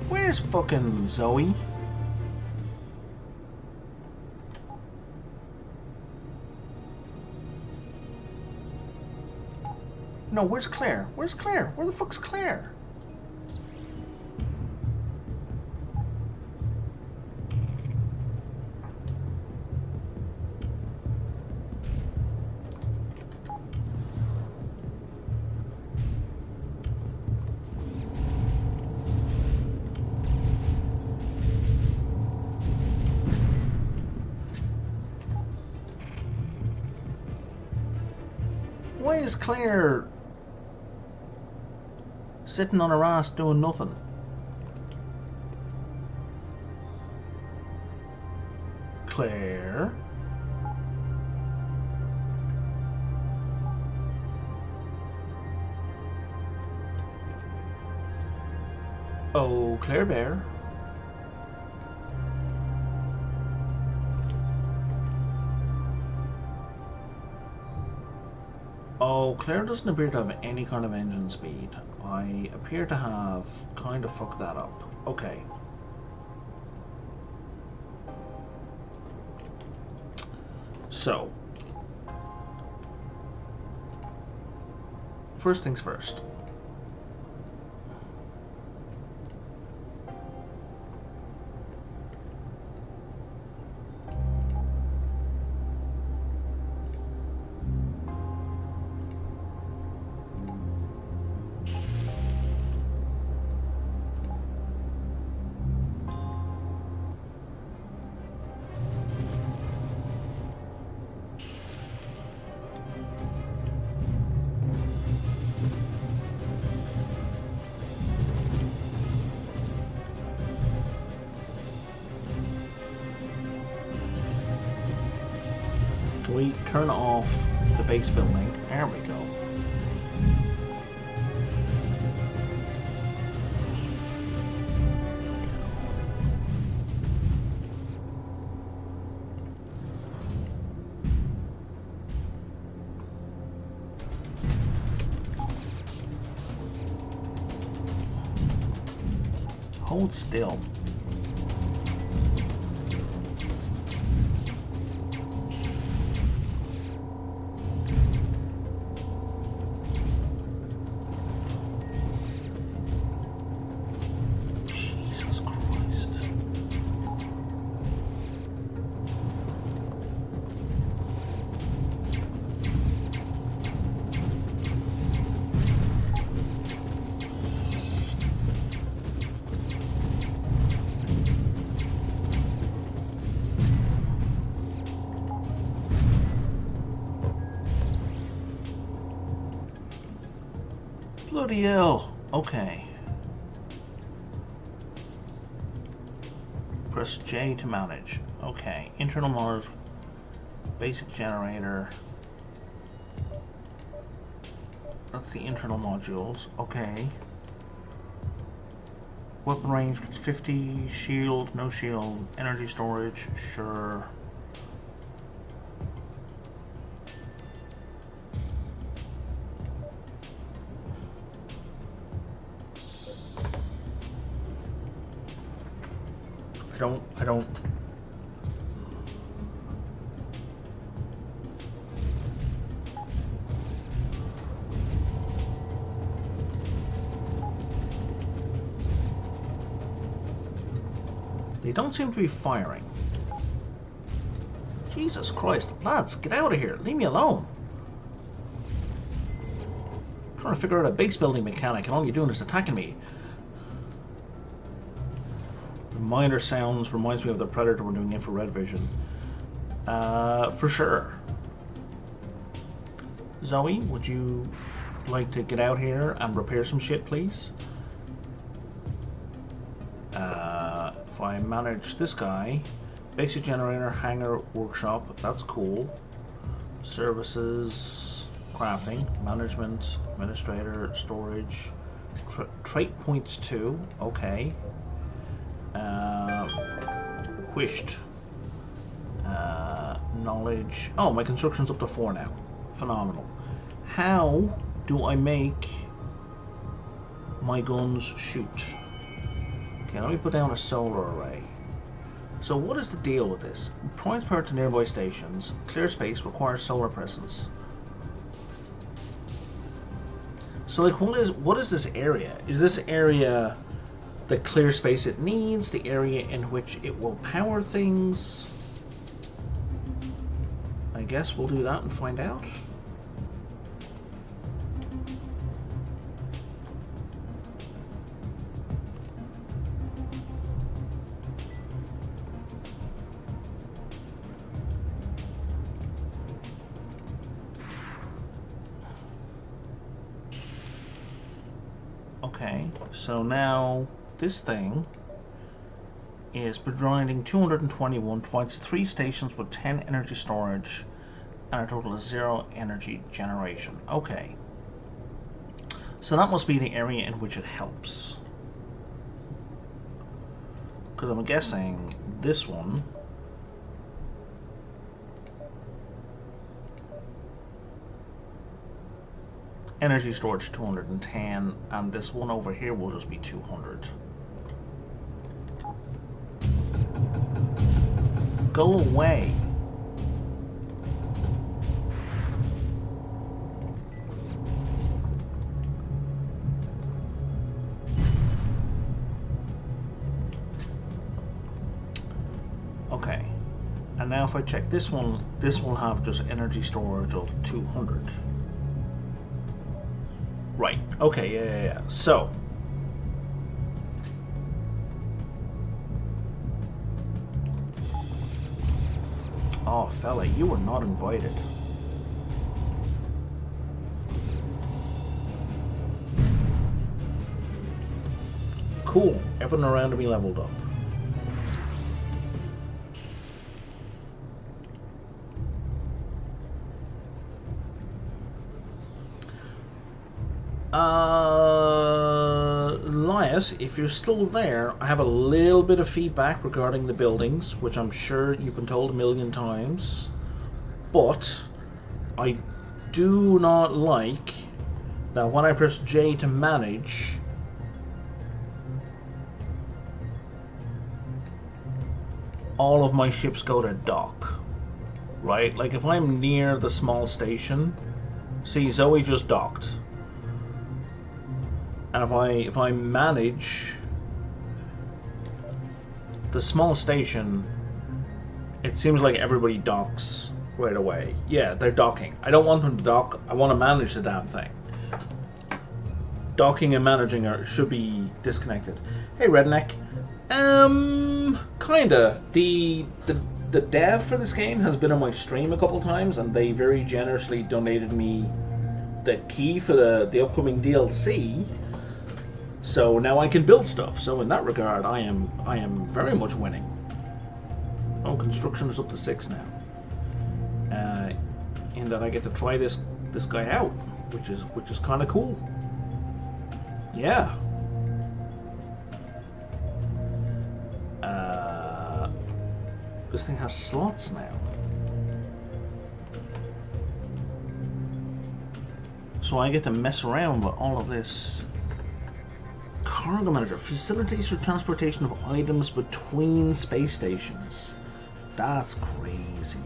Where's fucking Zoe? No, where's Claire? Where's Claire? Where the fuck's Claire? Why is Claire sitting on her ass doing nothing? Claire? Oh, Claire Bear. Oh, Claire doesn't appear to have any kind of engine speed. I appear to have kind of fucked that up. Okay. So, first things first. Can we turn off the base building? There we go. Hold still. Jesus Christ. Bloody hell. Okay. Press J to manage. Okay. Internal motors. Basic generator. That's the internal modules. Okay. Weapon range 50. Shield. No shield. Energy storage. Sure. I don't. They don't seem to be firing. Jesus Christ, lads, get out of here. Leave me alone. I'm trying to figure out a base building mechanic and all you're doing is attacking me. Minor sounds reminds me of the Predator when doing infrared vision. For sure. Zoe, would you like to get out here and repair some shit, please? If I manage this guy, basic generator, hangar, workshop, that's cool. Services, crafting, management, administrator, storage, trait points 2, okay. Wished. Knowledge. Oh, my construction's up to 4 now. Phenomenal. How do I make my guns shoot? Okay, let me put down a solar array. So what is the deal with this? Provides power to nearby stations. Clear space requires solar presence. So like what is this area? Is this area the clear space it needs, the area in which it will power things? I guess we'll do that and find out. Okay, so now this thing is providing 221, provides 3 stations with 10 energy storage and a total of 0 energy generation. Okay, so that must be the area in which it helps, because I'm guessing this one energy storage 210, and this one over here will just be 200. Go away. Okay, and now if I check this one, this will have just energy storage of 200. Right, okay, yeah. So, oh fella, you were not invited. Cool, everyone around me leveled up. Elias, if you're still there, I have a little bit of feedback regarding the buildings, which I'm sure you've been told a million times, but I do not like that when I press J to manage, all of my ships go to dock, right? Like if I'm near the small station, see, Zoe just docked. And if I manage the small station, it seems like everybody docks right away. Yeah, they're docking. I don't want them to dock. I want to manage the damn thing. Docking and managing should be disconnected. Hey, Redneck. Kinda. The dev for this game has been on my stream a couple times, and they very generously donated me the key for the upcoming DLC. So now I can build stuff. So in that regard, I am very much winning. Oh, construction is up to 6 now. In that I get to try this guy out, which is kind of cool. Yeah. This thing has slots now. So I get to mess around with all of this. Cargo manager facilitates the transportation of items between space stations. That's crazy.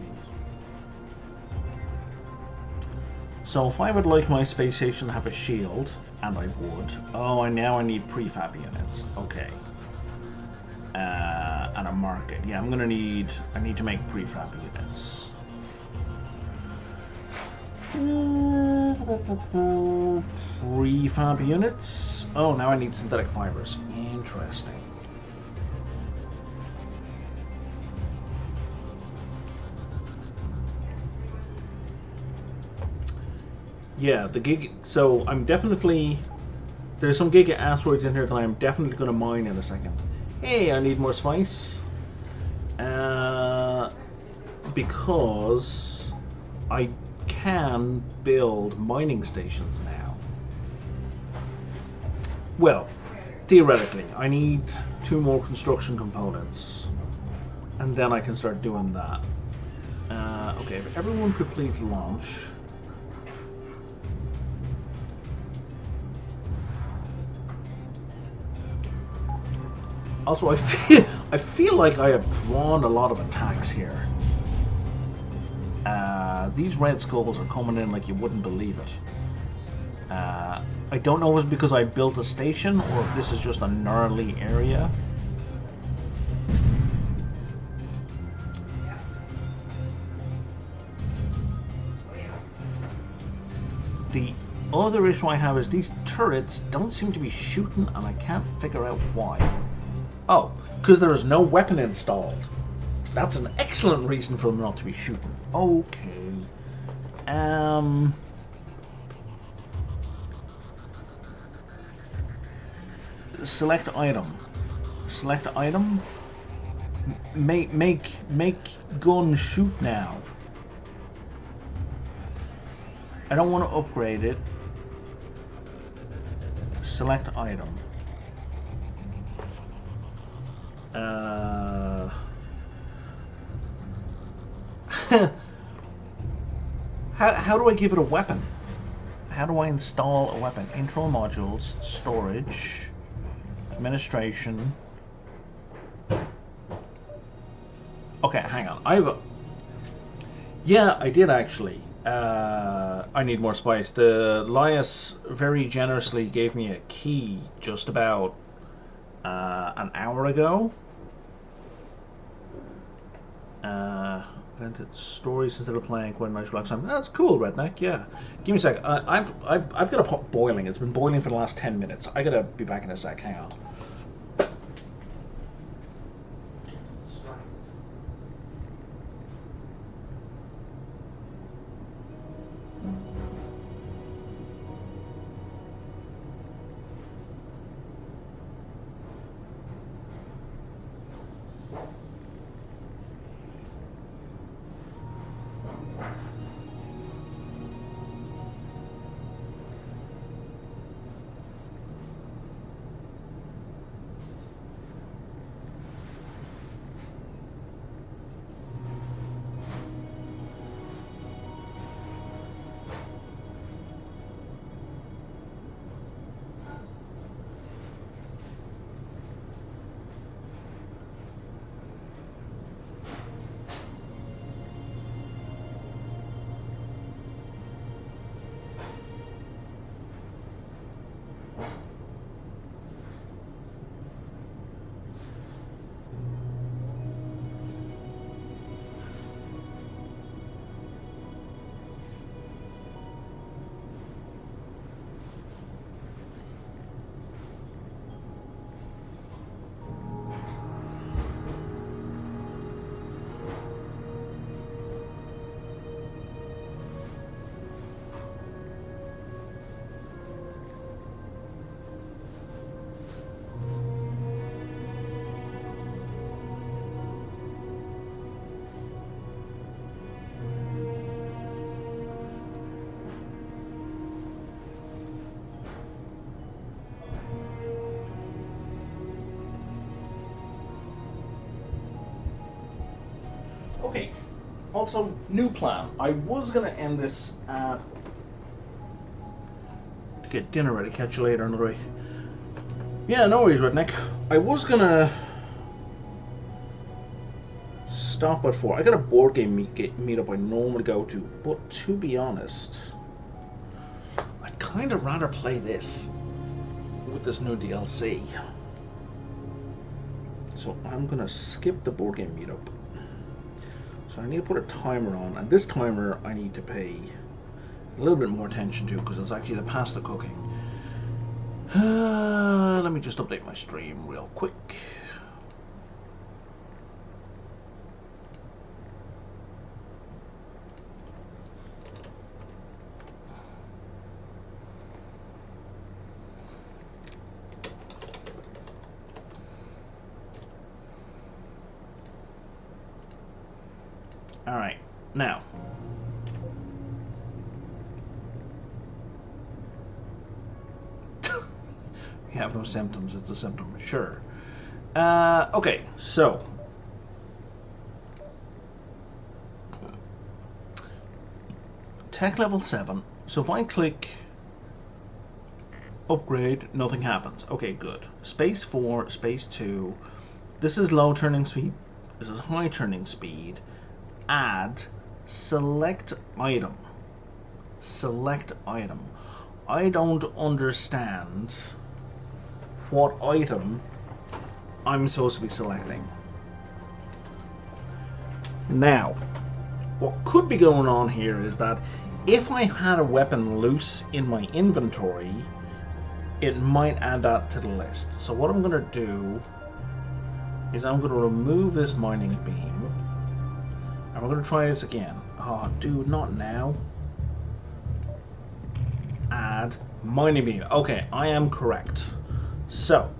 So if I would like my space station to have a shield, and I would. Oh, and now I need prefab units. Okay. And a market. Yeah, I need to make prefab units. Prefab units. Oh, now I need synthetic fibers. Interesting. Yeah, the gig. So I'm definitely. There's some giga asteroids in here that I'm definitely going to mine in a second. Hey, I need more spice. Because I can build mining stations now. Well, theoretically, I need 2 more construction components, and then I can start doing that. Okay, if everyone could please launch. Also, I feel like I have drawn a lot of attacks here. These red skulls are coming in like you wouldn't believe it. I don't know if it's because I built a station or if this is just a gnarly area. The other issue I have is these turrets don't seem to be shooting, and I can't figure out why. Oh, because there is no weapon installed. That's an excellent reason for them not to be shooting. Okay. Select item. Select item. Make gun shoot now. I don't want to upgrade it. Select item. How do I give it a weapon? How do I install a weapon? Intro modules, storage, administration. Okay, hang on. Yeah, I did actually. I need more spice. The Lias very generously gave me a key just about an hour ago. Vented stories instead of playing quite a nice relaxed time. That's cool, Redneck. Yeah, give me a sec. I've got a pot boiling. It's been boiling for the last 10 minutes. I gotta be back in a sec. Hang on. Okay. Also, new plan. I was gonna end this at to get dinner ready. Catch you later on the way. Yeah, no worries, Redneck. I was gonna stop at 4. I got a board game meetup I normally go to, but to be honest, I'd kind of rather play this with this new DLC. So I'm gonna skip the board game meetup. So I need to put a timer on, and this timer I need to pay a little bit more attention to because it's actually the pasta cooking. Let me just update my stream real quick. All right, now. You have no symptoms, it's a symptom, sure. Okay, so. Tech level 7. So if I click upgrade, nothing happens. Okay, good. Space 4, space 2. This is low turning speed. This is high turning speed. Add, select item. Select item. I don't understand what item I'm supposed to be selecting. Now, what could be going on here is that if I had a weapon loose in my inventory, it might add that to the list. So what I'm going to do is I'm going to remove this mining beam. And we're going to try this again. Oh, dude, not now. Add mining beam. Okay, I am correct. So,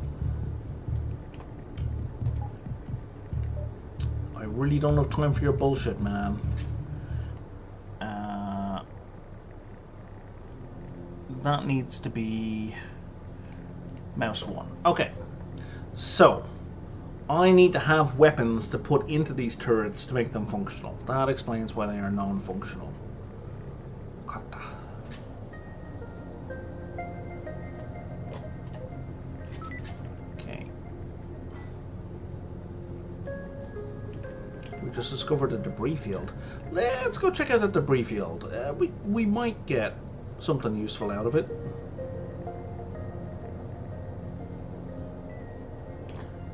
I really don't have time for your bullshit, man. That needs to be mouse 1. Okay, so I need to have weapons to put into these turrets to make them functional. That explains why they are non-functional. Okay. We just discovered a debris field. Let's go check out the debris field. We might get something useful out of it.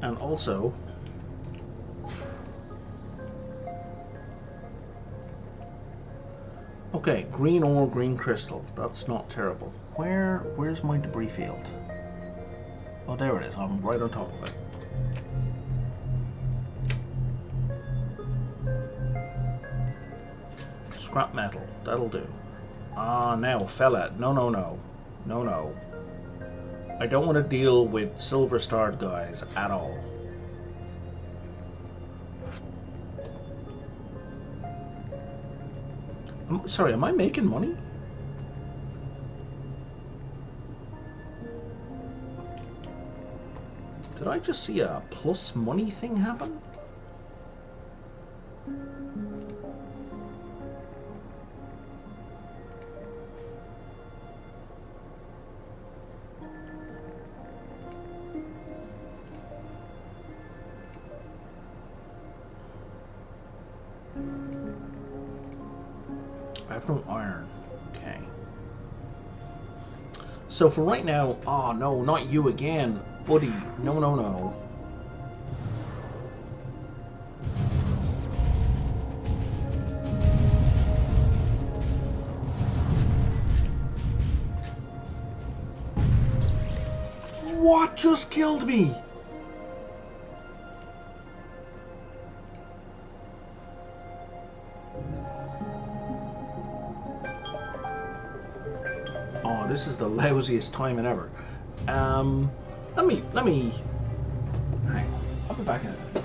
And also, okay, green ore, green crystal. That's not terrible. Where's my debris field? Oh, there it is. I'm right on top of it. Scrap metal. That'll do. Ah, now, fella. No. I don't want to deal with silver-starred guys at all. Sorry, am I making money? Did I just see a plus money thing happen? I have no iron. Okay. So for right now, oh no, not you again, buddy. No. What just killed me? Oh, this is the lousiest timing ever. Let me. Hang on. I'll be back in a minute.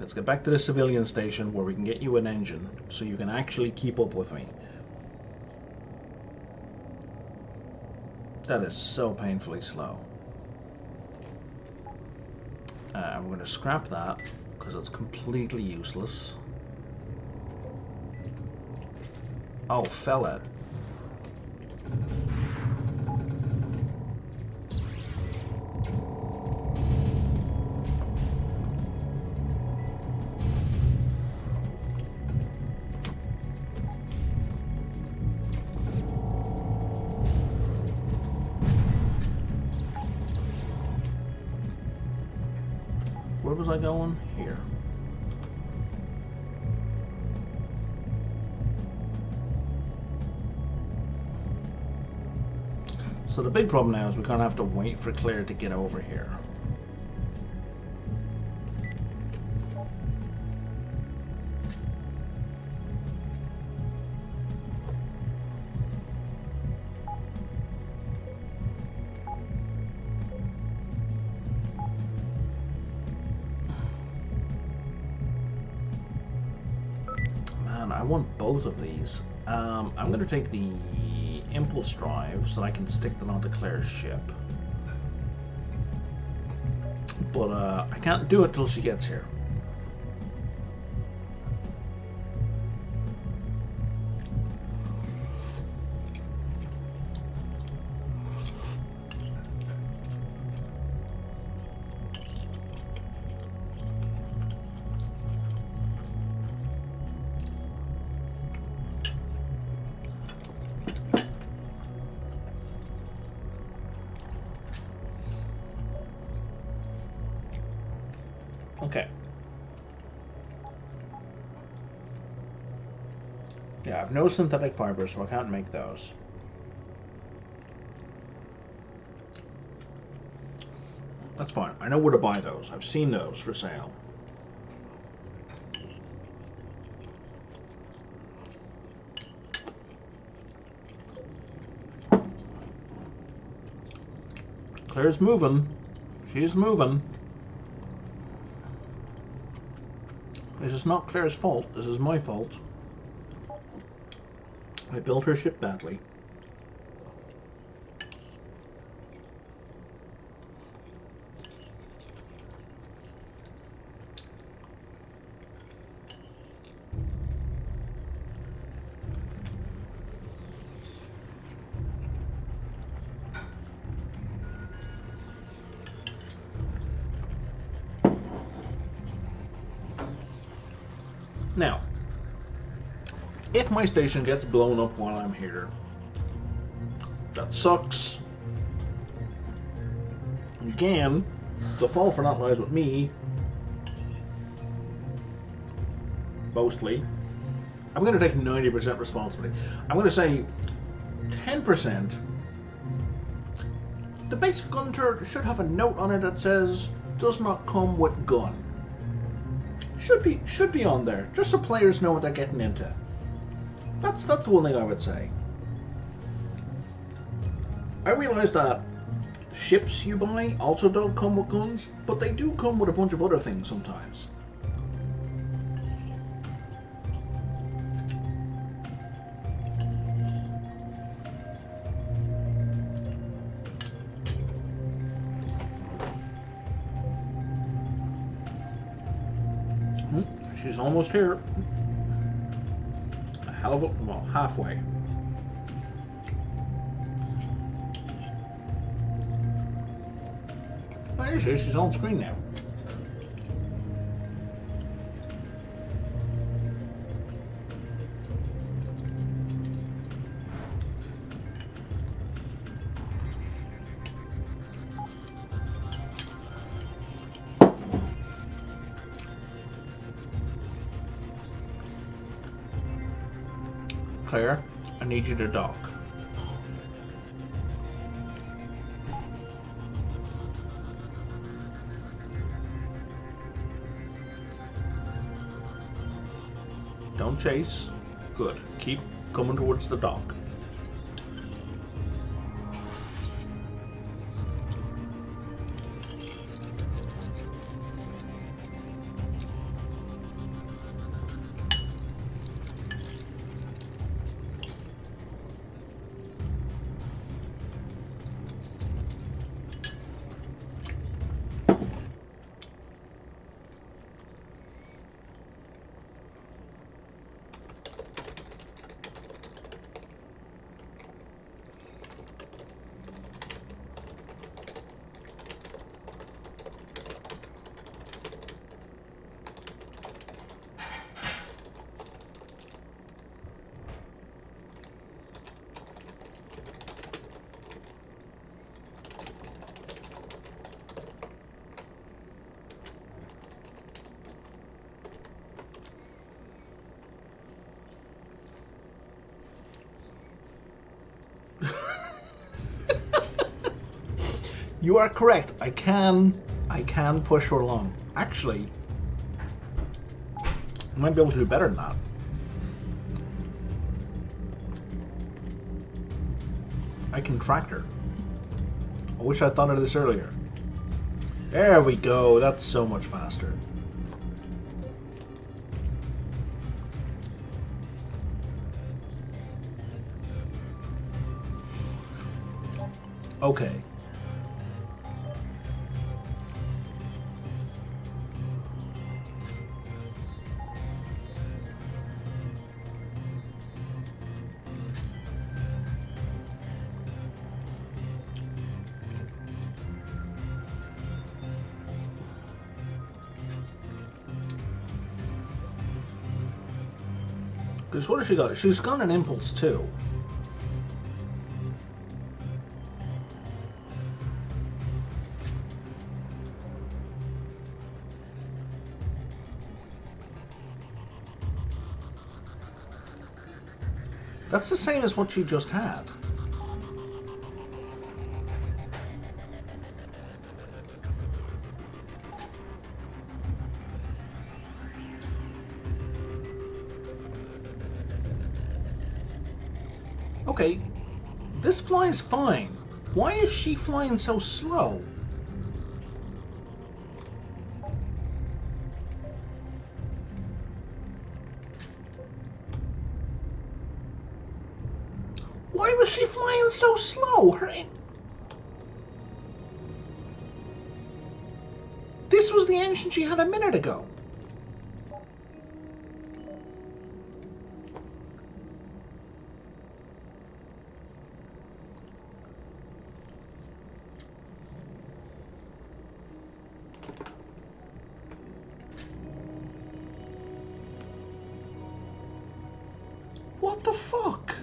Let's get back to the civilian station where we can get you an engine so you can actually keep up with me. That is so painfully slow. We're going to scrap that because it's completely useless. Oh, fella. Where was I going? Here. So the big problem now is we're going to have to wait for Claire to get over here. Man, I want both of these. I'm going to take the impulse drive so I can stick them onto Claire's ship. But I can't do it till she gets here. Okay. Yeah, I have no synthetic fibers, so I can't make those. That's fine. I know where to buy those. I've seen those for sale. Claire's moving. She's moving. This is not Claire's fault. This is my fault. I built her ship badly. Now, if my station gets blown up while I'm here, that sucks. Again, the fault for that lies with me, mostly. I'm going to take 90% responsibility. I'm going to say 10%. The basic gun turret should have a note on it that says, does not come with gun. Should be on there, just so players know what they're getting into. That's the one thing I would say. I realise that ships you buy also don't come with guns, but they do come with a bunch of other things sometimes. She's almost here. A hell of a, well, halfway. There she is. She's on screen now. Claire, I need you to dock. Don't chase. Good. Keep coming towards the dock. You are correct. I can push her along. Actually, I might be able to do better than that. I can track her. I wish I'd thought of this earlier. There we go. That's so much faster. Okay. Because what has she got? She's got an impulse too. That's the same as what she just had. Okay, this flies fine. Why is she flying so slow? Why was she flying so slow? This was the engine she had a minute ago. What the fuck?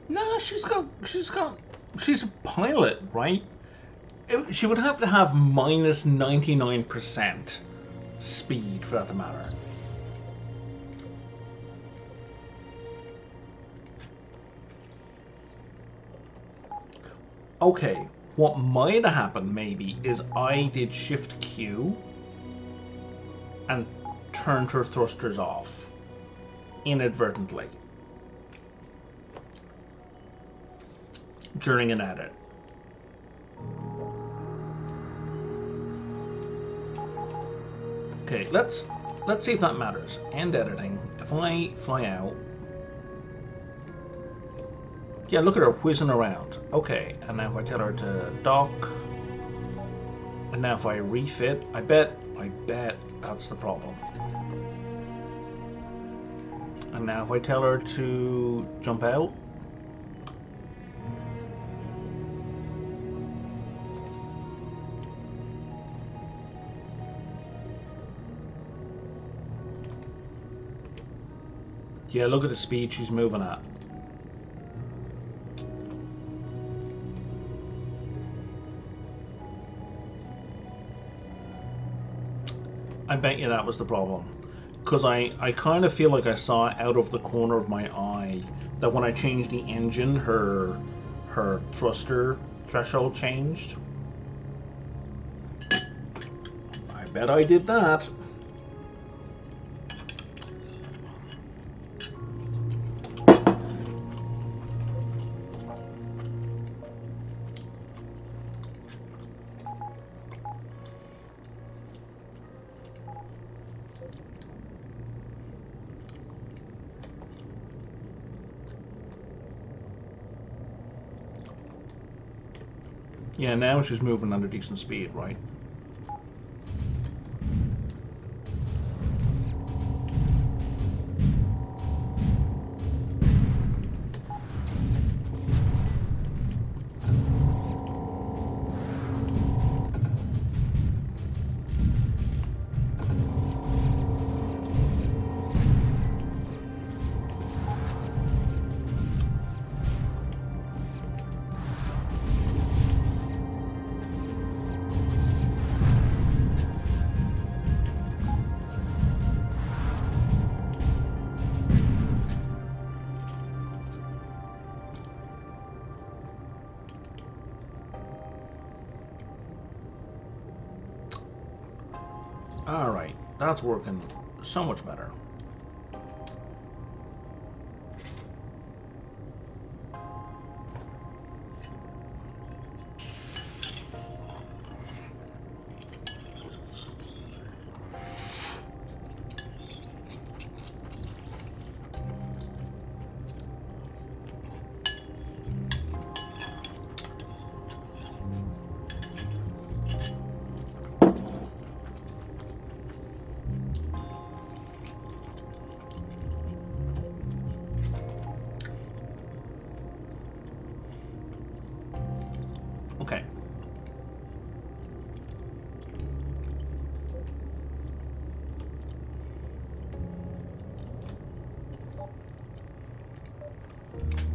No, she's a pilot, right? She would have to have minus 99% speed for that to matter. Okay, what might have happened maybe is I did Shift Q and turned her thrusters off inadvertently during an edit. Okay, let's see if that matters. End editing. If I fly out, yeah, look at her whizzing around. Okay, and now if I tell her to dock, and now if I refit, I bet that's the problem. And now if I tell her to jump out, yeah, look at the speed she's moving at. I bet you that was the problem. Because I kind of feel like I saw out of the corner of my eye that when I changed the engine, her thruster threshold changed. I bet I did that. Yeah, now she's moving under decent speed, right? Alright, that's working so much better. Okay.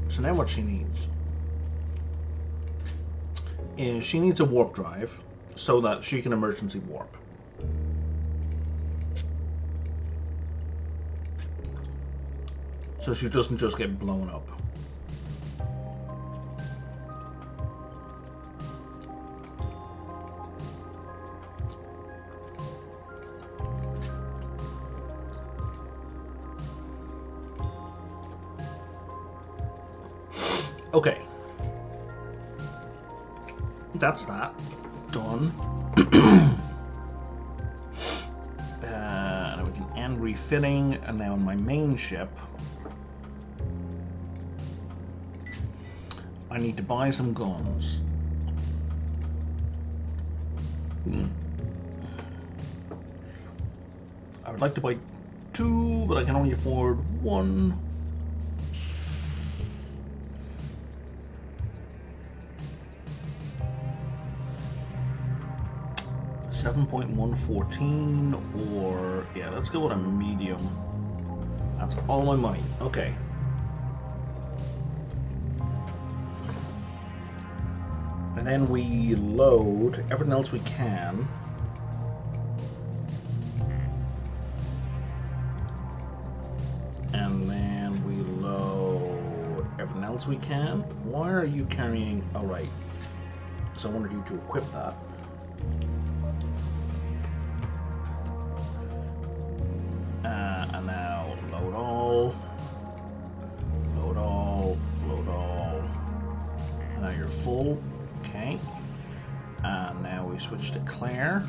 So now what she needs is she needs a warp drive so that she can emergency warp. So she doesn't just get blown up. Okay. That's that. Done. And we can end refitting, and now on my main ship, I need to buy some guns. I would like to buy 2, but I can only afford 1. $7.114, or yeah, let's go with a medium. That's all my money. Okay. And then we load everything else we can. And then we load everything else we can. Why are you carrying? Oh, right. So I wanted you to equip that. And now load all. Load all. Load all. And now you're full. Okay, and now we switch to Claire.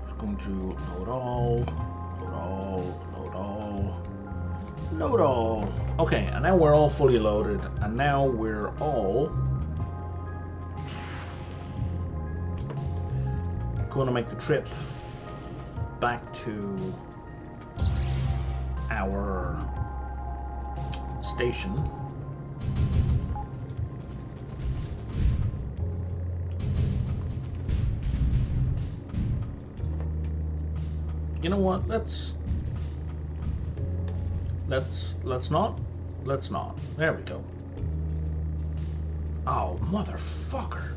We're going to load all, load all, load all, load all. Okay, and now we're all fully loaded, and now we're all going to make the trip back to our station. You know what? Let's not. There we go. Oh, motherfucker.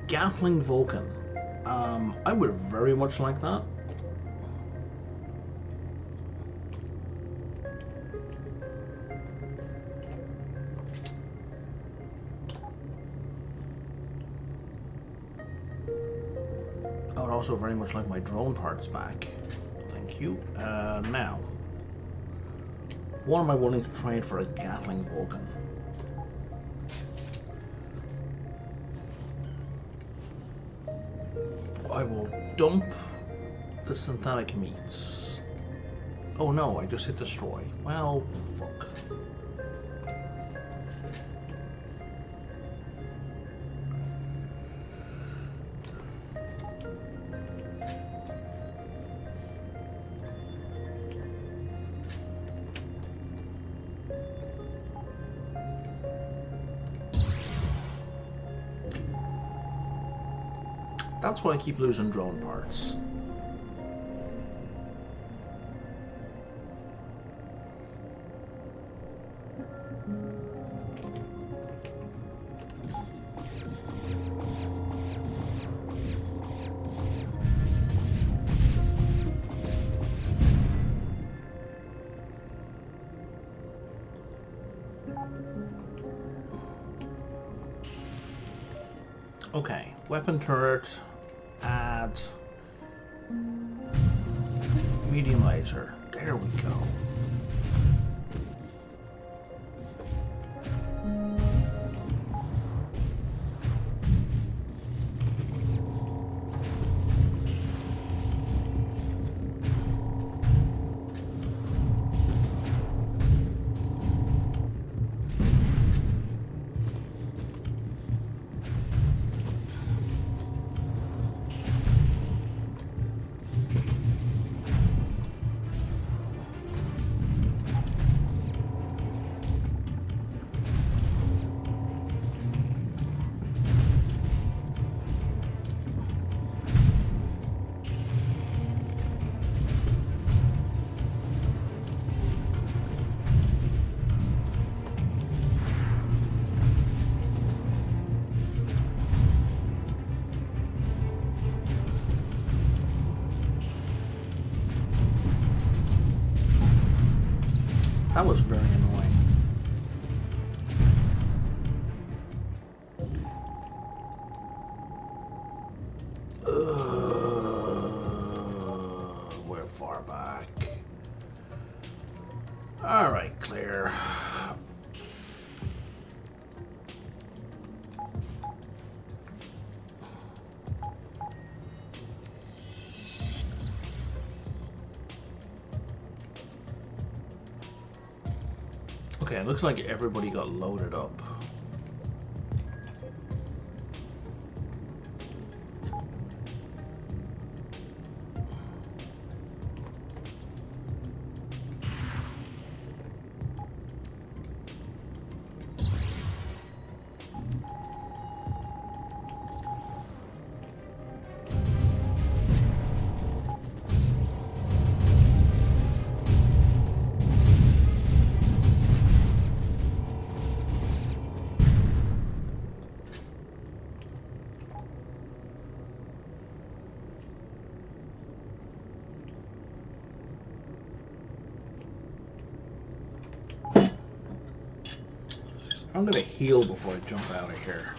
Gatling Vulcan. I would very much like that. I would also very much like my drone parts back. Thank you. Now, what am I willing to trade for a Gatling Vulcan? I will dump the synthetic meats. Oh no, I just hit destroy. Well, fuck. That's why I keep losing drone parts. Okay, weapon turret, add medium laser. There we go. That was very annoying. We're far back. All right, Claire. Okay, it looks like everybody got loaded up. I'm gonna heal before I jump out of here.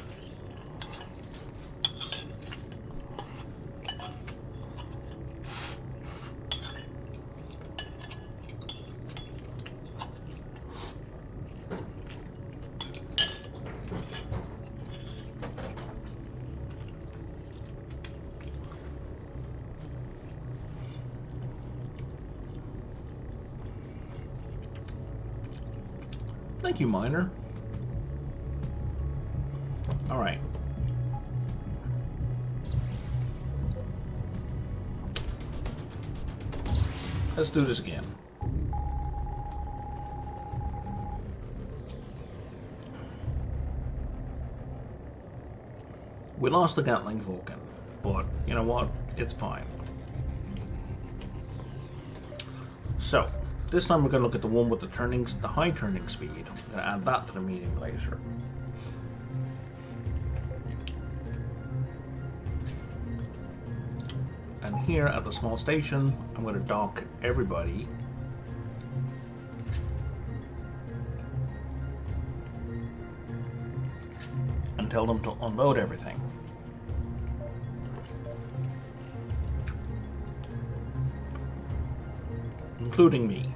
Thank you, Miner. All right. Let's do this again. We lost the Gatling Vulcan, but you know what? It's fine. So, this time we're going to look at the one with the high turning speed. I'm going to add that to the medium laser. And here at the small station, I'm going to dock everybody. And tell them to unload everything. Including me.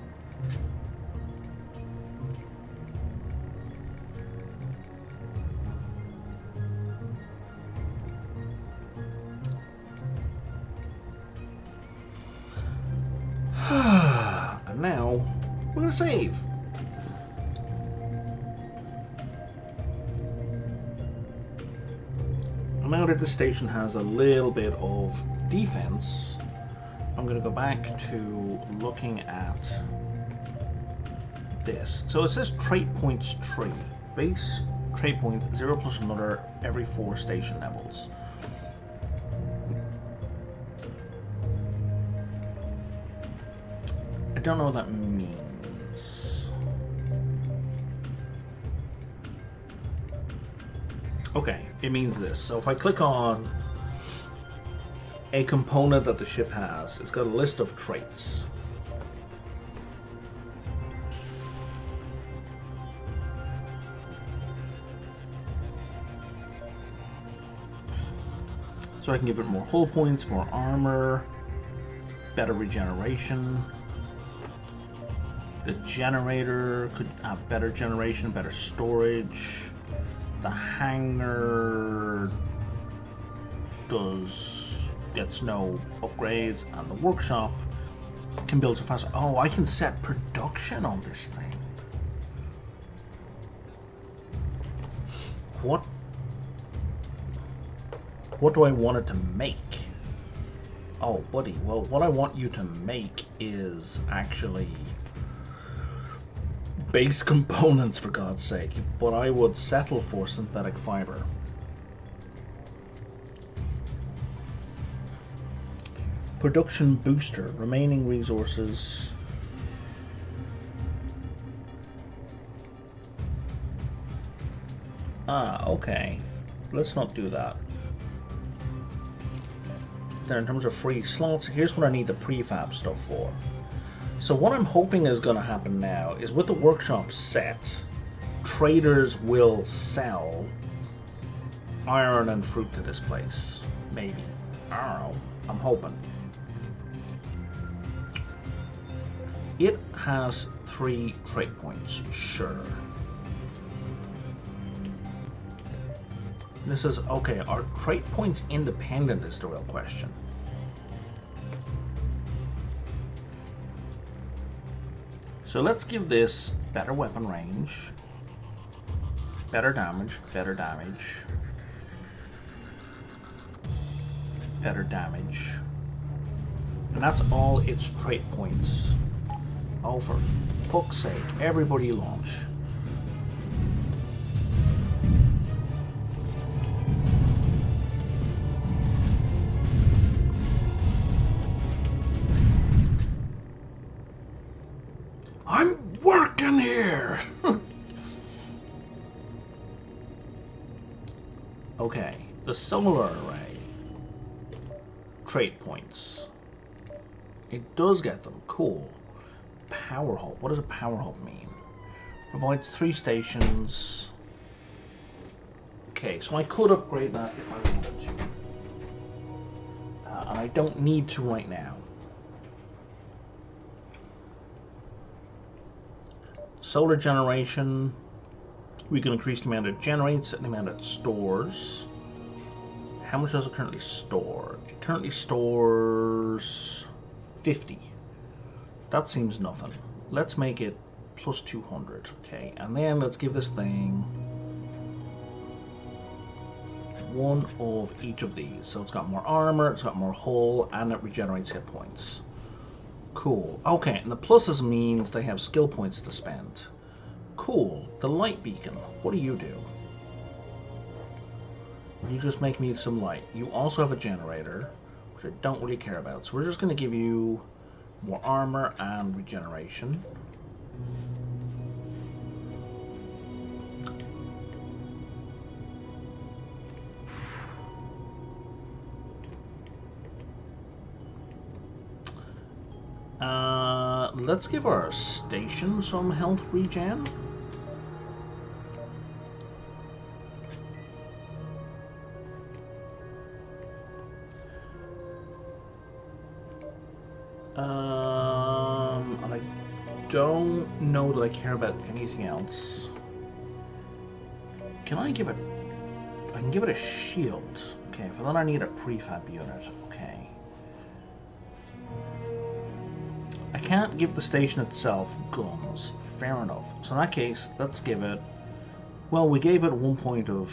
And now we're going to save. Now that the station has a little bit of defense, I'm going to go back to looking at this. So it says trait points tree. Base trait point 0 plus another every 4 station levels. don't know what that means. Okay, it means this. So if I click on a component that the ship has, it's got a list of traits. So I can give it more hull points, more armor, better regeneration. The generator could have better generation, better storage. The hangar gets no upgrades, and the workshop can build so fast. Oh, I can set production on this thing. What do I want it to make? Oh, buddy, well, what I want you to make is actually base components, for God's sake, but I would settle for synthetic fiber. Production booster, remaining resources. Ah, okay. Let's not do that. Then in terms of free slots, here's what I need the prefab stuff for. So what I'm hoping is going to happen now is with the workshop set, traders will sell iron and fruit to this place. Maybe. I don't know. I'm hoping. It has 3 trait points. Sure. This is, okay, are trait points independent is the real question. So let's give this better weapon range, better damage, better damage, better damage. And that's all its trait points. Oh, for fuck's sake, everybody launch. I'm working here! Okay, the solar array. Trait points. It does get them, cool. Power hub, what does a power hub mean? Provides 3 stations. Okay, so I could upgrade that if I wanted to. And I don't need to right now. Solar generation, we can increase the amount it generates and the amount it stores. How much does it currently store? It currently stores 50. That seems nothing. Let's make it plus 200, okay? And then let's give this thing one of each of these. So it's got more armor, it's got more hull, and it regenerates hit points. Cool. Okay, and the pluses means they have skill points to spend. Cool. The light beacon. What do you do? You just make me some light. You also have a generator, which I don't really care about. So we're just going to give you more armor and regeneration. Let's give our station some health regen. And I don't know that I care about anything else. Can I give it... I can give it a shield. Okay, for that I need a prefab unit. Okay. I can't give the station itself guns. Fair enough. So in that case, let's give it... Well, we gave it 1 point of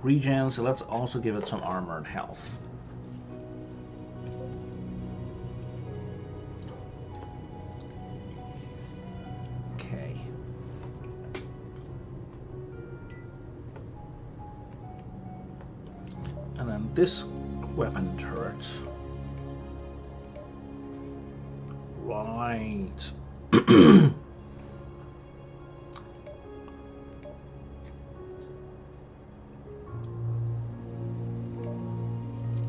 regen, so let's also give it some armor and health. Okay. And then this weapon turret. Right.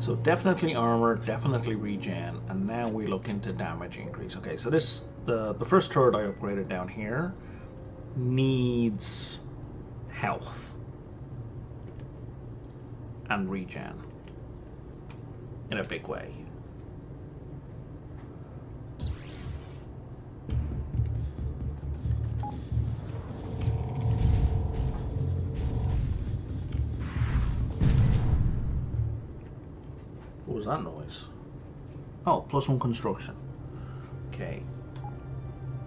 So definitely armor, definitely regen, and now we look into damage increase. Okay, so this the first turret I upgraded down here needs health and regen in a big way. What was that noise? Oh, +1 construction. Okay.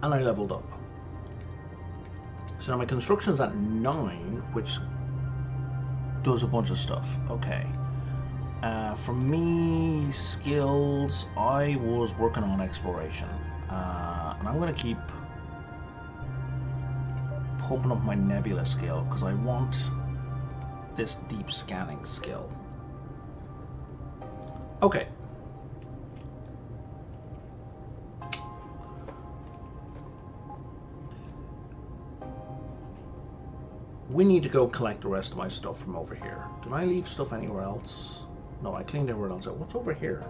And I leveled up. So now my construction's at 9, which does a bunch of stuff. Okay. For me, skills, I was working on exploration. And I'm going to keep pumping up my nebula skill because I want this deep scanning skill. Okay. We need to go collect the rest of my stuff from over here. Did I leave stuff anywhere else? No, I cleaned everywhere else out. What's over here?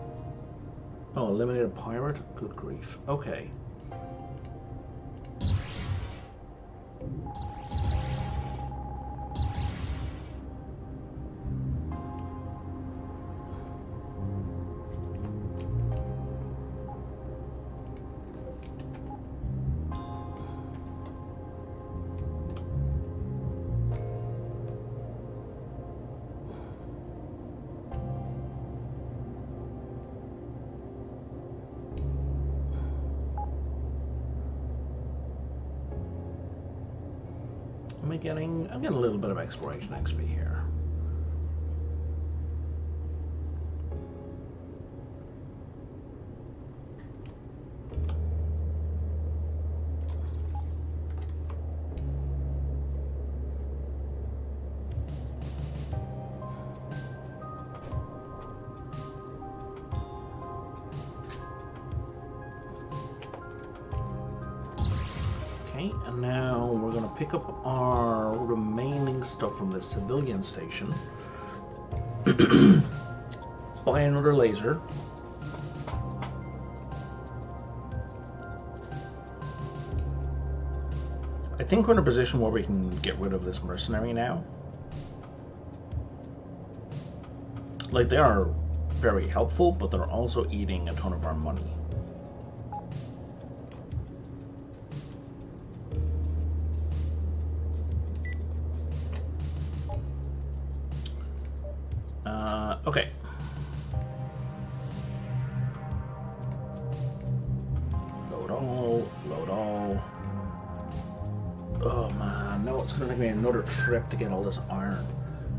Oh, eliminated pirate? Good grief. Okay. I'm getting a little bit of exploration XP here. Okay, and now we're going to pick up our remaining stuff from the civilian station. Buy another laser. I think we're in a position where we can get rid of this mercenary now. Like, they are very helpful, but they're also eating a ton of our money. Okay. Load all, load all. Oh man, no, it's gonna take me another trip to get all this iron.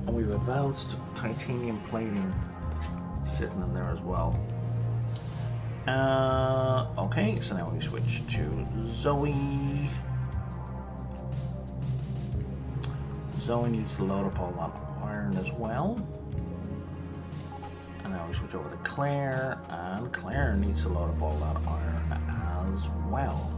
And we've advanced titanium plating sitting in there as well. Okay, so now we switch to Zoe. Zoe needs to load up all that iron as well. And now we switch over to Claire, and Claire needs to load up all that iron as well.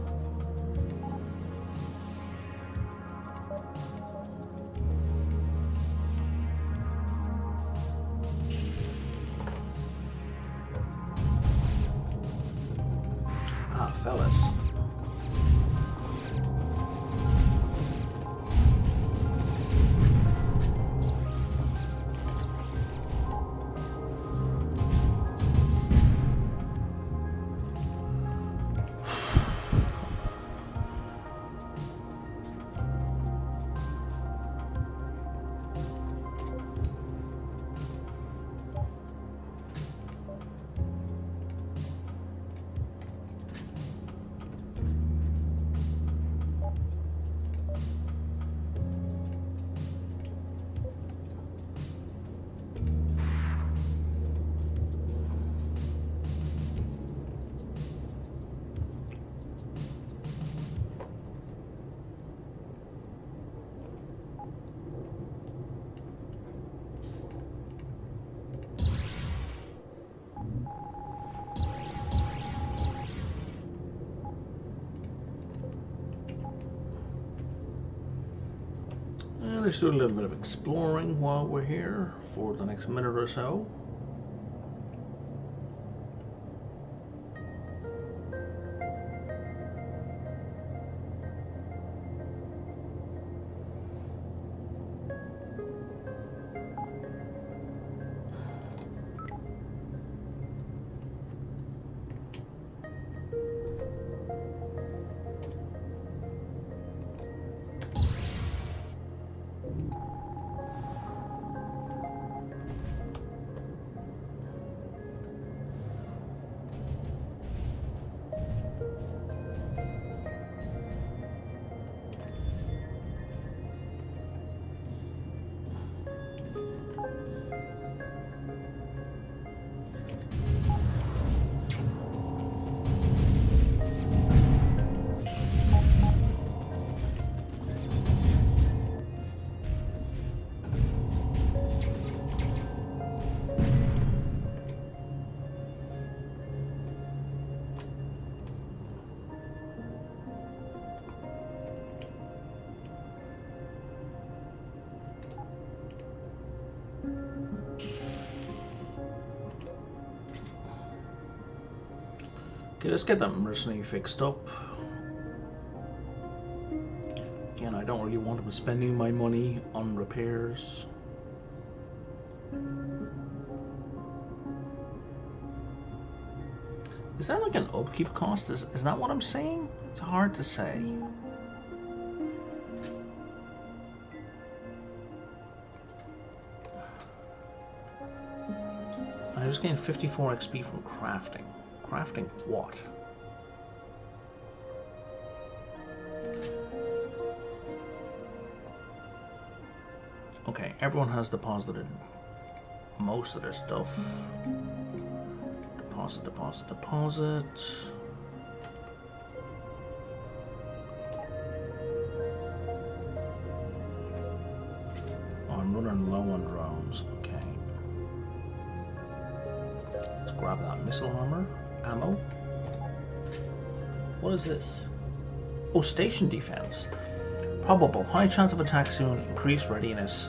Ah, fellas. just do a little bit of exploring while we're here for the next minute or so. Okay, let's get that mercenary fixed up. Again, I don't really want to be spending my money on repairs. Is that like an upkeep cost? Is that what I'm saying? It's hard to say. I just gained 54 XP from crafting. Crafting what? Okay, everyone has deposited most of their stuff. Deposit, deposit, deposit. Oh, I'm running low on drones. Okay. Let's grab that missile armor. Ammo. What is this? Oh, station defense. Probable. High chance of attack soon. Increased readiness.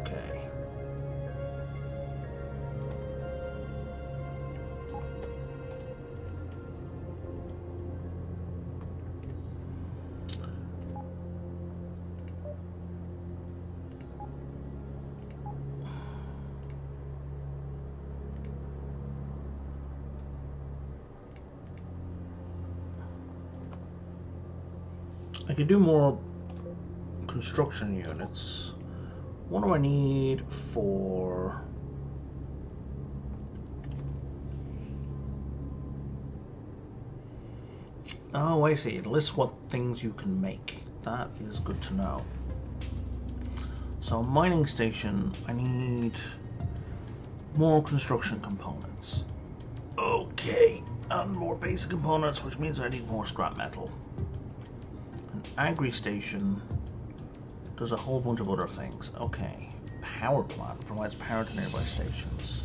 Okay. I could do more construction units. What do I need for... Oh, I see. It lists what things you can make. That is good to know. So, mining station, I need more construction components. Okay, and more basic components, which means I need more scrap metal. Agri station does a whole bunch of other things. Okay. Power plant provides power to nearby stations.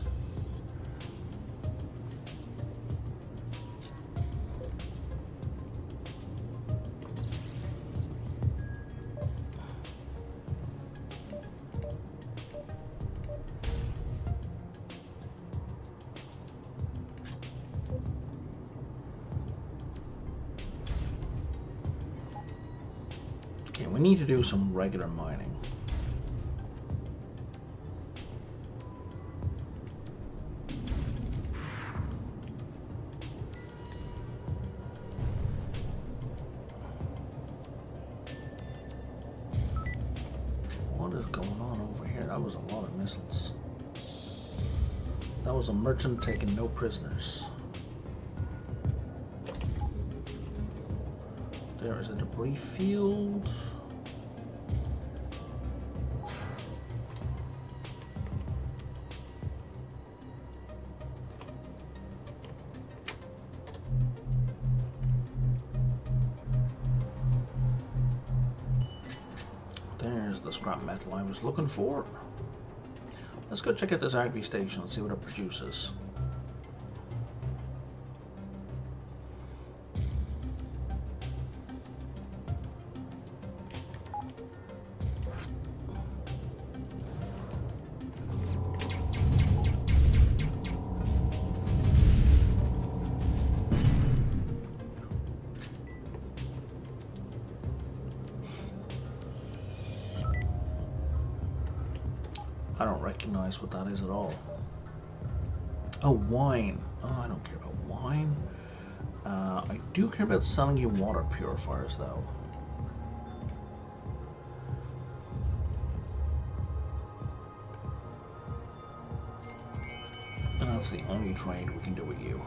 Okay, we need to do some regular mining. What is going on over here? That was a lot of missiles. That was a merchant taking no prisoners. There is a debris field. There's the scrap metal I was looking for. Let's go check out this agri station and see what it produces. don't recognize what that is at all. Oh, wine. Oh, I don't care about wine. I do care about selling you water purifiers, though. And that's the only trade we can do with you.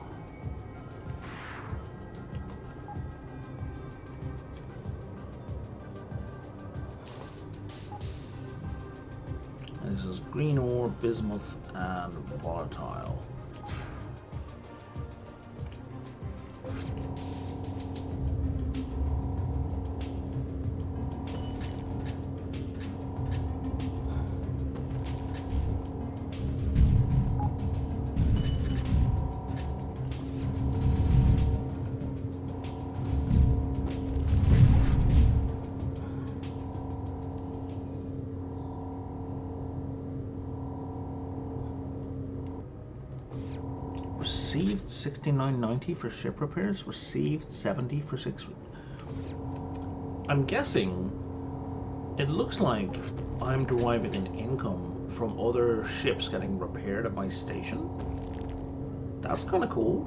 This is green ore, bismuth, and volatile. Received $69.90 for ship repairs. Received $70 for 6. I'm guessing it looks like I'm deriving an income from other ships getting repaired at my station. That's kind of cool.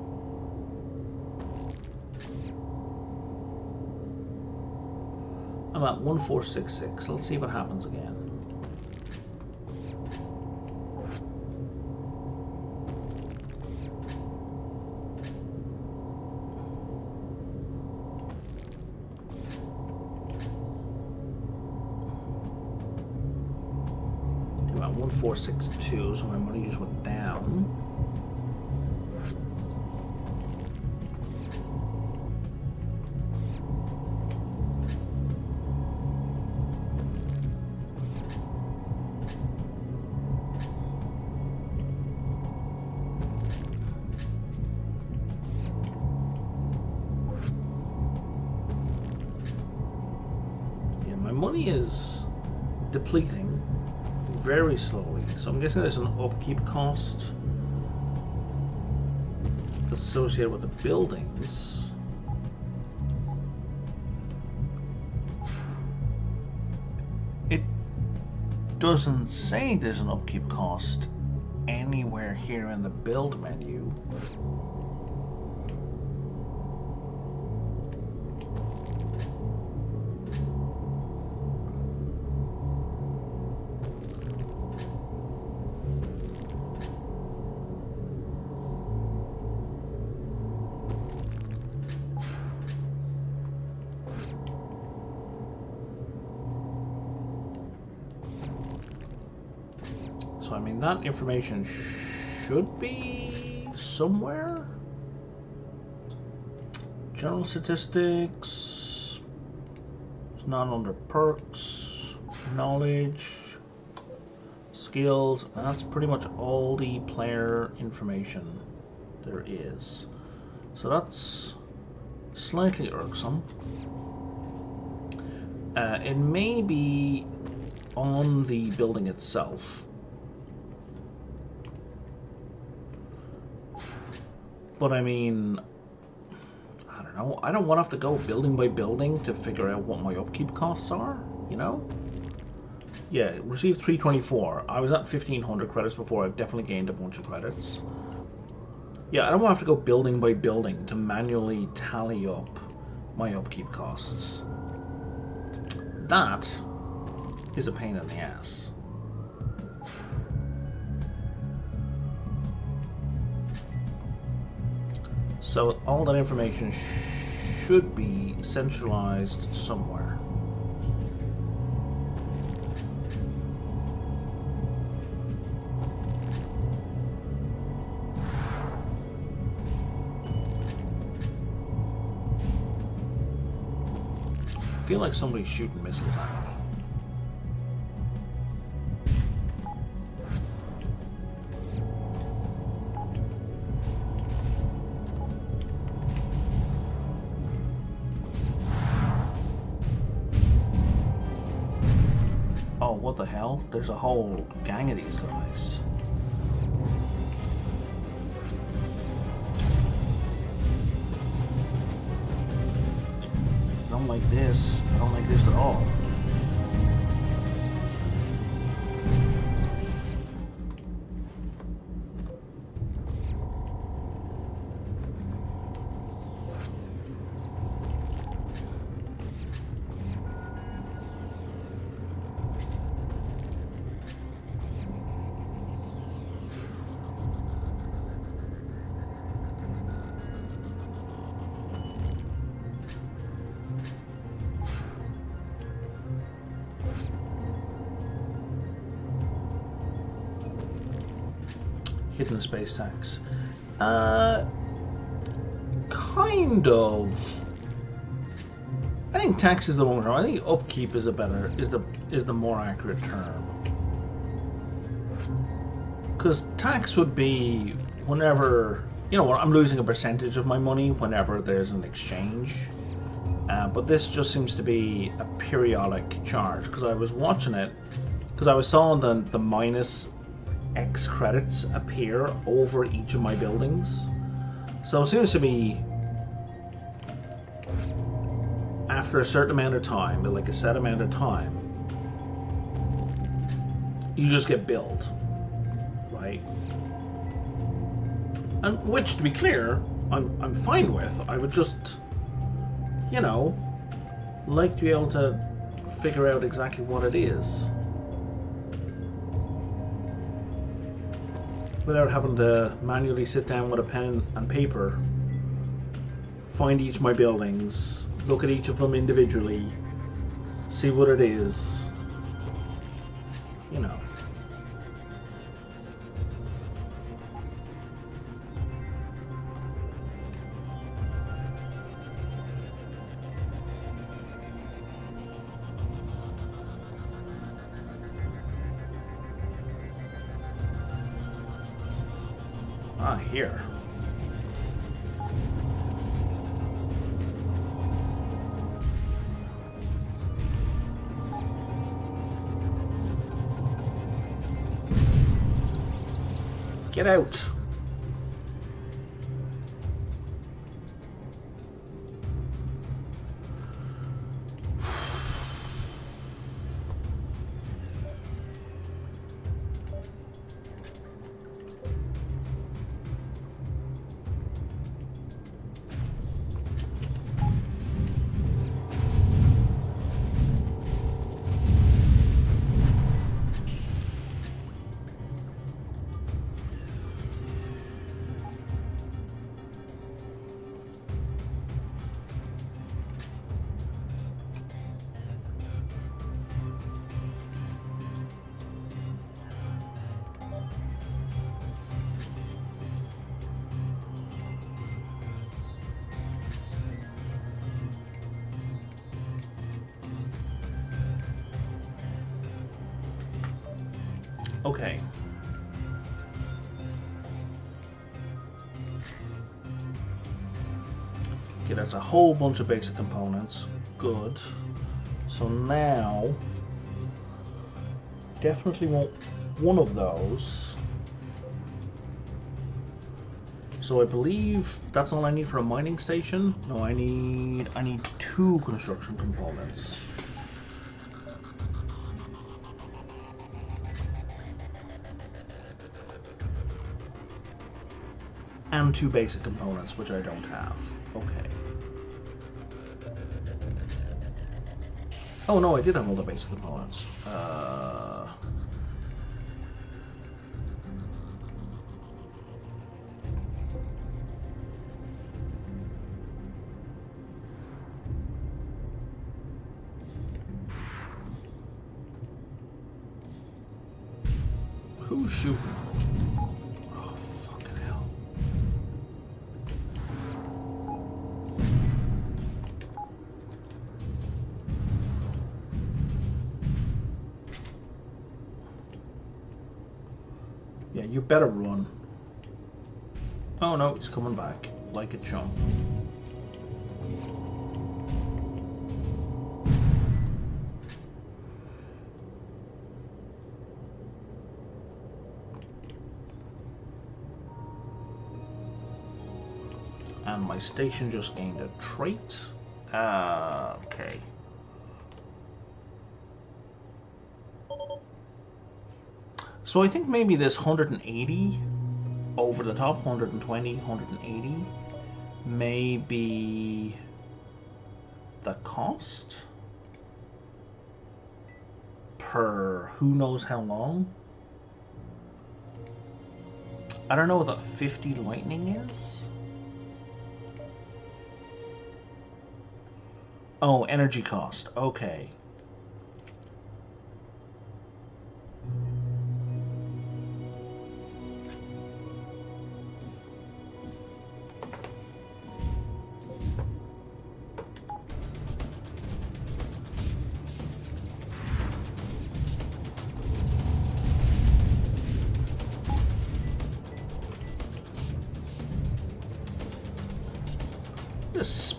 I'm at 1466. Let's see if it happens again. About 1462, so my money just went down. Yeah, my money is depleting very slowly, so I'm guessing there's an upkeep cost associated with the buildings. It doesn't say there's an upkeep cost anywhere here in the build menu. So I mean, that information should be somewhere. General statistics. It's not under perks. Knowledge. Skills. That's pretty much all the player information there is. So that's slightly irksome. It may be on the building itself. But I mean, I don't know. I don't want to have to go building by building to figure out what my upkeep costs are, you know? Yeah, received 324. I was at 1500 credits before. I've definitely gained a bunch of credits. Yeah, I don't want to have to go building by building to manually tally up my upkeep costs. That is a pain in the ass. So all that information should be centralized somewhere. I feel like somebody's shooting missiles at me. Oh, what the hell? There's a whole gang of these guys. I don't like this. I don't like this at all. Hidden space tax. Kind of. I think tax is the one. I think upkeep is the more accurate term. Because tax would be whenever, I'm losing a percentage of my money whenever there's an exchange. But this just seems to be a periodic charge. Because I was watching it, because I was seeing the minus X credits appear over each of my buildings. So it seems to be after a certain amount of time, like a set amount of time, you just get billed. Right? And which, to be clear, I'm fine with. I would just, like to be able to figure out exactly what it is without having to manually sit down with a pen and paper, find each of my buildings, look at each of them individually, see what it is, here. Get out. Okay. Okay, that's a whole bunch of basic components. Good. So now, definitely want one of those. So I believe that's all I need for a mining station. No, I need 2 construction components. And 2 basic components, which I don't have. Okay. Oh no, I did have all the basic components. Who's shooting? Oh, fucking hell. Yeah, you better run. Oh no, he's coming back like a chump. And my station just gained a trait. Okay. So I think maybe this 180 over the top, 120, 180, may be the cost per who knows how long. I don't know what that 50 lightning is. Oh, energy cost. Okay.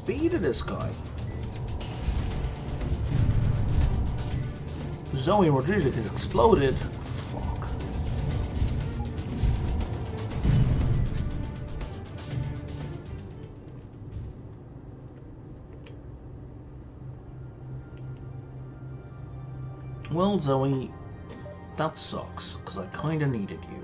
speed of this guy. Zoe Rodriguez has exploded. Fuck. Well, Zoe, that sucks, because I kinda needed you.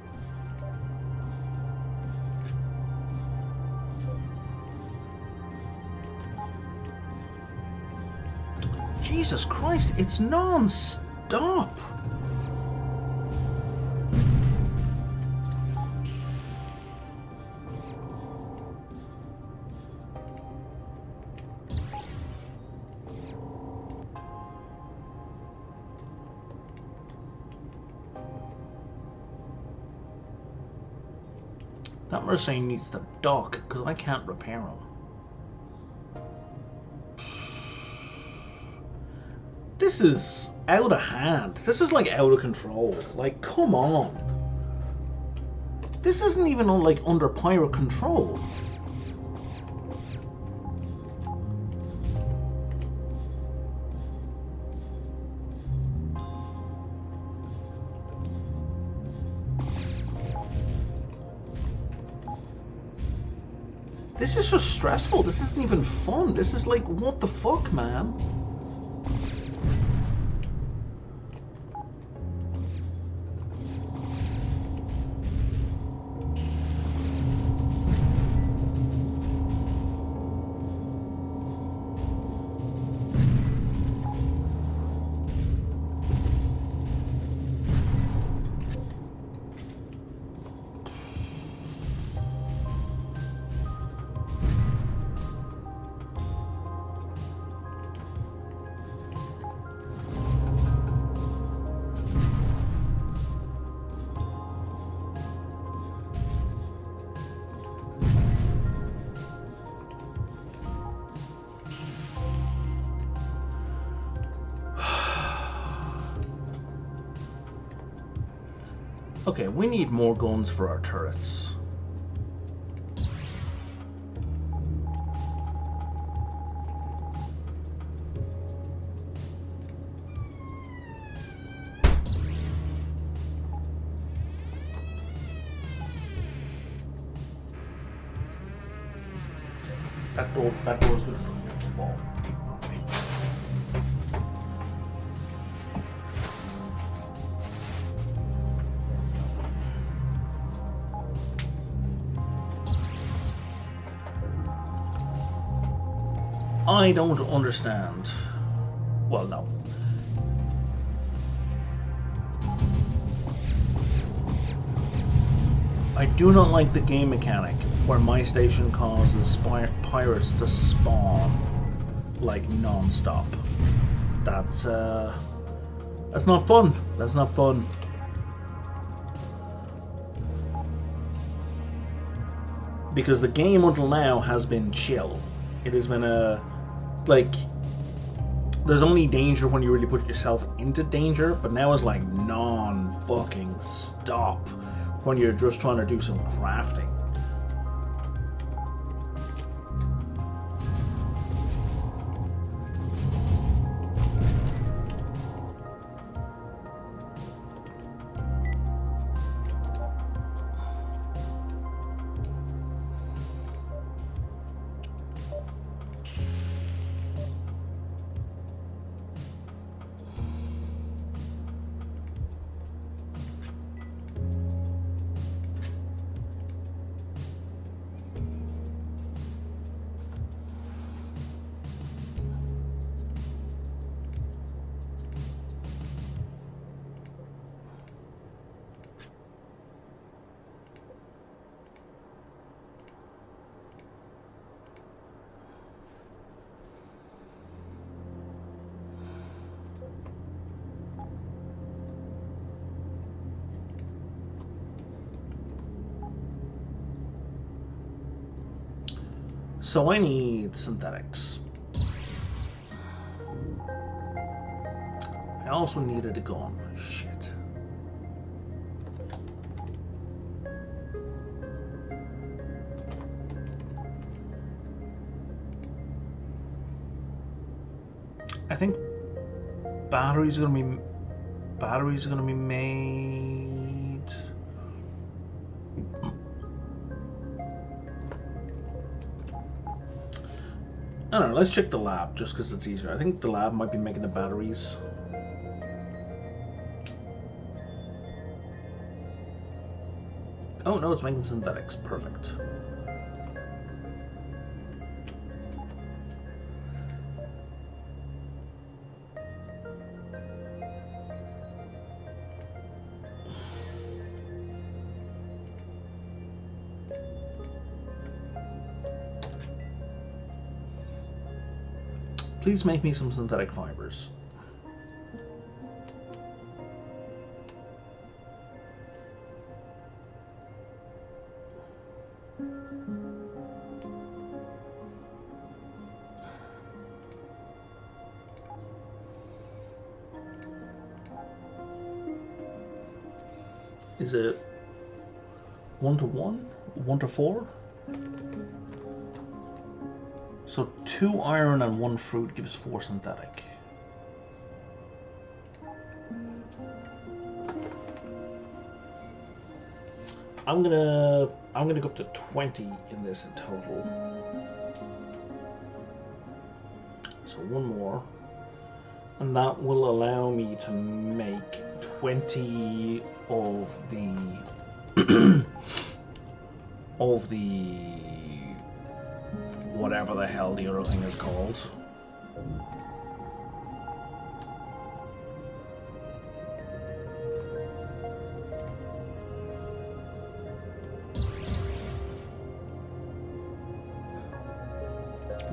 Jesus Christ, it's non-stop! That Mercedes needs to dock, because I can't repair him. This is out of hand. This is like out of control. Like, come on. This isn't even like under pirate control. This is just stressful. This isn't even fun. This is like, what the fuck, man? Okay, we need more guns for our turrets. That door's gonna drop the ball. I don't understand. Well, no. I do not like the game mechanic where my station causes pirates to spawn like non-stop. That's not fun. That's not fun. Because the game until now has been chill. It has been like, there's only danger when you really put yourself into danger, but now it's like non-fucking stop when you're just trying to do some crafting. So I need synthetics. I also needed a gun. Shit. think batteries are gonna be made. I don't know, let's check the lab just because it's easier. I think the lab might be making the batteries. Oh no, it's making synthetics. Perfect. Please make me some synthetic fibers. Is it 1 to 1? 1 to 4? So 2 iron and 1 fruit gives 4 synthetic. I'm gonna go up to 20 in this in total. So 1 more. And that will allow me to make 20 of the of the whatever the hell the other thing is called.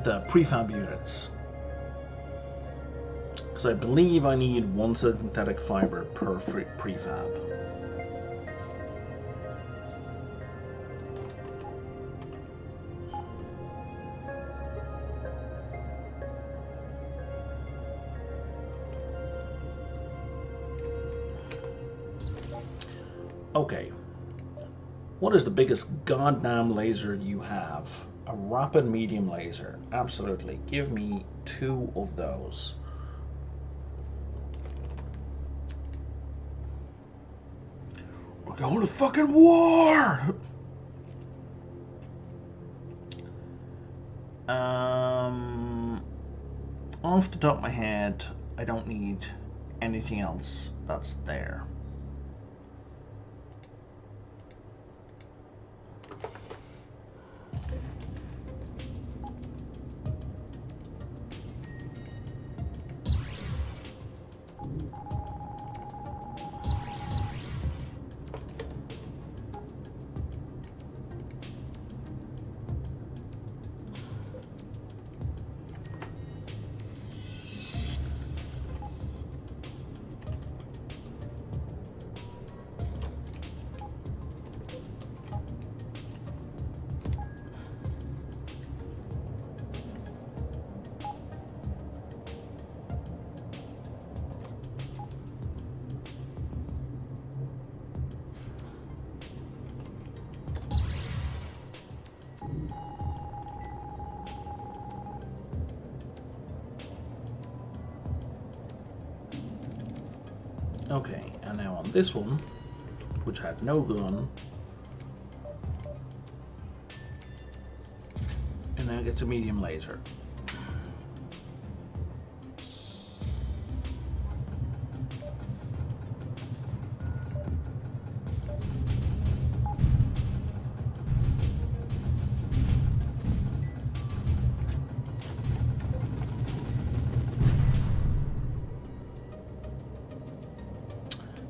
The prefab units. Because I believe I need 1 synthetic fiber per prefab. Okay, what is the biggest goddamn laser you have? A rapid medium laser. Absolutely. Give me 2 of those. We're going to fucking war! Off the top of my head, I don't need anything else that's there. Okay, and now on this one, which had no gun, and now gets a medium laser.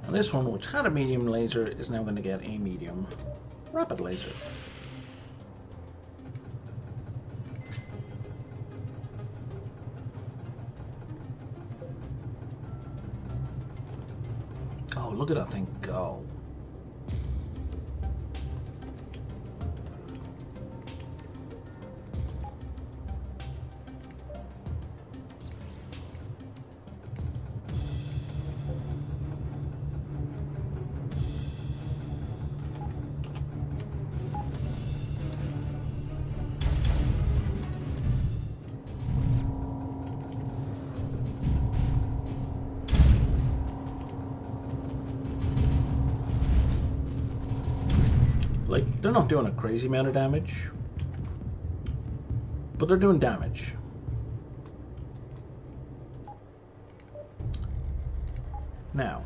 This one, which had a medium laser, is now going to get a medium rapid laser. Oh, look at that thing go. They're not doing a crazy amount of damage, but they're doing damage. Now,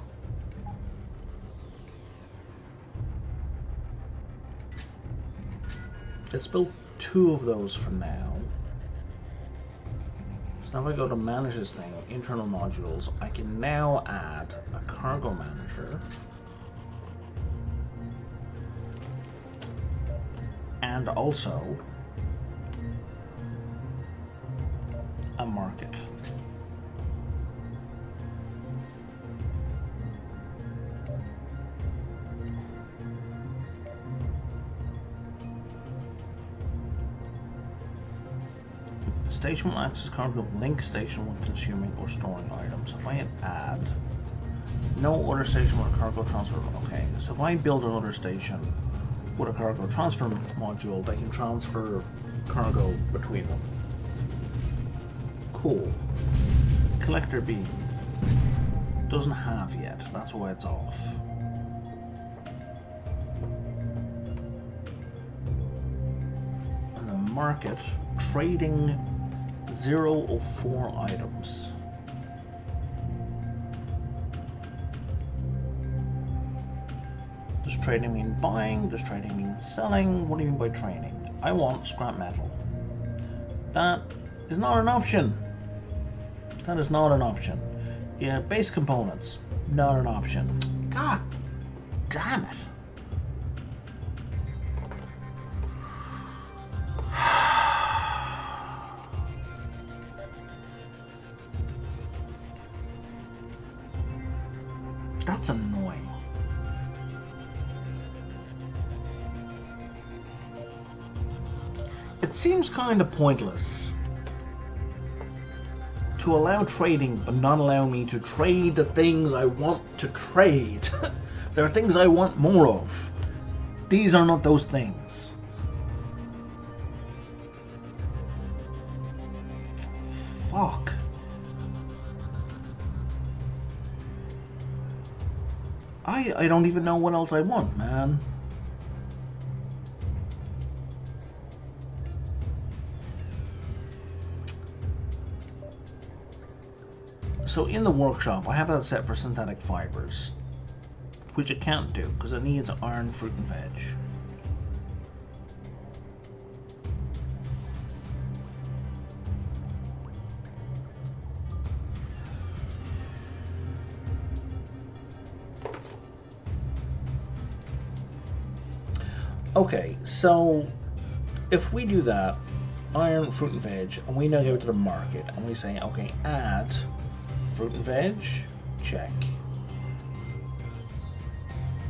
let's build 2 of those for now. So now if I go to manage this thing, internal modules, I can now add a cargo manager and also a market. Station will access cargo link station when consuming or storing items. If I add no other station with a cargo transfer, okay. So if I build another station with a cargo transfer module, they can transfer cargo between them. Cool. Collector B doesn't have yet, that's why it's off. And the market, trading 0 of 4 items. Does trading mean buying? Does trading mean selling? What do you mean by trading? I want scrap metal. That is not an option. That is not an option. Yeah, base components, not an option. God damn it. That's annoying. It seems kind of pointless to allow trading but not allow me to trade the things I want to trade. There are things I want more of. These are not those things. Fuck. I don't even know what else I want, man. So in the workshop, I have that set for synthetic fibers, which it can't do because it needs iron, fruit, and veg. Okay, so if we do that, iron, fruit, and veg, and we now go to the market and we say, okay, add fruit and veg, check.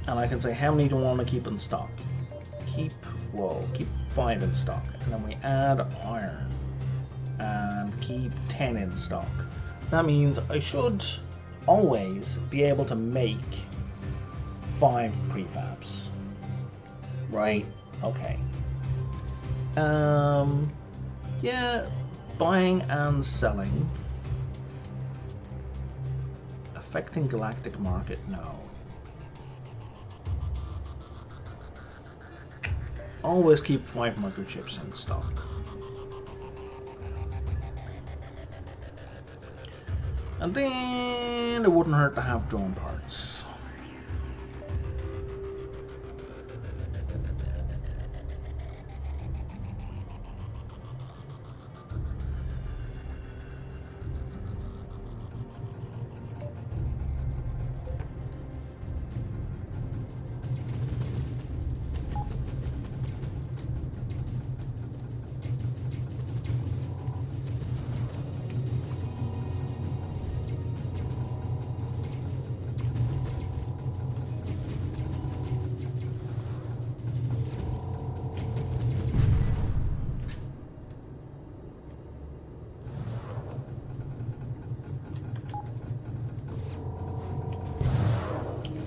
And I can say, how many do I want to keep in stock? Keep 5 in stock. And then we add iron and keep 10 in stock. That means I should always be able to make 5 prefabs. Right? Okay. Yeah, buying and selling. Affecting galactic market? No. Always keep 5 microchips in stock. And then it wouldn't hurt to have drone parts.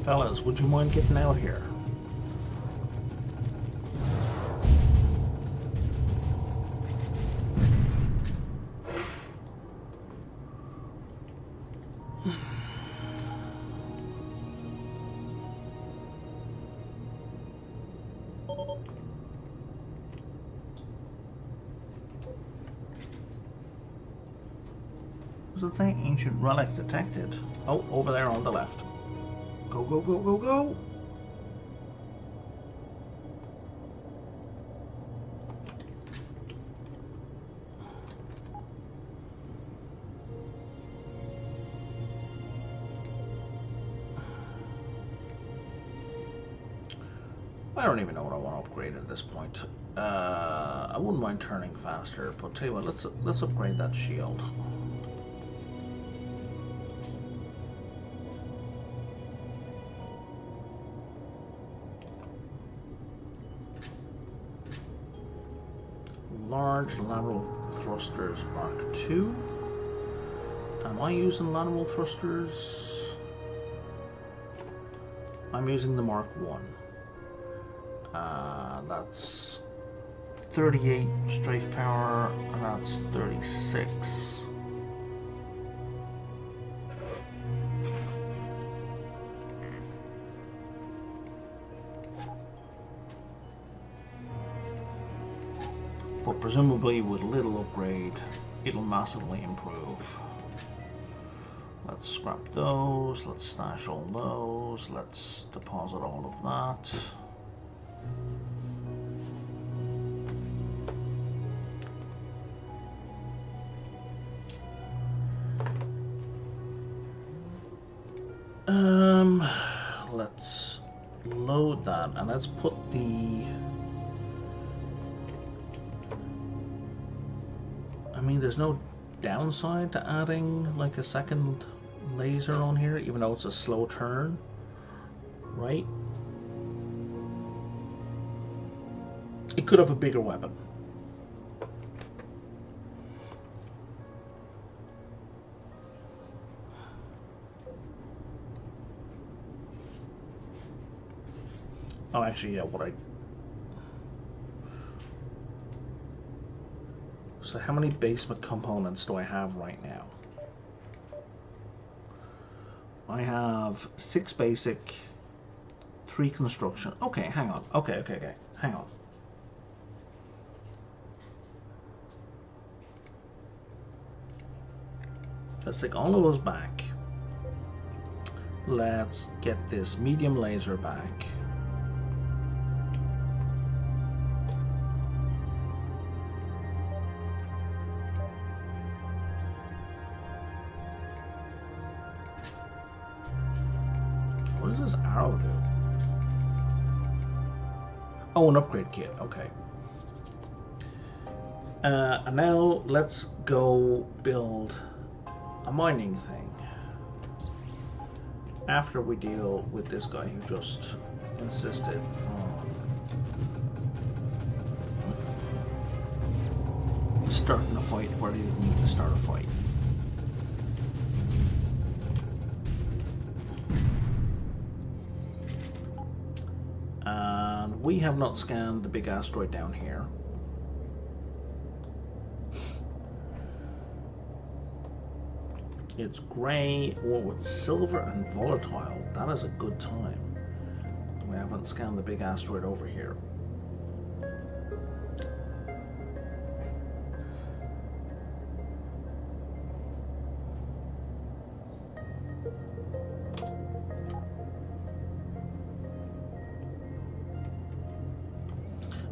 Fellas, would you mind getting out here? does it say? Ancient relic detected. Oh, over there on the left. Go, go, go, go, go! I don't even know what I want to upgrade at this point. I wouldn't mind turning faster, but tell you what, let's upgrade that shield. Large lateral thrusters Mark II. Am I using lateral thrusters? I'm using the Mark I. That's 38 strafe power, and that's 36. But presumably with a little upgrade, it'll massively improve. Let's scrap those, let's stash all those, let's deposit all of that. Let's load that, and let's put the... I mean, there's no downside to adding like a second laser on here, even though it's a slow turn, right? It could have a bigger weapon. Oh, actually, yeah, So how many basement components do I have right now? I have 6 basic, 3 construction. Okay, hang on. Okay. Hang on. Let's take all of those back. Let's get this medium laser back. What does this arrow do? Oh, an upgrade kit. Okay. And now let's go build a mining thing. After we deal with this guy who just insisted on starting a fight where he didn't need to start a fight. And we have not scanned the big asteroid down here. It's grey or with silver and volatile. That is a good time. We haven't scanned the big asteroid over here.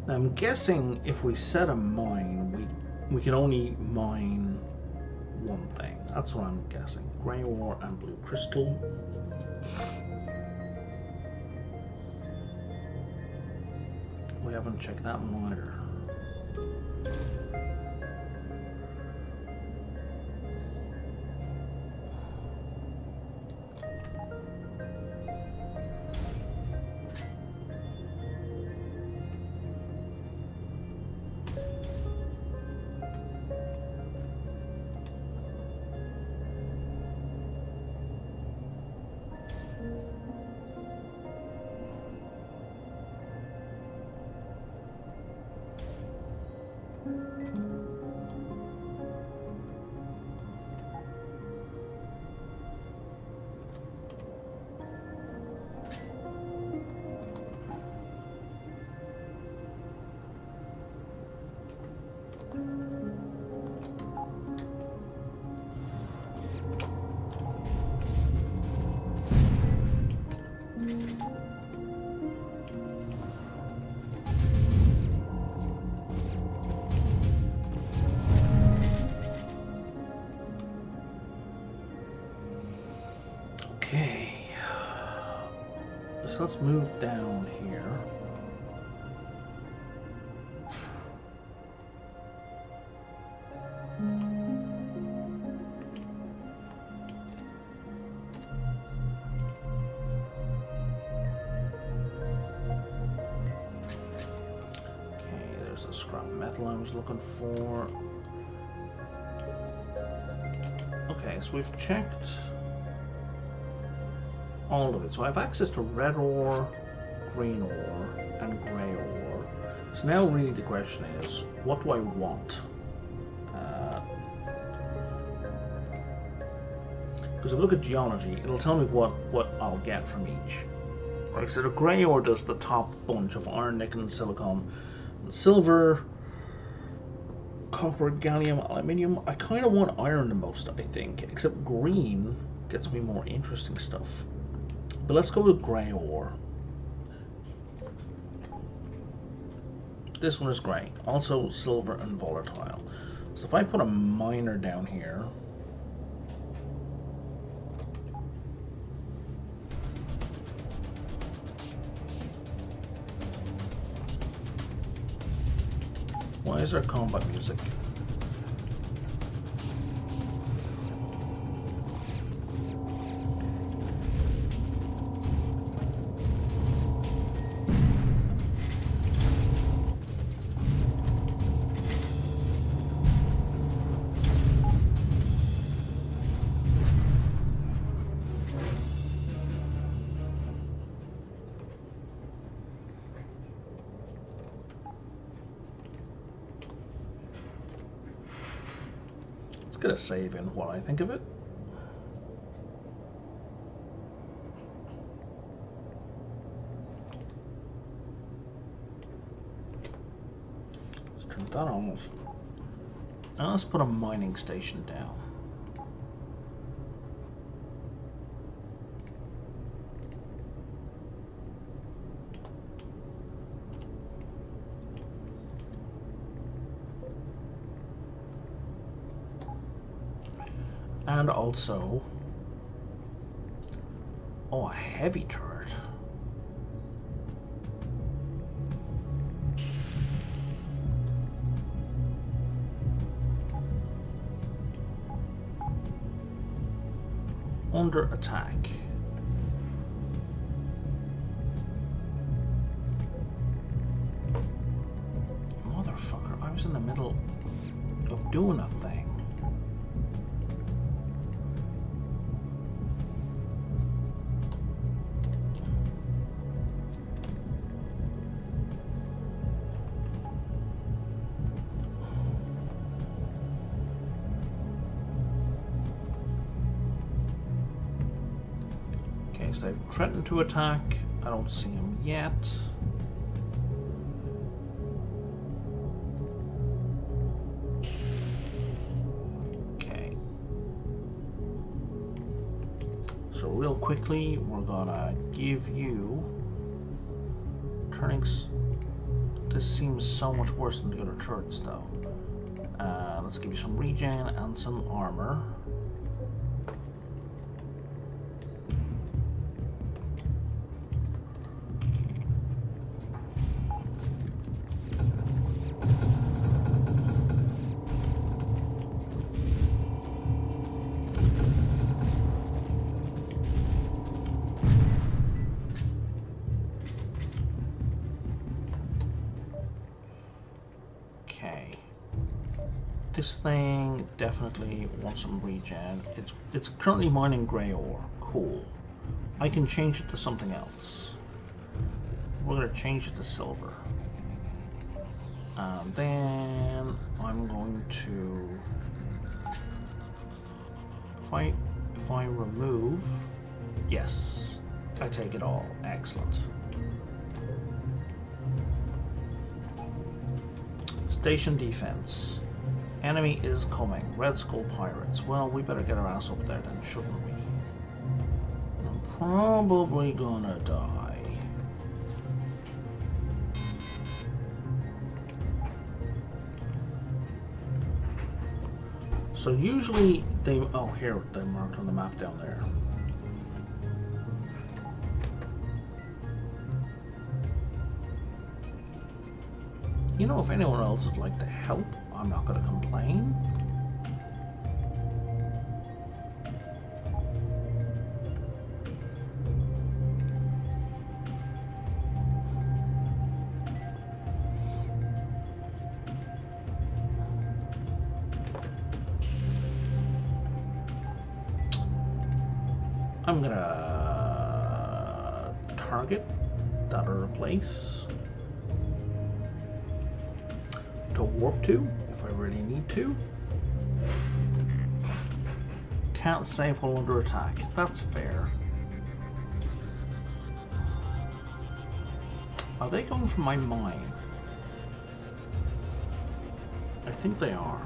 Now I'm guessing if we set a mine, we can only mine one thing. That's what I'm guessing. Grey ore and blue crystal. We haven't checked that one either. Okay. So let's move down here. Scrap metal I was looking for. Okay, so we've checked all of it. So I have access to red ore, green ore, and grey ore. So now really the question is, what do I want? Because if I look at geology, it'll tell me what I'll get from each. Right, so the grey ore does the top bunch of iron, nickel, and silicon. Silver, copper, gallium, aluminium. I kind of want iron the most, I think, except green gets me more interesting stuff. But let's go with grey ore. This one is grey, also silver and volatile. So if I put a miner down here, why is there combat music? Get a save in what I think of it. Let's turn that off. Now let's put a mining station down. And also, oh, a heavy turret. Under attack. Motherfucker, I was in the middle of doing a thing. They've threatened to attack. I don't see him yet. Okay. So real quickly, we're gonna give you turnings. This seems so much worse than the other turrets, though. Let's give you some regen and some armor. This thing definitely wants some regen. It's currently mining grey ore. Cool. I can change it to something else. We're gonna change it to silver. And then I'm going to if I remove, yes, I take it all. Excellent. Station defense. Enemy is coming. Red Skull Pirates. Well, we better get our ass up there then, shouldn't we? I'm probably gonna die. So usually they... oh, here, they're marked on the map down there. You know, if anyone else would like to help, I'm not going to complain. I'm going to target that other place to warp to if I really need to. Can't save while under attack. That's fair. Are they going for my mine? I think they are.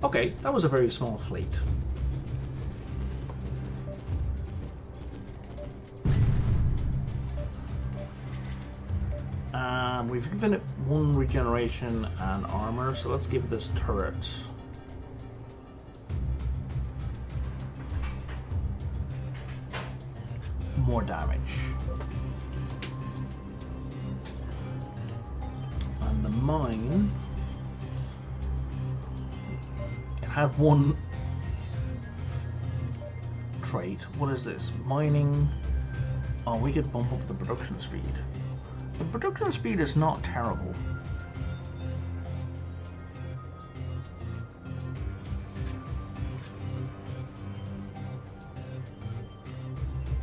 Okay, that was a very small fleet. We've given it 1 regeneration and armor, so let's give this turret more damage. And the mine, it had 1 trait. What is this? Mining. Oh, we could bump up the production speed. The production speed is not terrible.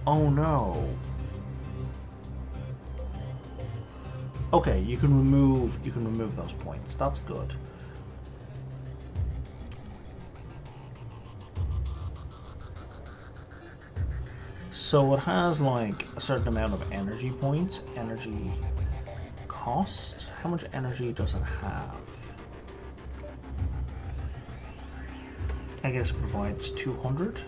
Oh no. Okay, you can remove those points. That's good. So it has like a certain amount of energy points, energy cost. How much energy does it have? I guess it provides 200.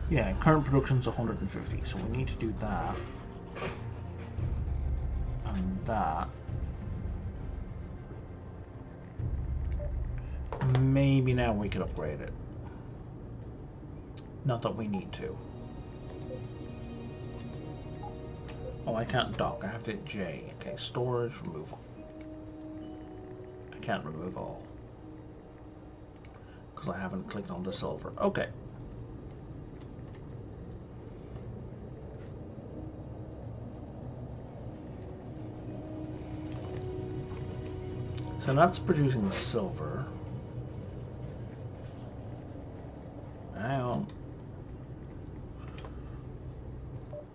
Yeah, current production's 150, so we need to do that. And that. Maybe now we could upgrade it. Not that we need to. Oh, I can't dock. I have to hit J. Okay, storage, removal. I can't remove all. Because I haven't clicked on the silver. Okay. So that's producing silver. Hang on.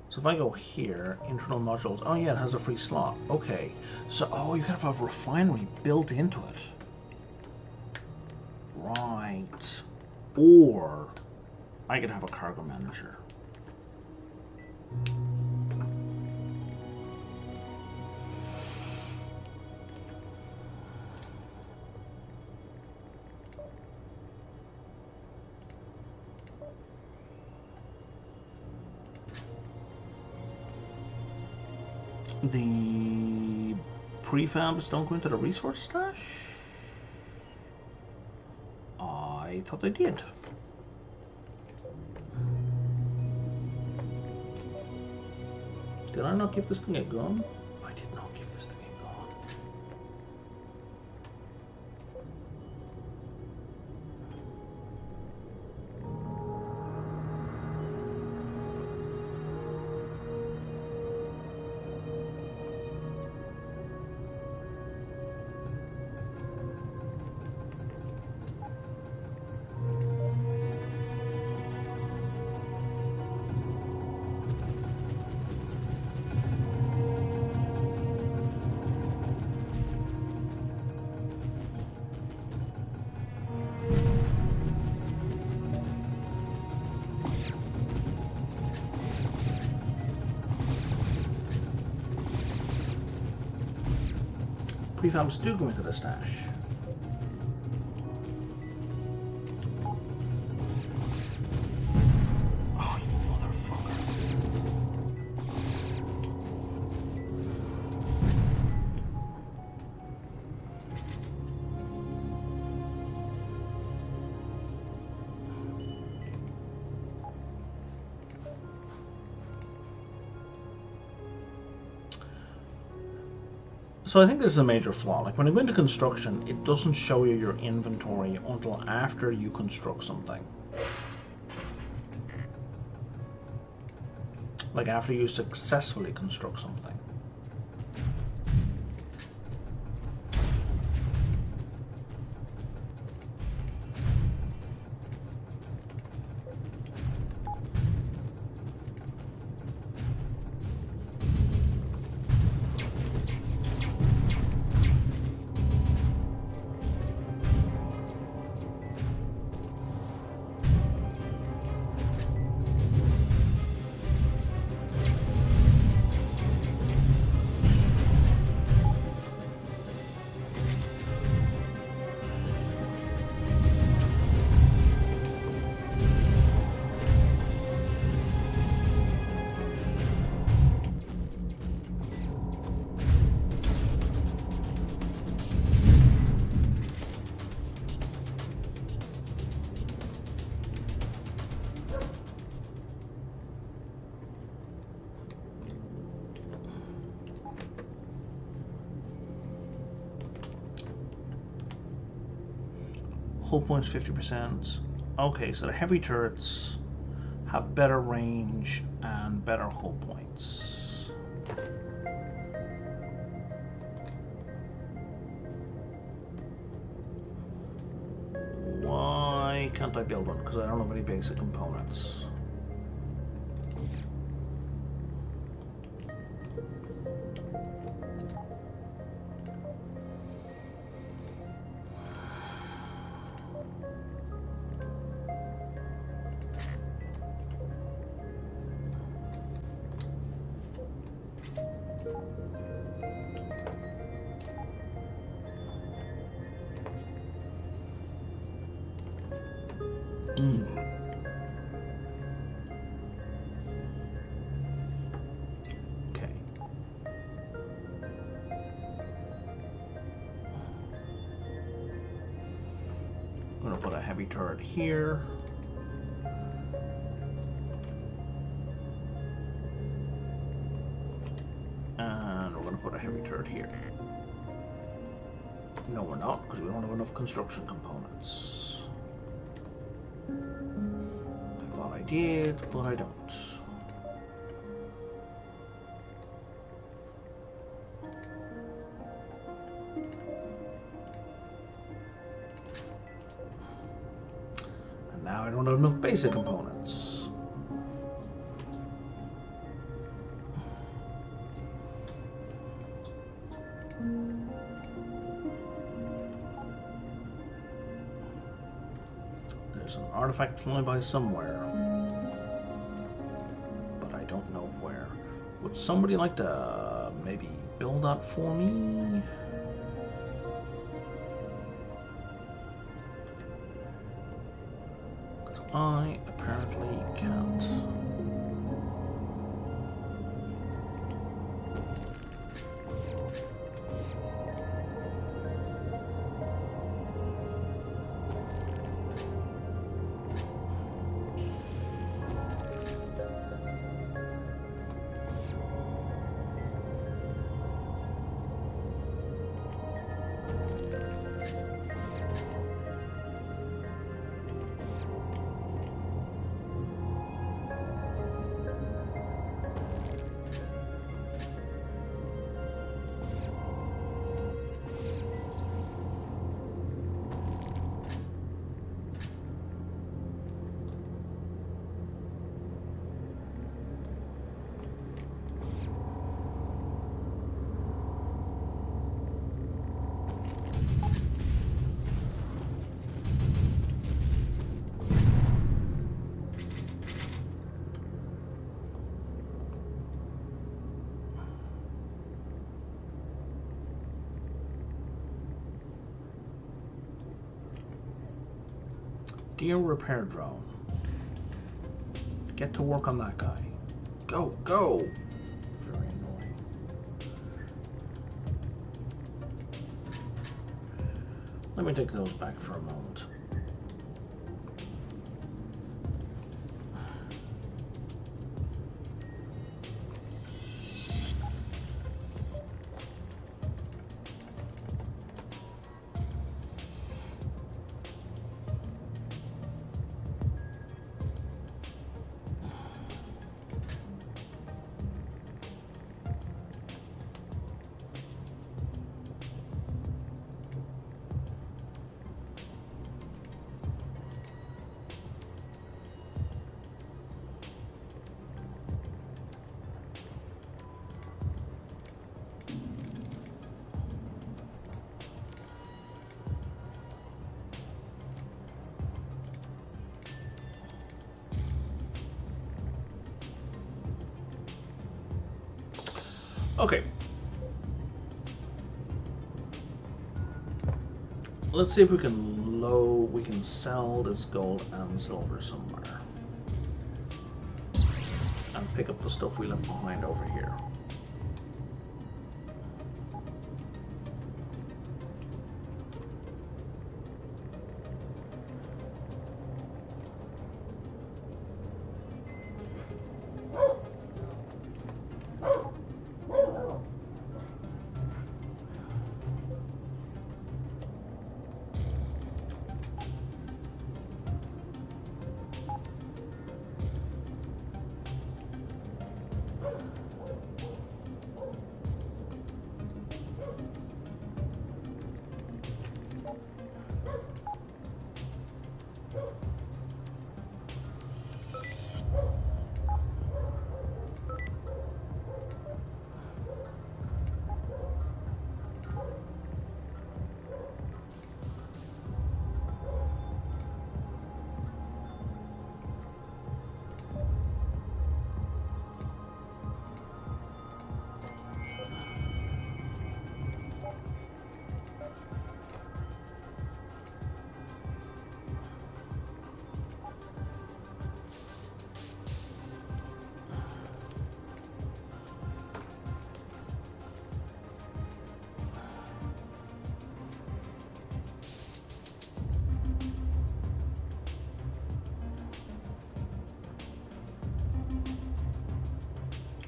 So if I go here, internal modules, oh yeah, it has a free slot. Okay. So, oh, you could have a refinery built into it. Right. Or I could have a cargo manager. The prefabs don't go into the resource stash? I thought they did. Did I not give this thing a gun? I did not give this thing a gun. prefabs do go into the stash. Oh, you motherfucker. So I think this is a major flaw. Like when you go into construction, it doesn't show you your inventory until after you construct something. Like after you successfully construct something. Hull points 50%. Okay, so the heavy turrets have better range and better hull points. Why can't I build one? Because I don't have any basic components. Okay. I'm gonna put a heavy turret here. And we're gonna put a heavy turret here. No, we're not, because we don't have enough construction components. I thought I did, but I don't. And now I don't have enough basic components. There's an artifact flying by somewhere, but I don't know where. Would somebody like to maybe build that for me? Because I apparently can't. Dear repair drone, get to work on that guy. Go, go! Very annoying. Let me take those back for a moment. Okay. Let's see if we can sell this gold and silver somewhere. And pick up the stuff we left behind over here.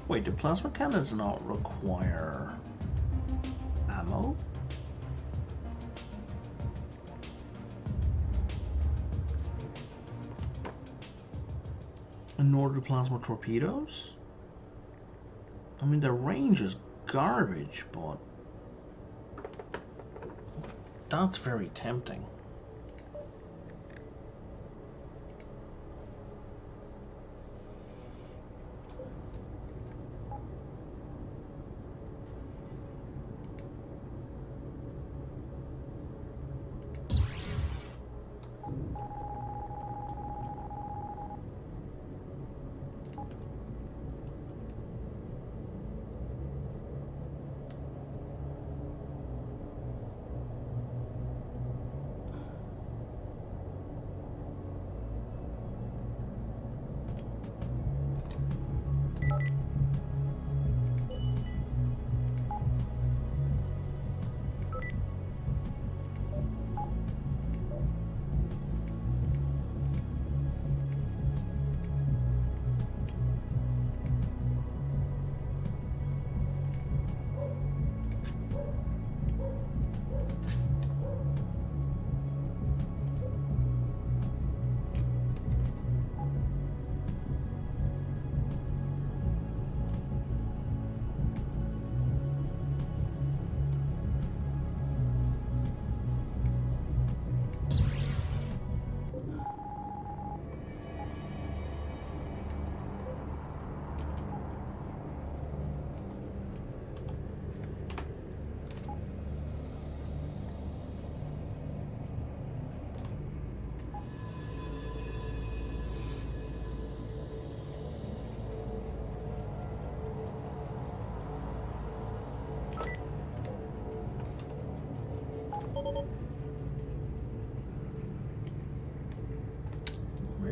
Wait, do plasma cannons not require ammo? And nor do plasma torpedoes? I mean, their range is garbage, but that's very tempting.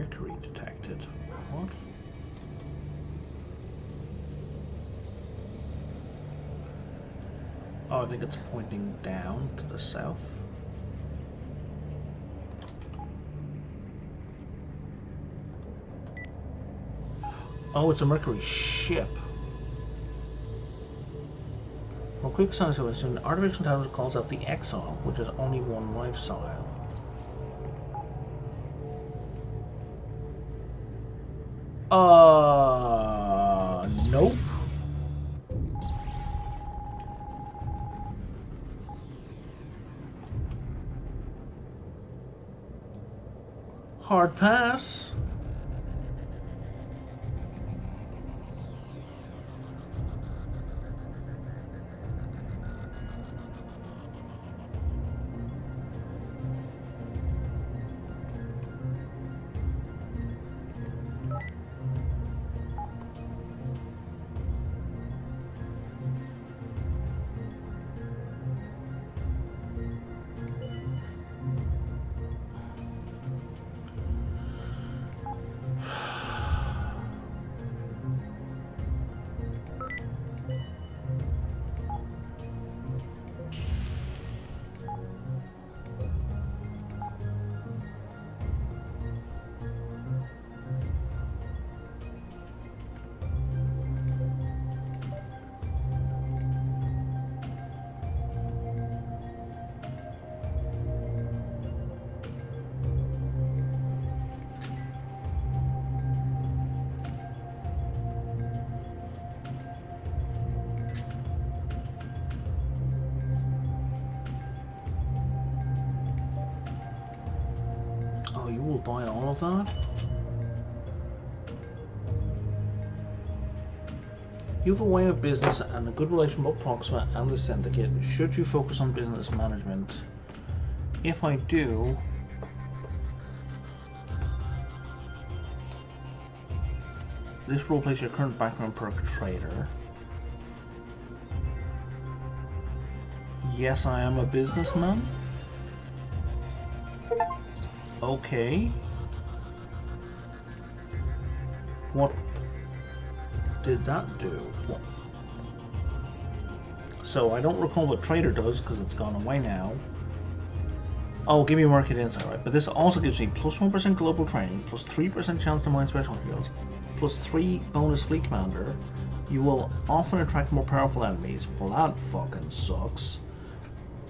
Mercury detected. What? Oh, I think it's pointing down to the south. Oh, it's a Mercury ship. Well, quick science an artificial intelligence calls out the Exxon, which has only one lifestyle. Nope. Hard pass. Oh, you will buy all of that? You have a way of business and a good relation with Proxima and the Syndicate. Should you focus on business management? If I do... This role plays your current background perk trader. Yes, I am a businessman. Okay. What did that do? So I don't recall what trader does because it's gone away now. Oh, give me market insight, right? But this also gives me plus 1% global training, plus 3% chance to mine special fields, plus 3 bonus fleet commander. You will often attract more powerful enemies. Well, that fucking sucks.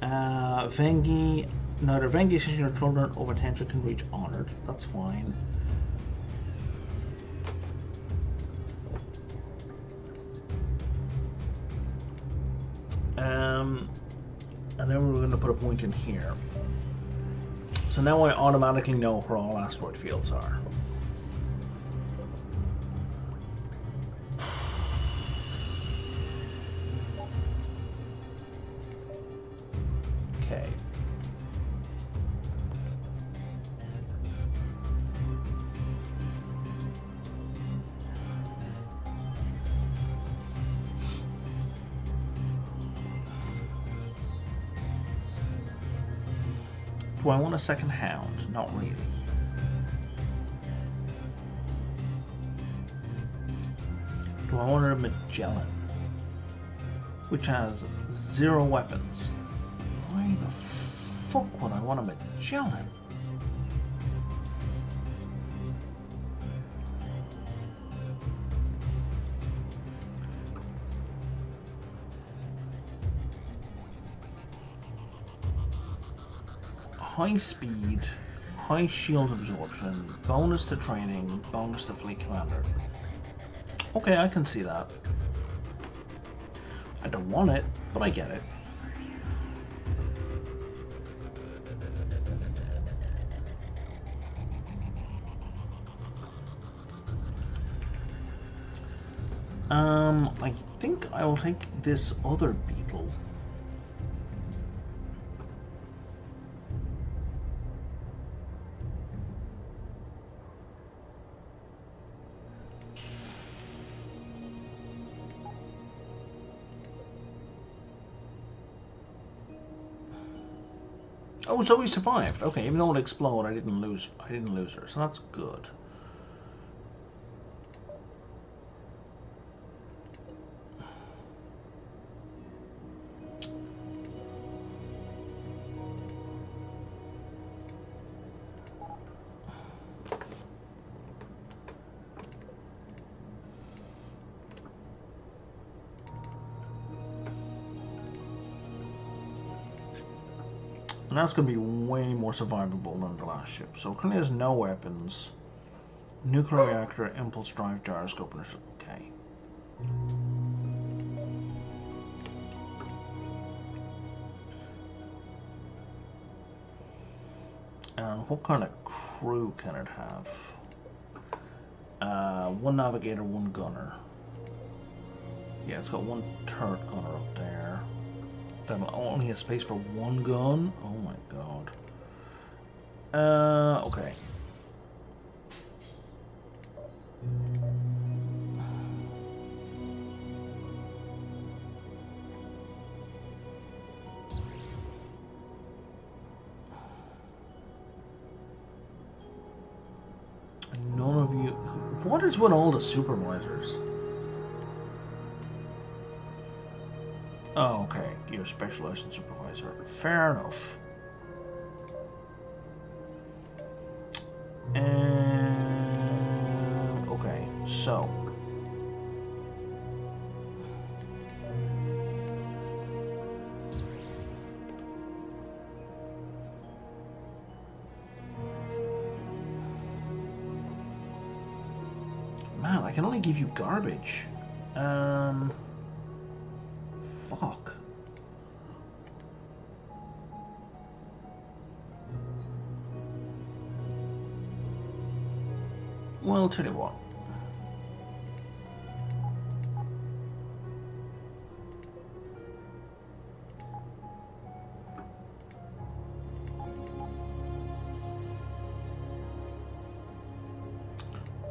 Vengi, neither Vengi assisting your children over attention can reach honored. That's fine. And then we're going to put a point in here. So now I automatically know where all asteroid fields are. Okay. Do I want a second hound? Not really. Do I want a Magellan? Which has 0 weapons. Why the fuck would I want a Magellan? High speed, high shield absorption, bonus to training, bonus to fleet commander. Okay, I can see that. I don't want it, but I get it. I think I will take this other beetle. Oh, Zoe survived. Okay, even though it exploded, I didn't lose her, so that's good. And that's going to be way more survivable than the last ship. So it currently has no weapons. Nuclear reactor, impulse drive, gyroscope, and okay. And what kind of crew can it have? One navigator, one gunner. Yeah, it's got one turret gunner up there. That'll only have space for one gun. Oh my god. Okay. None of you. What is with all the supervisors? Oh, okay. You're a specialized supervisor. Fair enough. And okay, so man, I can only give you garbage. Fuck. Well, I'll tell you what.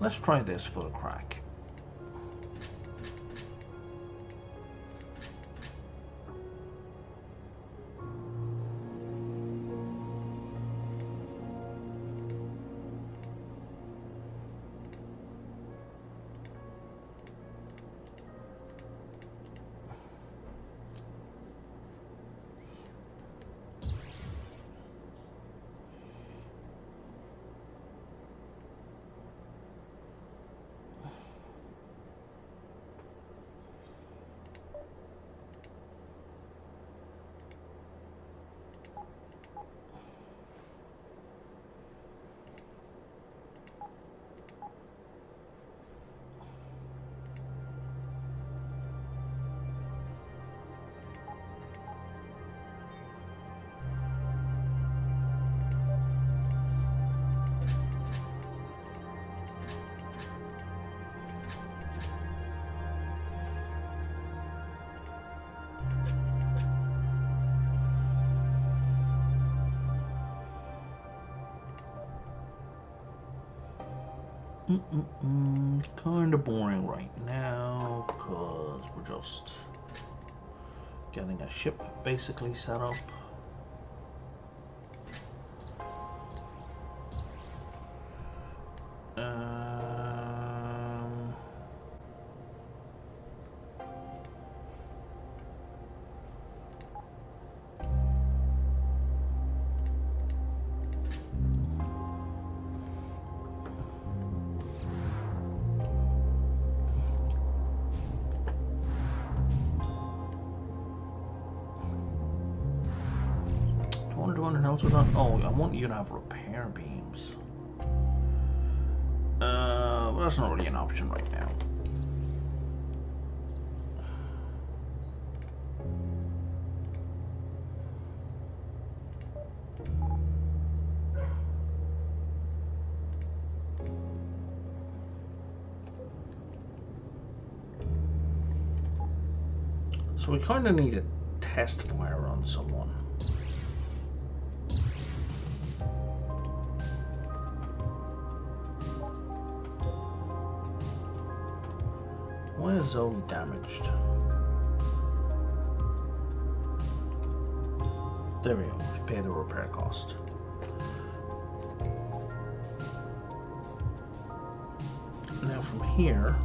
Let's try this for the crack. Kind of boring right now because we're just getting a ship basically set up. Oh, I want you to have repair beams. But that's not really an option right now. So we kind of need a test fire on someone. Why is Zoe damaged? There we go, we pay the repair cost. Now from here,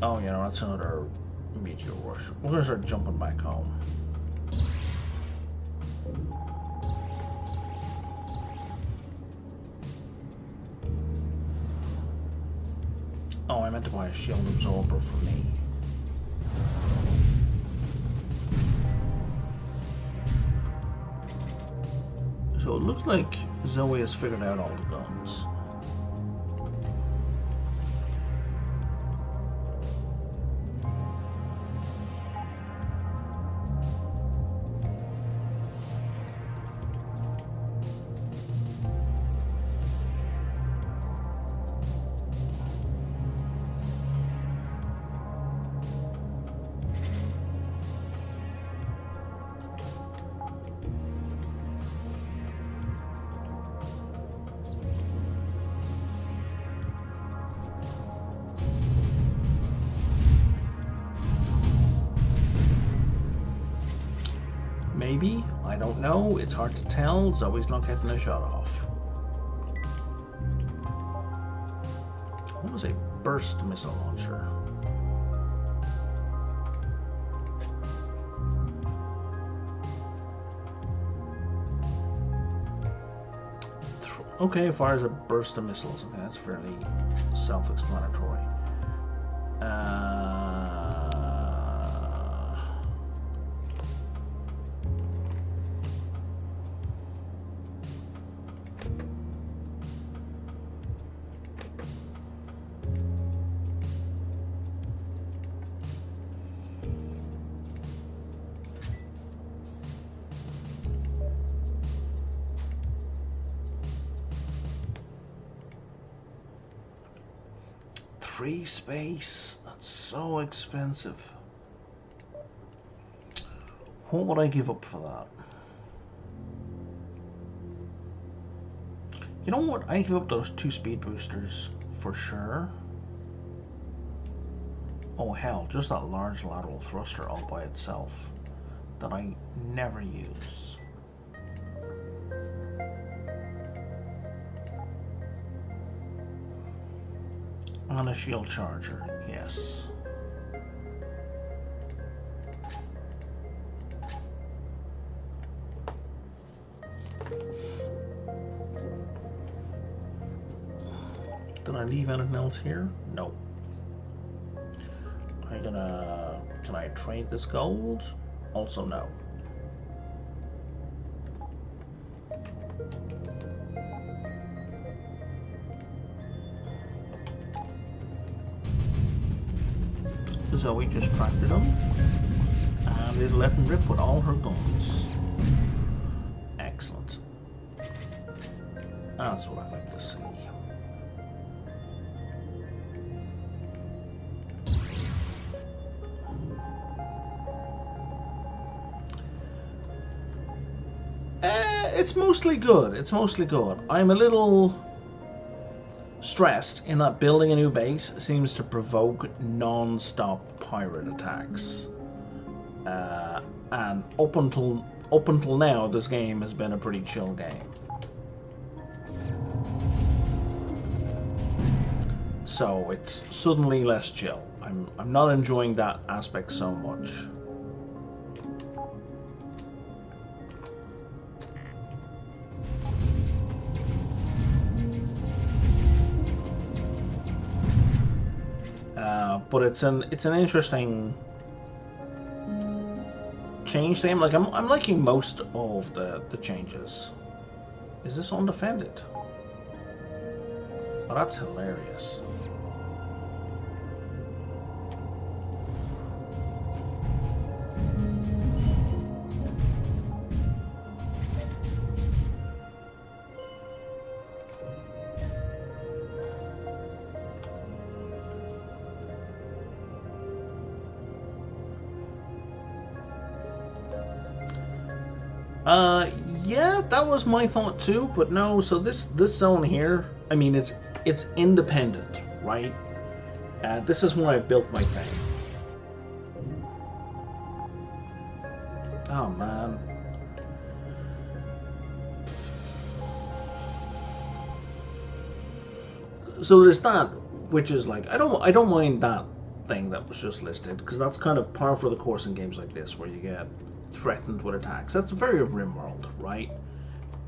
oh, you know, that's another meteor rush. We're gonna start jumping back home. Oh, I meant to buy a shield absorber for me. So it looks like Zoe has figured out all the guns. Maybe, I don't know, it's hard to tell. Zoe's not getting a shot off. What was a burst missile launcher? Okay, fires a burst of missiles. Okay, that's fairly self-explanatory. Free space, that's so expensive. What would I give up for that? You know what, I give up those 2 speed boosters for sure. Oh hell, just that large lateral thruster all by itself that I never use. On a shield charger, yes. Did I leave anything else here? No. Can I trade this gold? Also no. So we just tracted them and is letting rip with all her guns. Excellent. That's what I like to see. It's mostly good. It's mostly good. I'm a little stressed in that building a new base seems to provoke non-stop pirate attacks, and up until now this game has been a pretty chill game. So it's suddenly less chill. I'm not enjoying that aspect so much. But it's an interesting change theme. Like I'm liking most of the changes. Is this undefended? Oh, that's hilarious. Yeah, that was my thought too, but no, so this zone here, I mean, it's independent, right? This is where I built my thing. Oh man. So there's that, which is like, I don't mind that thing that was just listed, because that's kind of par for the course in games like this, where you get threatened with attacks. That's very RimWorld, right?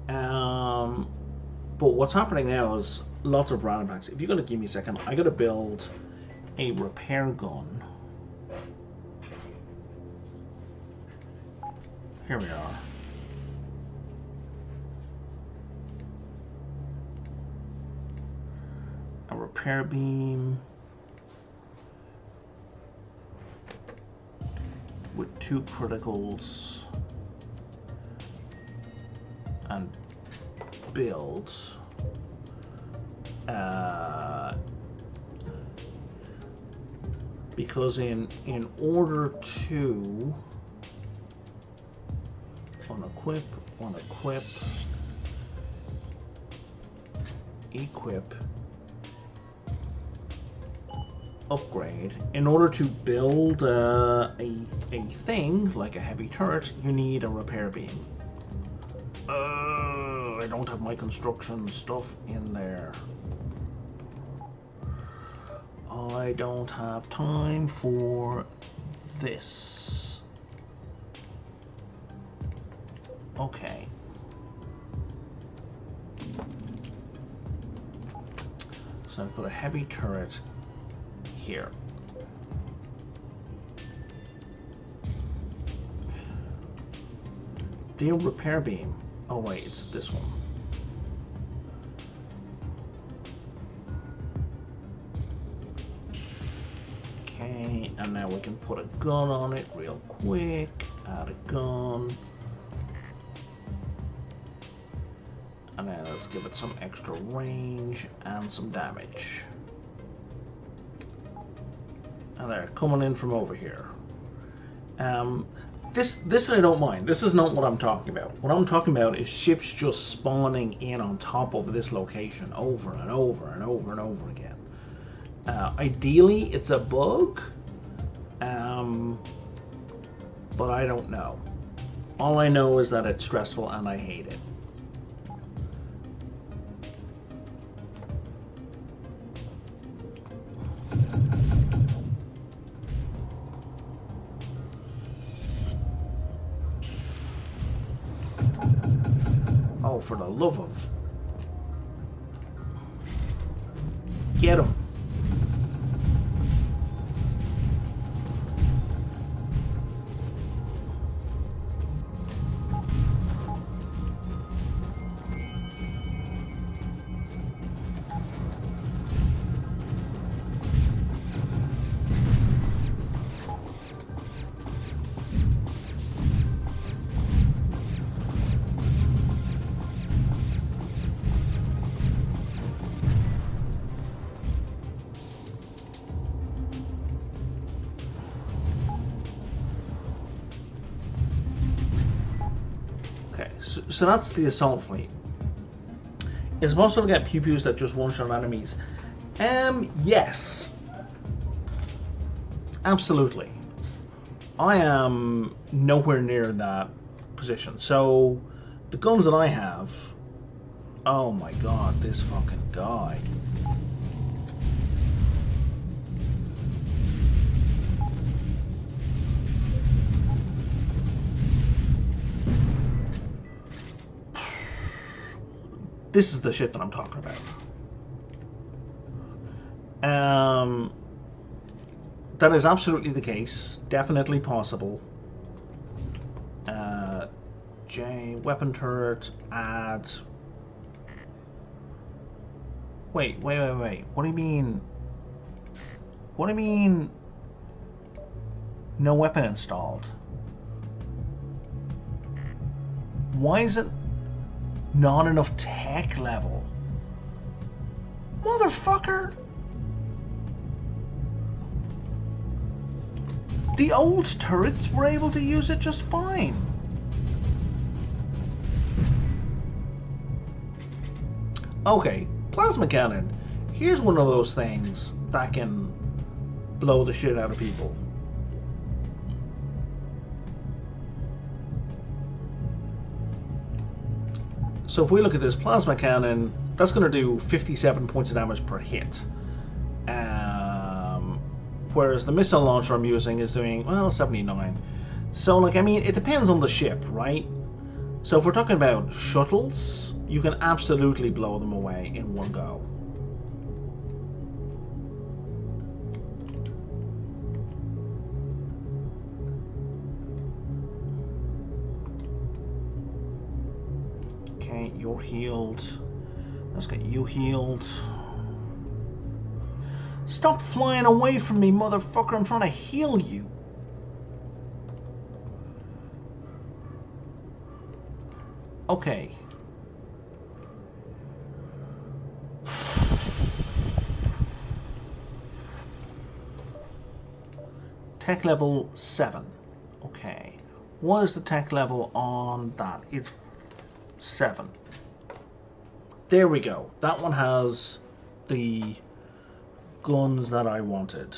But what's happening now is lots of random attacks. If you're going to give me a second, I got to build a repair gun. Here we are. A repair beam with 2 criticals and builds. Because in order to unequip, equip, upgrade, in order to build a thing like a heavy turret, you need a repair beam. I don't have my construction stuff in there. I don't have time for this. Okay. So I put a heavy turret here. The repair beam. Oh wait, it's this one. Okay, and now we can put a gun on it real quick. Add a gun. And now let's give it some extra range and some damage. And they're coming in from over here. This I don't mind. This is not what I'm talking about. What I'm talking about is ships just spawning in on top of this location over and over and over and over again. Ideally, it's a bug, but I don't know. All I know is that it's stressful and I hate it. Oh, for the love of... Get him. So that's the assault fleet. It's supposed to get pew-pews that just one-shot enemies. Yes. Absolutely. I am nowhere near that position. So, the guns that I have... Oh my god, this fucking guy. This is the shit that I'm talking about. That is absolutely the case. Definitely possible. J, weapon turret, add. Wait. What do you mean? What do you mean? No weapon installed? Why is it not enough tech level? Motherfucker! The old turrets were able to use it just fine. Okay, plasma cannon. Here's one of those things that can blow the shit out of people. So if we look at this plasma cannon, that's going to do 57 points of damage per hit. Whereas the missile launcher I'm using is doing, well, 79. So, like, I mean, it depends on the ship, right? So if we're talking about shuttles, you can absolutely blow them away in one go. Okay, you're healed. Let's get you healed. Stop flying away from me, motherfucker. I'm trying to heal you. Okay. Tech level 7. Okay. What is the tech level on that? It's 7. There we go. That one has the guns that I wanted.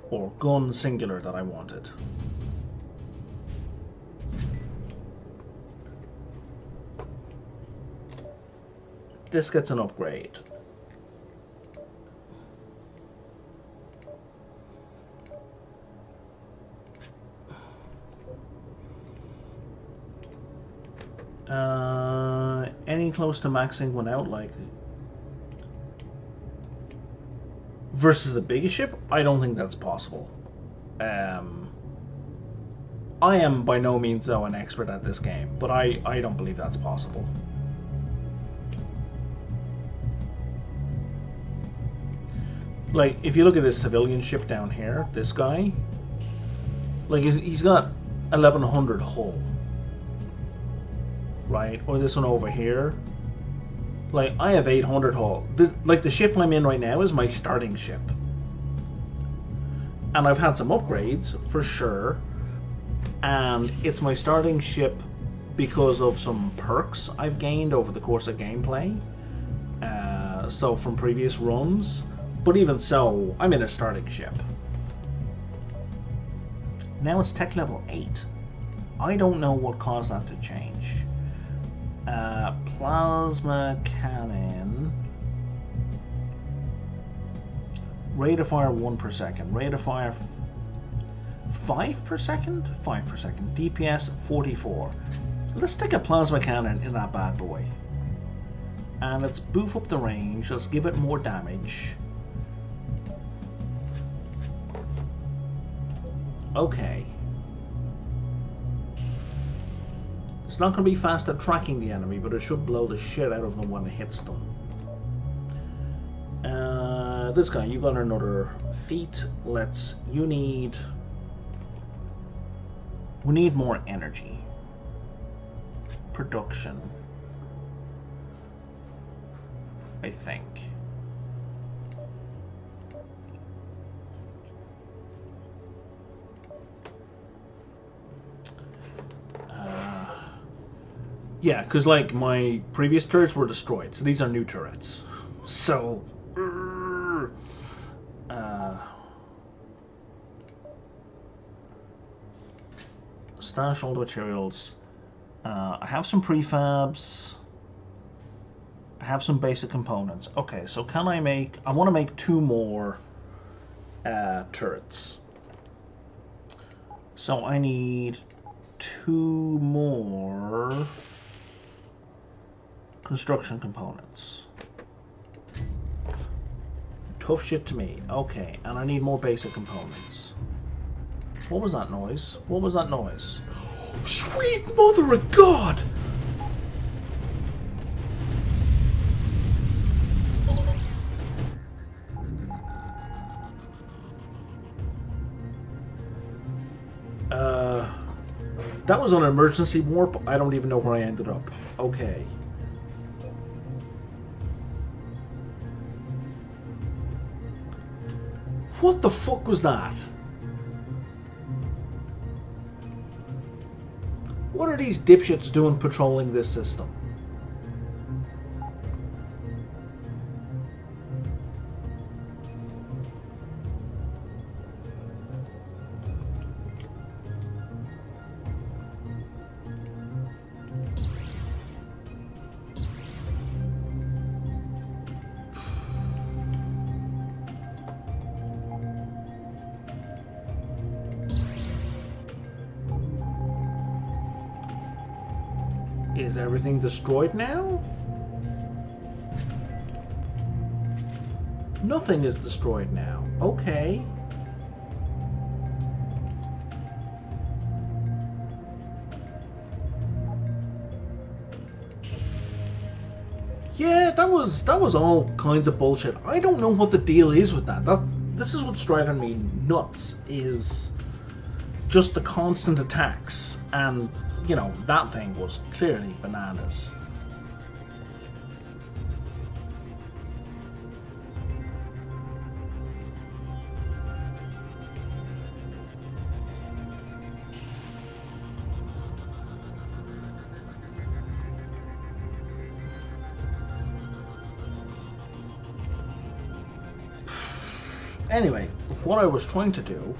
Or gun singular that I wanted. This gets an upgrade. Any close to maxing one out, like versus the biggest ship? I don't think that's possible. I am by no means though an expert at this game, but I don't believe that's possible. Like, if you look at this civilian ship down here, this guy, like he's got 1100 hull. Right, or this one over here. Like, I have 800 hull. This, like, the ship I'm in right now is my starting ship. And I've had some upgrades, for sure. And it's my starting ship because of some perks I've gained over the course of gameplay. So, from previous runs. But even so, I'm in a starting ship. Now it's tech level 8. I don't know what caused that to change. Plasma cannon. Rate of fire 1 per second. Rate of fire 5 per second? 5 per second. DPS 44. Let's stick a plasma cannon in that bad boy. And let's boof up the range. Let's give it more damage. Okay. It's not going to be fast at tracking the enemy, but it should blow the shit out of them when it hits them. This guy, you got another feat. We need more energy. Production. I think. Yeah, because like my previous turrets were destroyed, so these are new turrets. So, stash all the materials. I have some prefabs. I have some basic components. Okay, so can I make? I want to make 2 more turrets. So I need 2 more construction components. Tough shit to me. Okay, and I need more basic components. What was that noise? What was that noise? Sweet mother of God! That was an emergency warp. I don't even know where I ended up. Okay. What the fuck was that? What are these dipshits doing patrolling this system? Is everything destroyed now? Nothing is destroyed now. Okay. Yeah, that was all kinds of bullshit. I don't know what the deal is with that. This is what's driving me nuts, is just the constant attacks, and you know, that thing was clearly bananas. Anyway, what I was trying to do,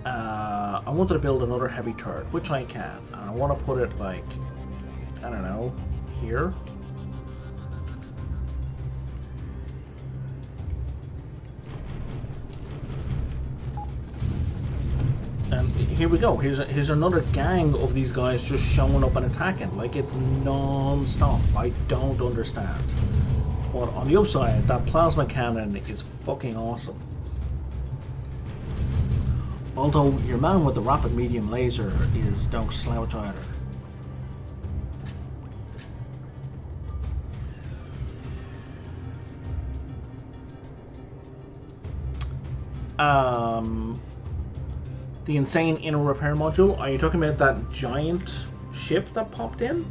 I wanted to build another heavy turret, which I can, and I want to put it like, I don't know, here. And here we go. Here's another gang of these guys just showing up and attacking, like it's non-stop. I don't understand. But on the upside, that plasma cannon is fucking awesome. Although your man with the rapid medium laser is no slouch either. The insane inner repair module. Are you talking about that giant ship that popped in?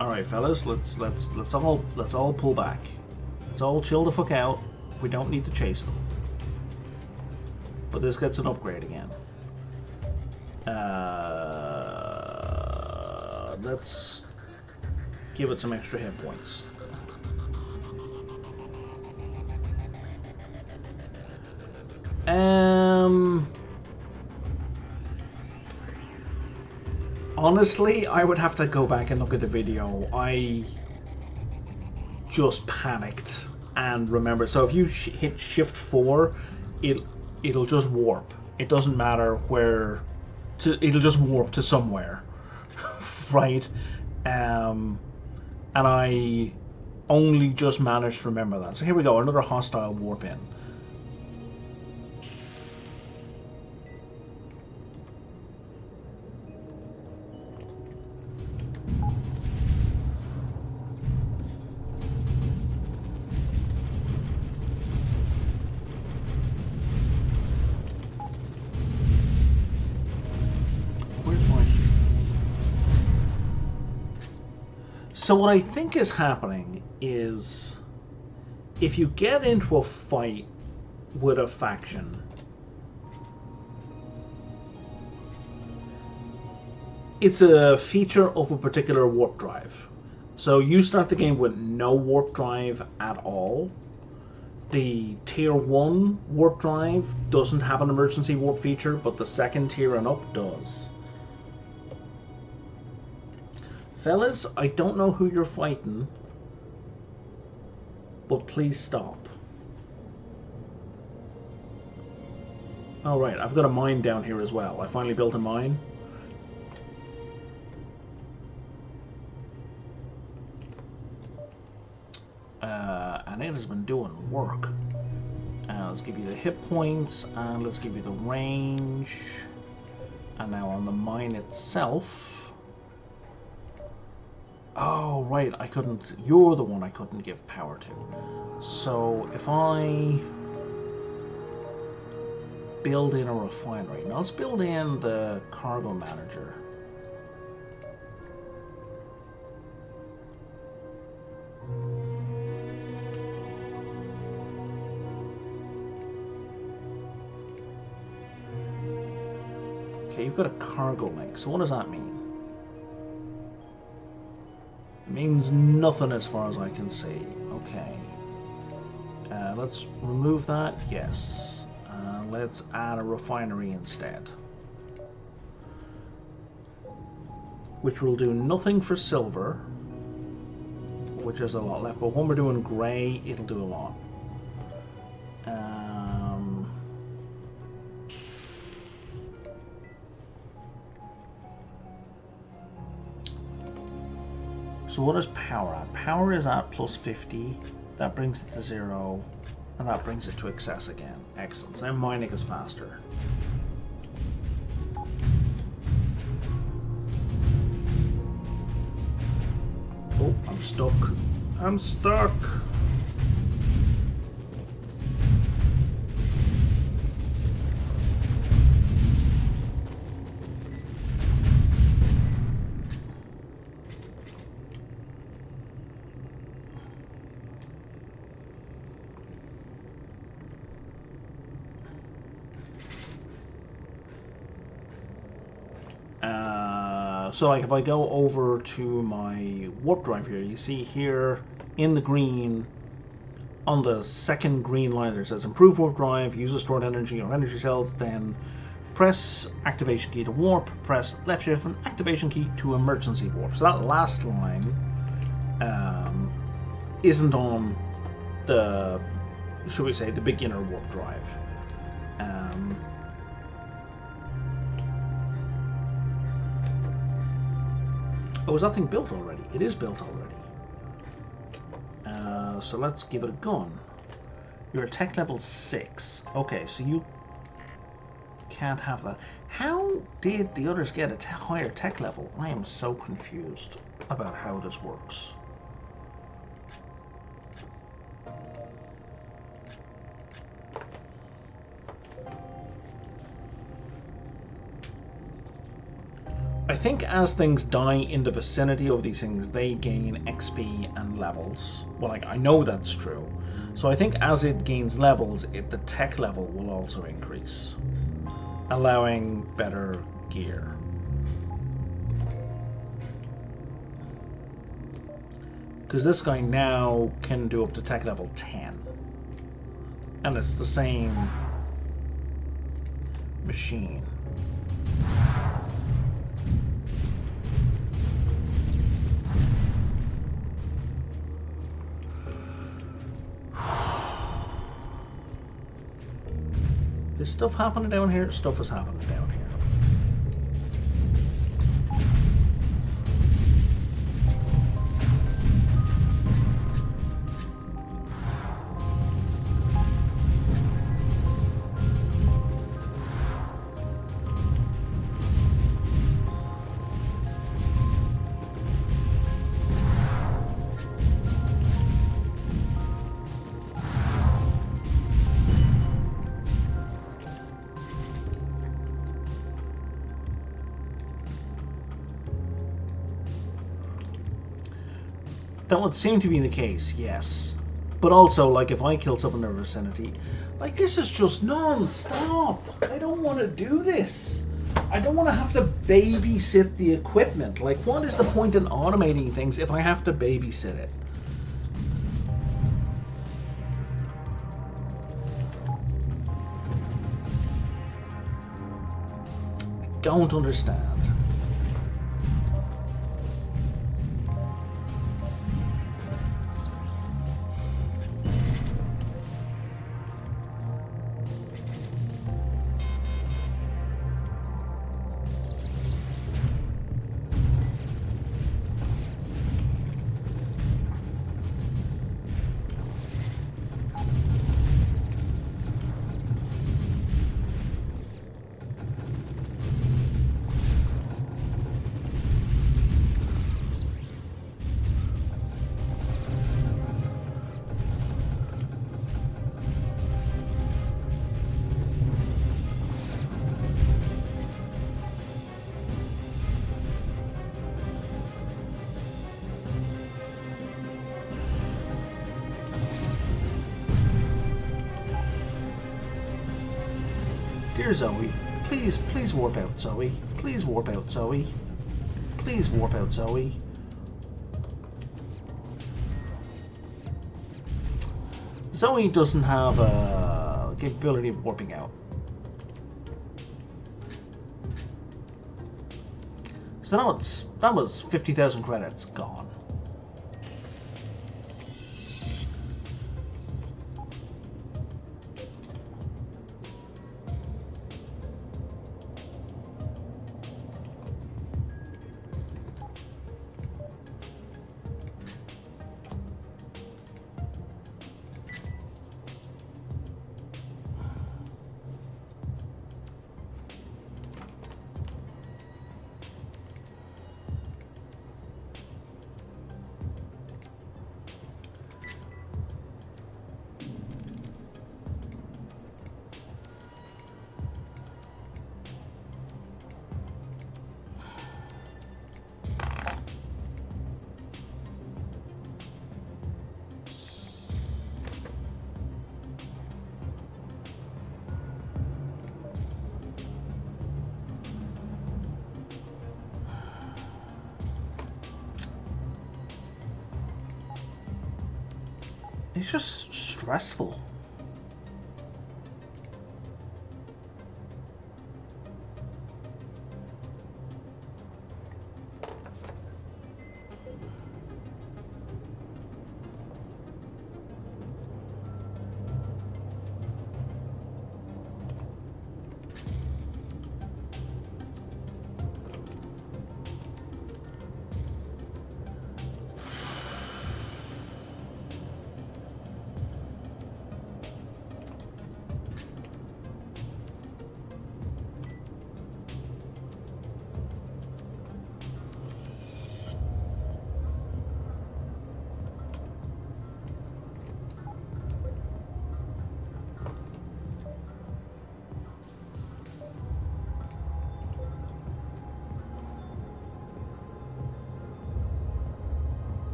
Alright fellas, let's all pull back. Let's all chill the fuck out. We don't need to chase them. But this gets an upgrade again. Let's give it some extra hit points. Honestly, I would have to go back and look at the video. I just panicked and remember. So if you hit Shift 4, it'll just warp. It doesn't matter where. It'll just warp to somewhere, right? And I only just managed to remember that. So here we go, another hostile warp in. So what I think is happening is, if you get into a fight with a faction, it's a feature of a particular warp drive. So you start the game with no warp drive at all. The tier 1 warp drive doesn't have an emergency warp feature, but the second tier and up does. Fellas, I don't know who you're fighting, but please stop. Oh right, I've got a mine down here as well. I finally built a mine. And it has been doing work. Let's give you the hit points, and let's give you the range. And now on the mine itself... Oh, right, I couldn't... You're the one I couldn't give power to. So, if I... build in a refinery. Now, let's build in the cargo manager. Okay, you've got a cargo link. So what does that mean? Means nothing as far as I can see. Okay. Let's remove that. Yes. Let's add a refinery instead. Which will do nothing for silver, which is a lot left. But when we're doing grey, it'll do a lot. So what is power at? Power is at plus 50. That brings it to 0. And that brings it to excess again. Excellent. So now mining is faster. Oh, I'm stuck. I'm stuck. So like if I go over to my warp drive here, you see here in the green, on the second green line there says improve warp drive, use the stored energy or energy cells, then press activation key to warp, press left shift and activation key to emergency warp. So that last line isn't on the, should we say, the beginner warp drive. Oh, is that thing built already? It is built already. So let's give it a gun. You're at tech level 6. Okay, so you can't have that. How did the others get a higher tech level? I am so confused about how this works. I think as things die in the vicinity of these things, they gain XP and levels. Well, I know that's true. So I think as it gains levels, the tech level will also increase, allowing better gear. Because this guy now can do up to tech level 10. And it's the same machine. Is stuff happening down here? Stuff is happening down here. That would seem to be the case, yes. But also, like, if I kill someone in the vicinity, like, this is just non-stop. I don't want to do this. I don't want to have to babysit the equipment. Like, what is the point in automating things if I have to babysit it? I don't understand. Dear Zoe, please warp out, Zoe. Please warp out, Zoe. Please warp out, Zoe. Zoe doesn't have a capability of warping out. So now that was 50,000 credits gone. It's just stressful.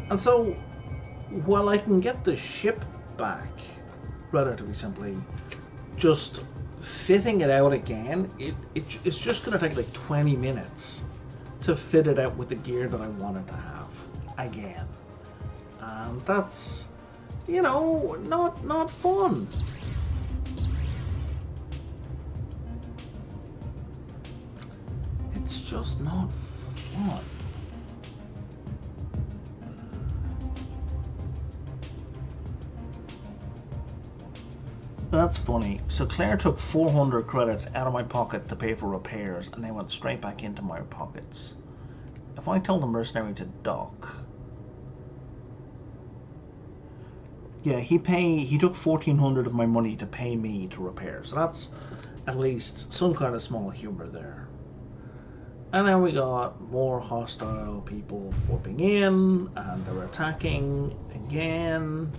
And so, while I can get the ship back relatively simply, just fitting it out again, it's just going to take like 20 minutes to fit it out with the gear that I wanted to have again. And that's, you know, not fun. It's just not fun. That's funny. So Claire took 400 credits out of my pocket to pay for repairs, and they went straight back into my pockets. If I tell the mercenary to dock... Yeah, he took 1,400 of my money to pay me to repair. So that's at least some kind of small humor there. And then we got more hostile people warping in, and they're attacking again.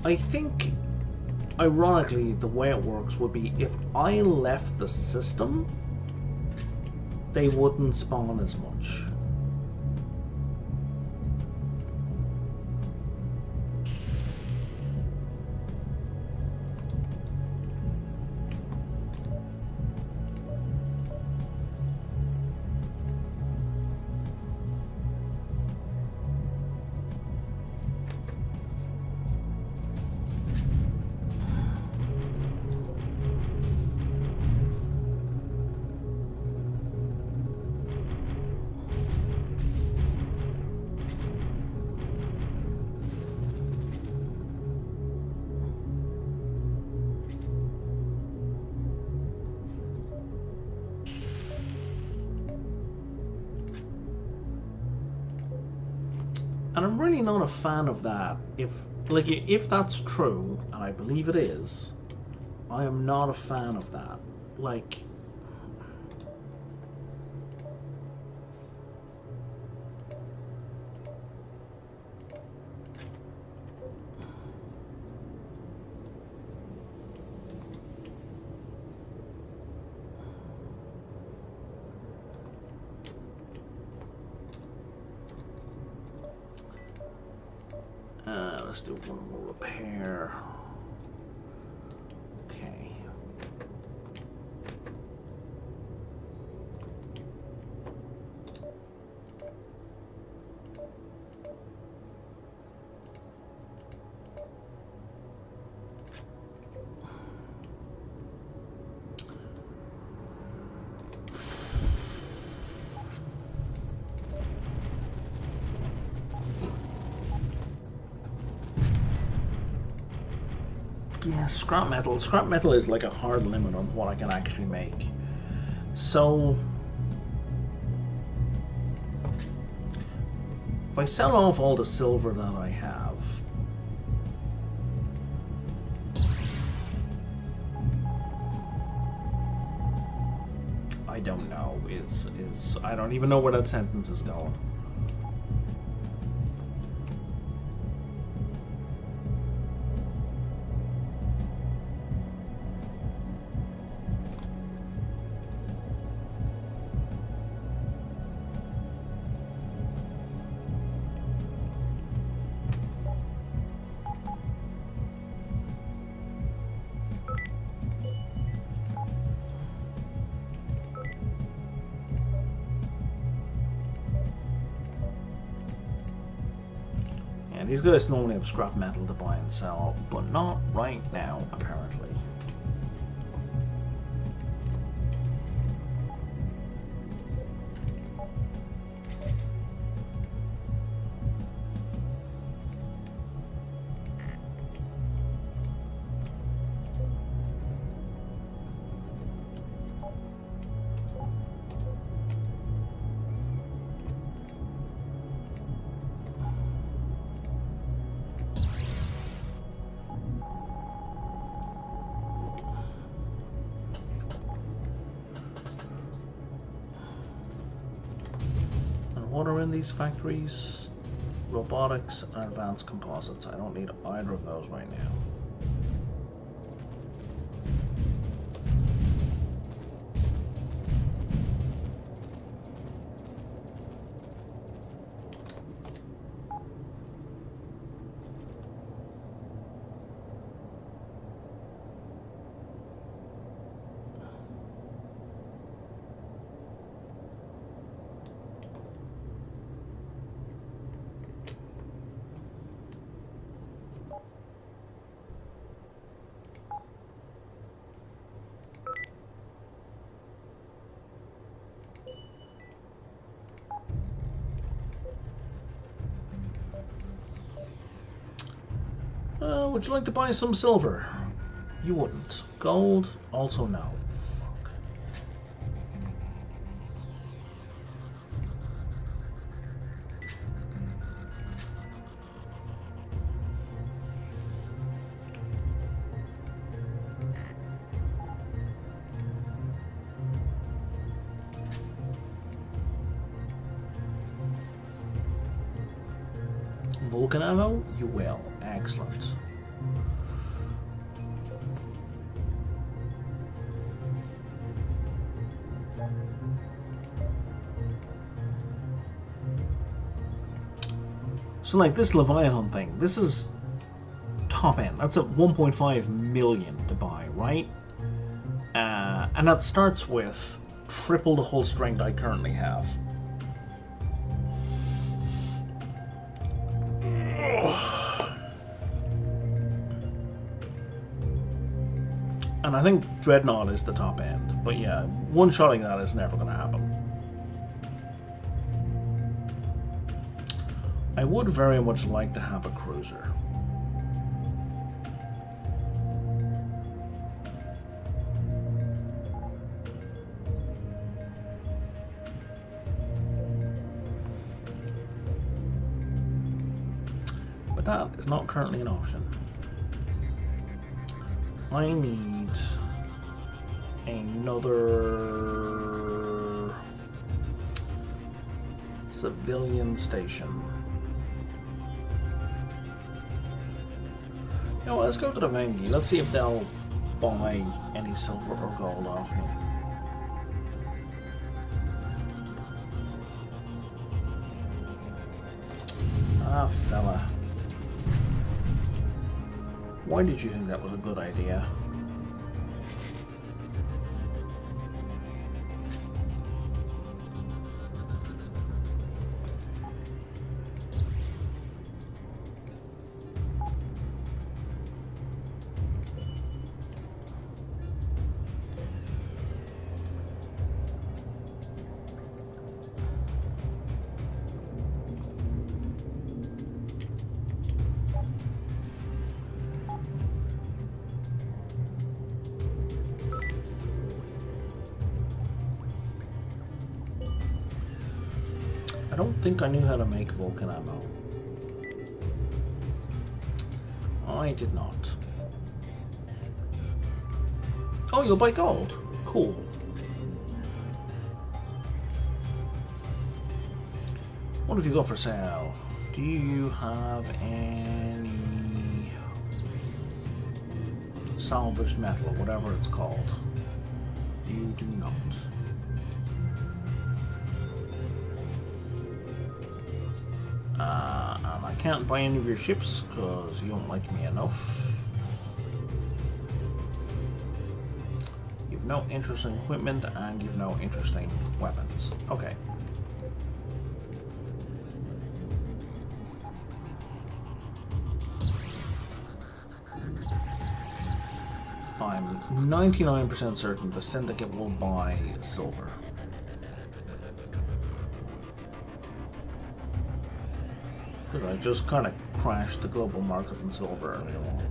I think, ironically, the way it works would be if I left the system, they wouldn't spawn as much. And I'm really not a fan of that. If that's true, and I believe it is, I am not a fan of that. Like, let's do one more repair. Okay. Yeah, scrap metal. Scrap metal is like a hard limit on what I can actually make. So, if I sell off all the silver that I have, don't know. Is I don't even know where that sentence is going. These guys normally have scrap metal to buy and sell, but not right now, apparently. What are in these factories? Robotics and advanced composites. I don't need either of those right now. Would you like to buy some silver? You wouldn't. Gold? Also no. Fuck. Vulcan ammo? You will. Excellent. So like this Leviathan thing, this is top end. That's at 1.5 million to buy, right? And that starts with triple the hull strength I currently have. And I think Dreadnought is the top end. But yeah, one-shotting that is never going to happen. I would very much like to have a cruiser. But that is not currently an option. I need another civilian station. You know, let's go to the Vengi. Let's see if they'll buy any silver or gold off me. Ah, fella. Why did you think that was a good idea? I don't think I knew how to make Vulcan ammo. I did not. Oh, you'll buy gold. Cool. What have you got for sale? Do you have any salvaged metal or whatever it's called? You do not. And I can't buy any of your ships because you don't like me enough. You've no interesting equipment and you've no interesting weapons. Okay. I'm 99% certain the Syndicate will buy silver. Because I just kind of crashed the global market in silver earlier on.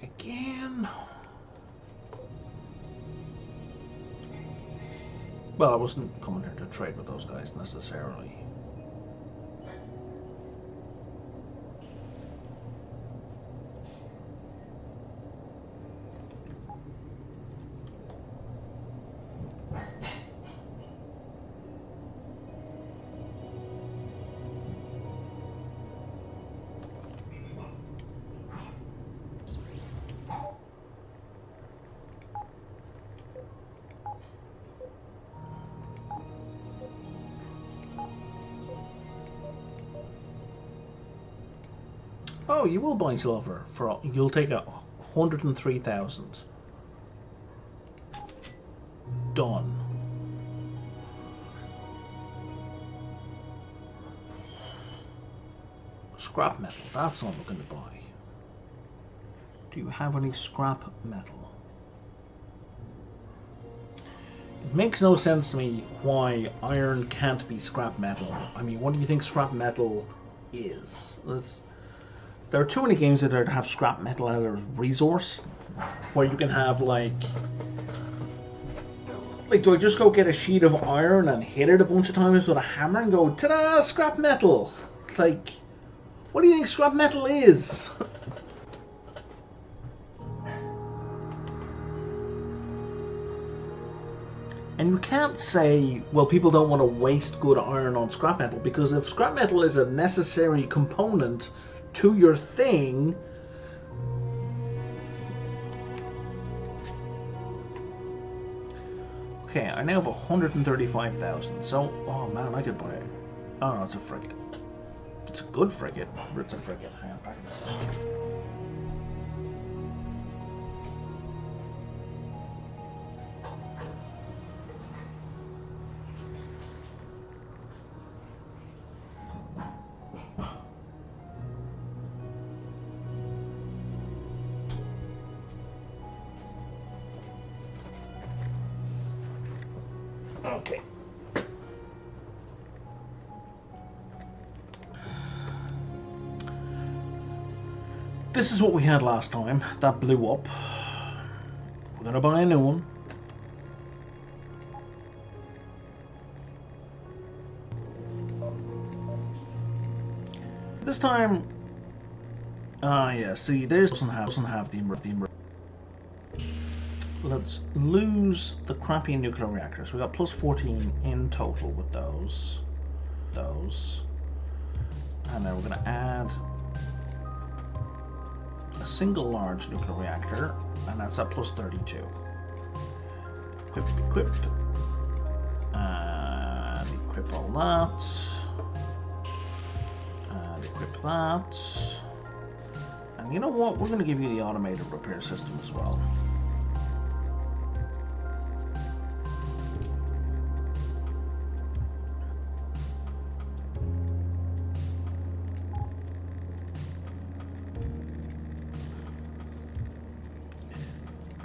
Again? Well, I wasn't coming here to trade with those guys necessarily. Oh, you will buy silver for you'll take 103,000. Done. Scrap metal, that's what I'm looking to buy. Do you have any scrap metal? It makes no sense to me why iron can't be scrap metal. I mean, what do you think scrap metal is? There are too many games out there that have scrap metal as a resource, where you can have like, do I just go get a sheet of iron and hit it a bunch of times with a hammer and go, ta-da, scrap metal? Like, what do you think scrap metal is? And you can't say, well, people don't want to waste good iron on scrap metal, because if scrap metal is a necessary component to your thing, okay, I now have 135,000, so, oh man, I could buy it. Oh no, it's a frigate. It's a good frigate, but it's a frigate. Hang on, back in a second. Okay. This is what we had last time. That blew up. We're gonna buy a new one. This time, yeah. See, this doesn't have the Let's lose the crappy nuclear reactors. We got plus 14 in total with those. And then we're going to add a single large nuclear reactor, and that's at plus 32. Equip. And equip all that. And equip that. And you know what? We're going to give you the automated repair system as well.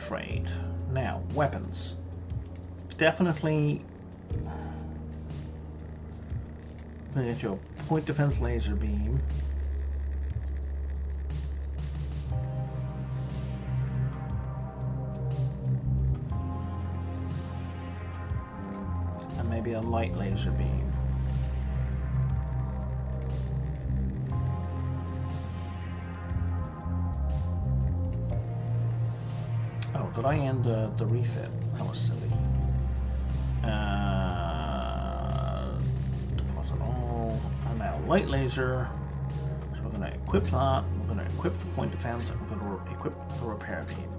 Trade. Now, weapons. Definitely gonna get you a point defense laser beam. be a light laser beam. Oh, did I end the refit? That was silly. Deposit all. And now light laser. So we're going to equip that. We're going to equip the point defense, and we're going to equip the repair beam.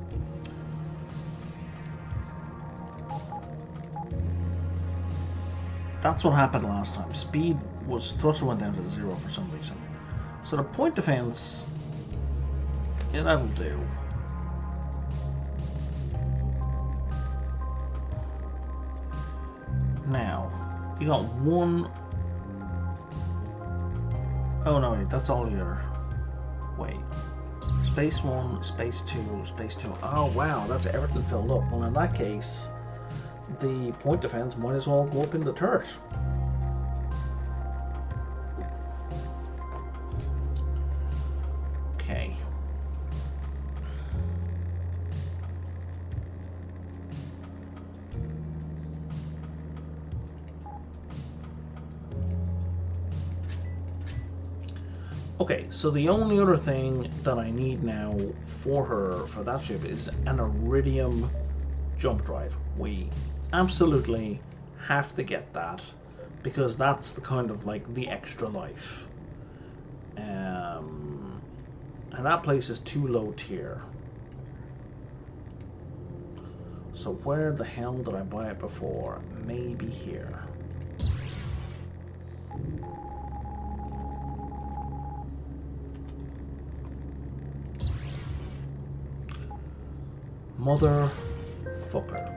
That's what happened last time. Speed was thruster went down to 0 for some reason. So the point defense, yeah, that'll do. Now, you got one. Oh no, wait, that's all your. Wait. Space 1, space 2, space 2. Oh wow, that's everything filled up. Well, in that case, the point defense might as well go up in the turret. Okay. Okay, so the only other thing that I need now for her, for that ship, is an iridium jump drive. We absolutely have to get that, because that's the kind of like the extra life. And that place is too low tier. So where the hell did I buy it before? Maybe here. Motherfucker.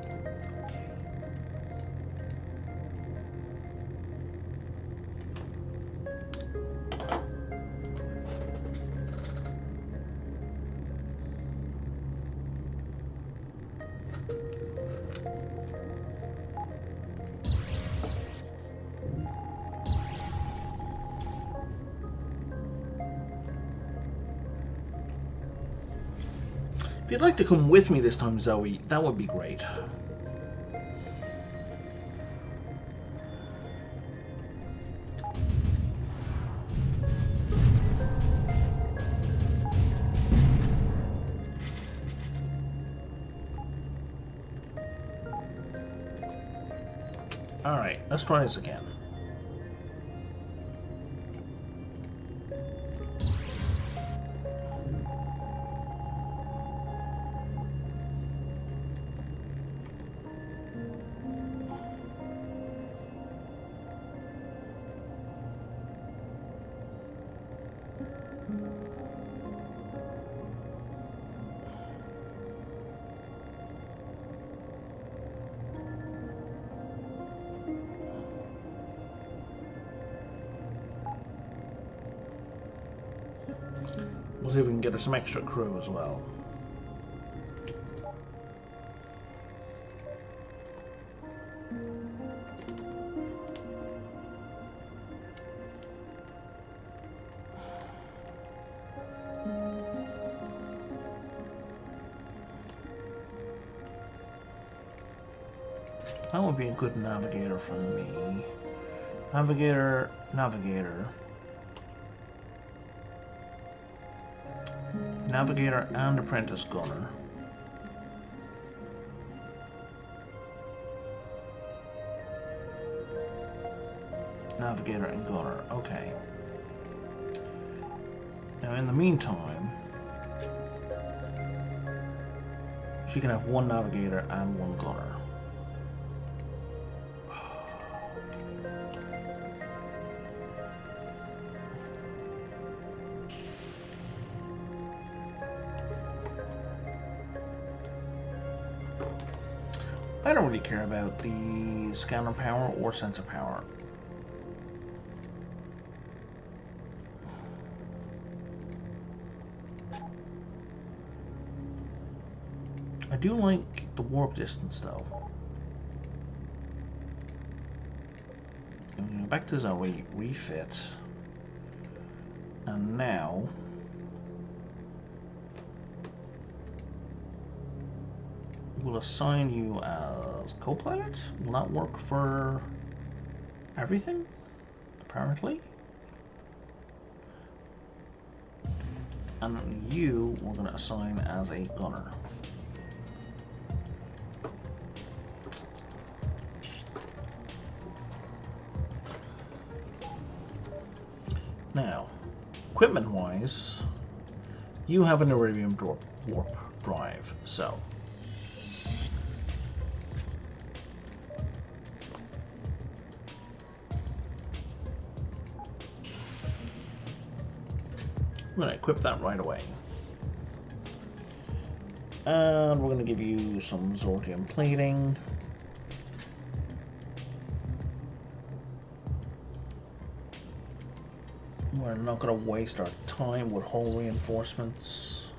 If you'd like to come with me this time, Zoe, that would be great. Alright, let's try this again. We'll see if we can get her some extra crew as well. That would be a good navigator for me. Navigator, navigator. Navigator and apprentice gunner. Navigator and gunner. Okay. Now in the meantime, she can have one navigator and one gunner. I don't really care about the scanner power or sensor power. I do like the warp distance though. Back to Zoe, refit. And now we'll assign you as co-pilot. Will that work for everything, apparently. And you we're going to assign as a gunner. Now, equipment-wise, you have an Iridium warp drive, so we're going to equip that right away. And we're going to give you some Zordium plating. We're not going to waste our time with hull reinforcements.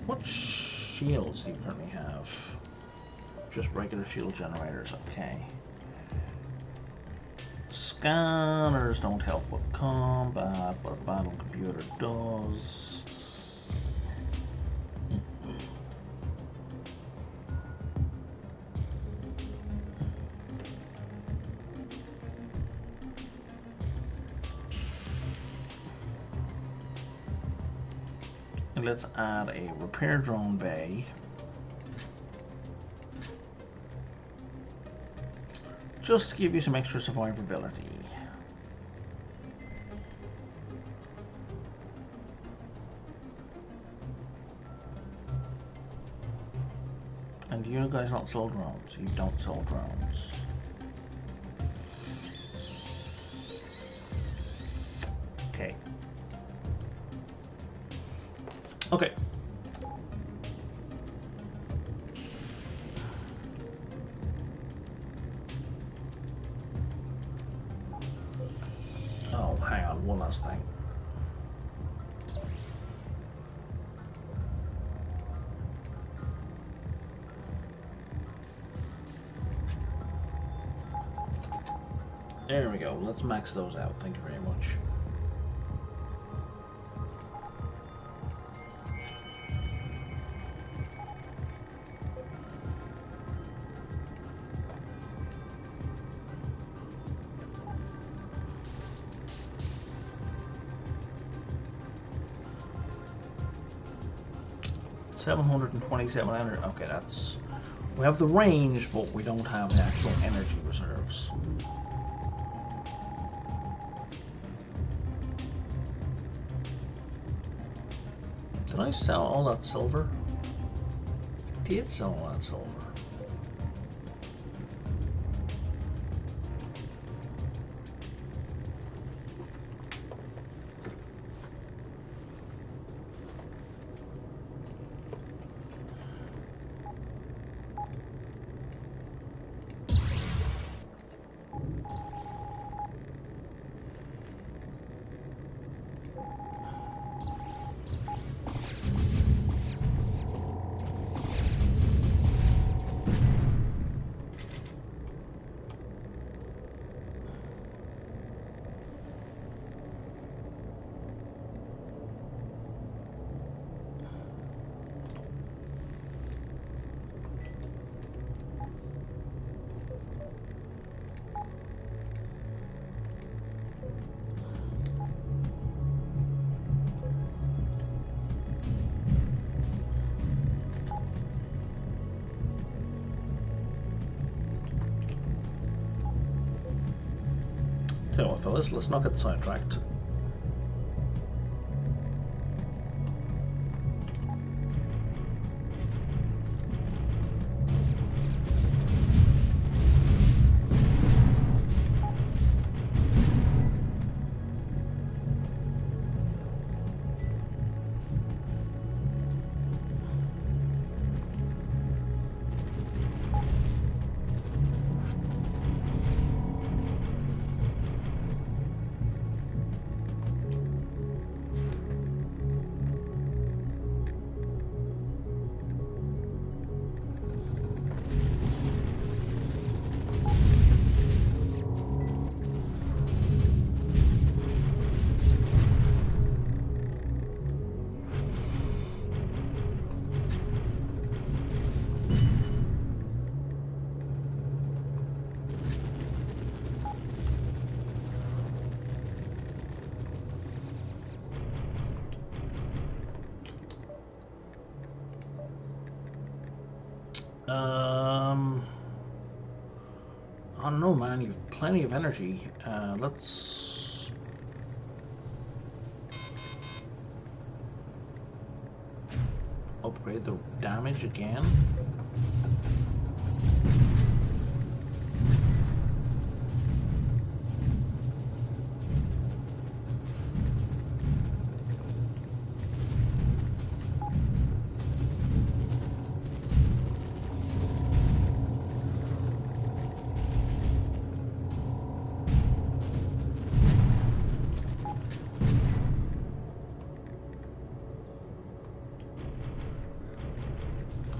What shields do you currently have? Just regular shield generators, okay. Scanners don't help with combat, but a battle computer does. And let's add a repair drone bay. Just to give you some extra survivability. And you guys not sell drones. You don't sell drones. Okay. Okay. Oh, hang on, one last thing. There we go. Let's max those out. Thank you very much. $727. Okay, that's. We have the range, but we don't have the actual energy reserves. Did I sell all that silver? I did sell all that silver. Tell you what, fellas, let's not get sidetracked. I don't know, man. You've plenty of energy. Let's upgrade the damage again.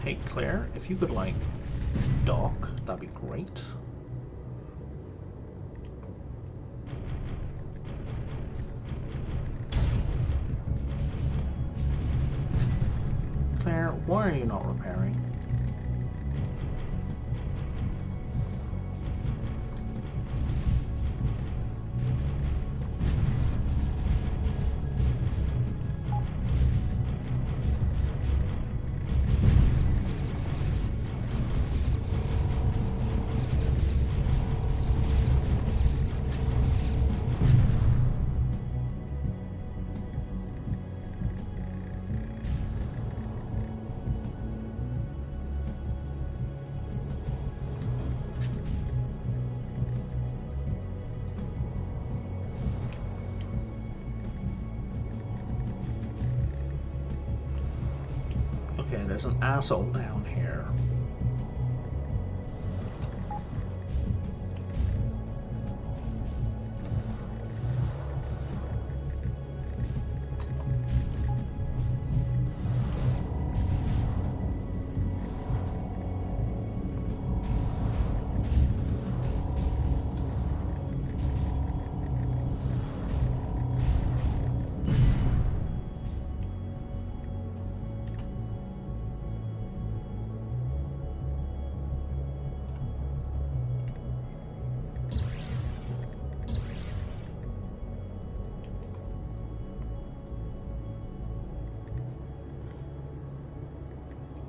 Hey Claire, if you could like dock, that'd be great. Claire, why are you not repairing? Okay, there's an asshole down here.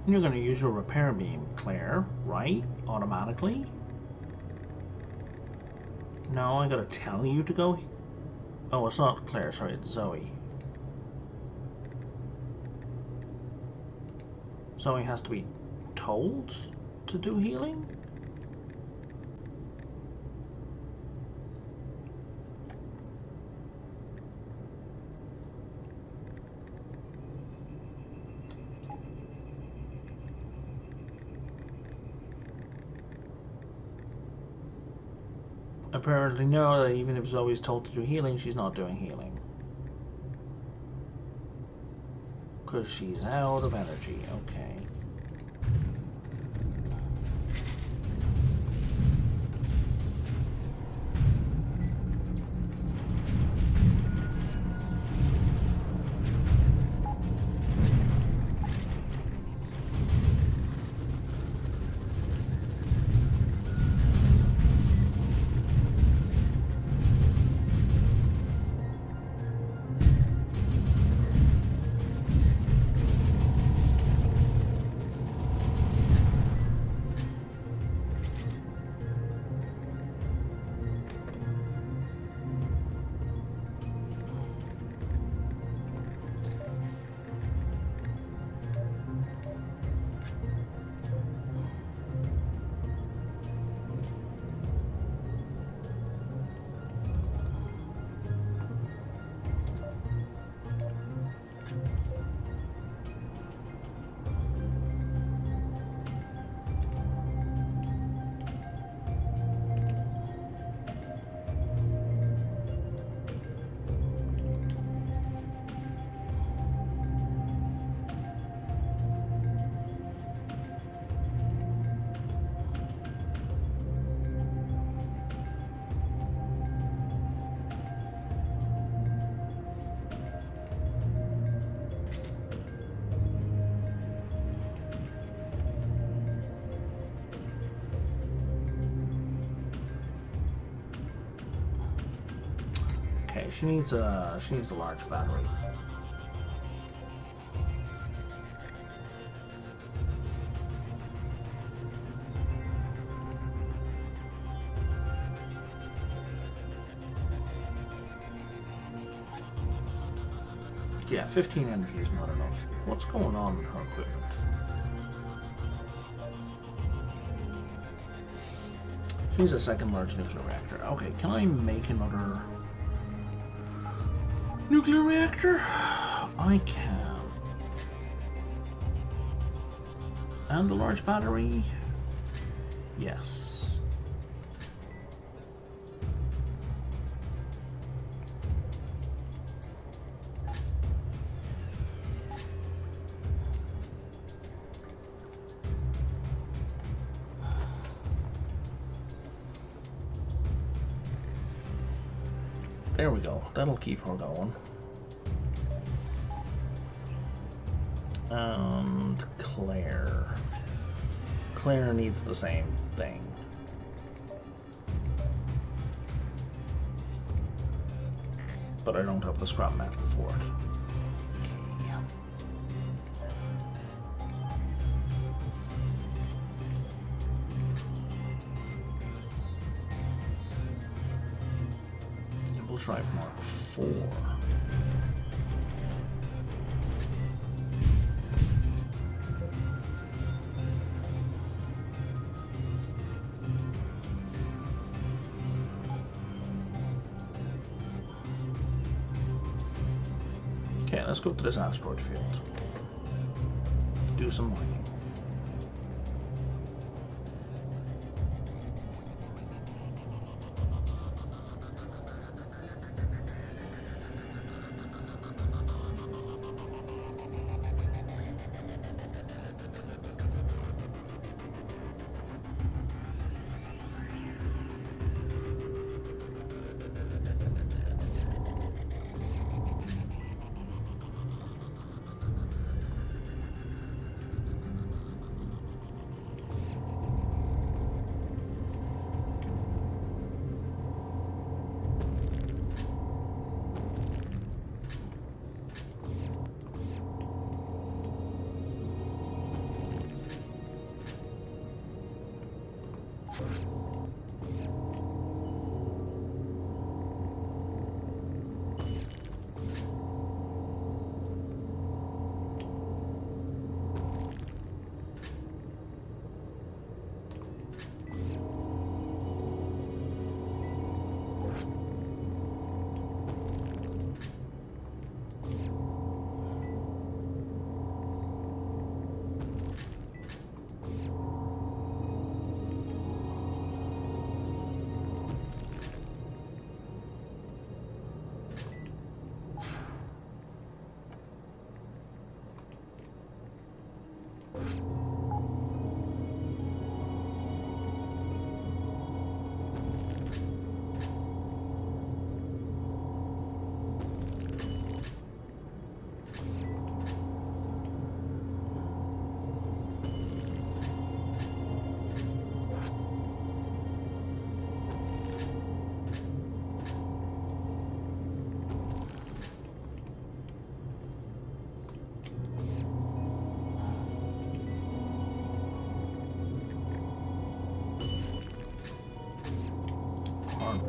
You're going to use your repair beam, Claire, right? Automatically? No, I gotta tell you to go. Oh, it's not Claire, sorry, it's Zoe. Zoe has to be told to do healing? Apparently no, that even if Zoe's told to do healing, she's not doing healing. Because she's out of energy, okay. Okay, she needs a large battery. Yeah, 15 energy is not enough. What's going on with her equipment? She's a second large nuclear reactor. Okay, can I make another nuclear reactor? I can. And a large battery? Yes. There we go. That'll keep her going. And Claire. Claire needs the same thing. But I don't have the scrap metal for it. Okay. Impulse drive Mark 4. Okay, let's go to this asteroid field. Do some mining.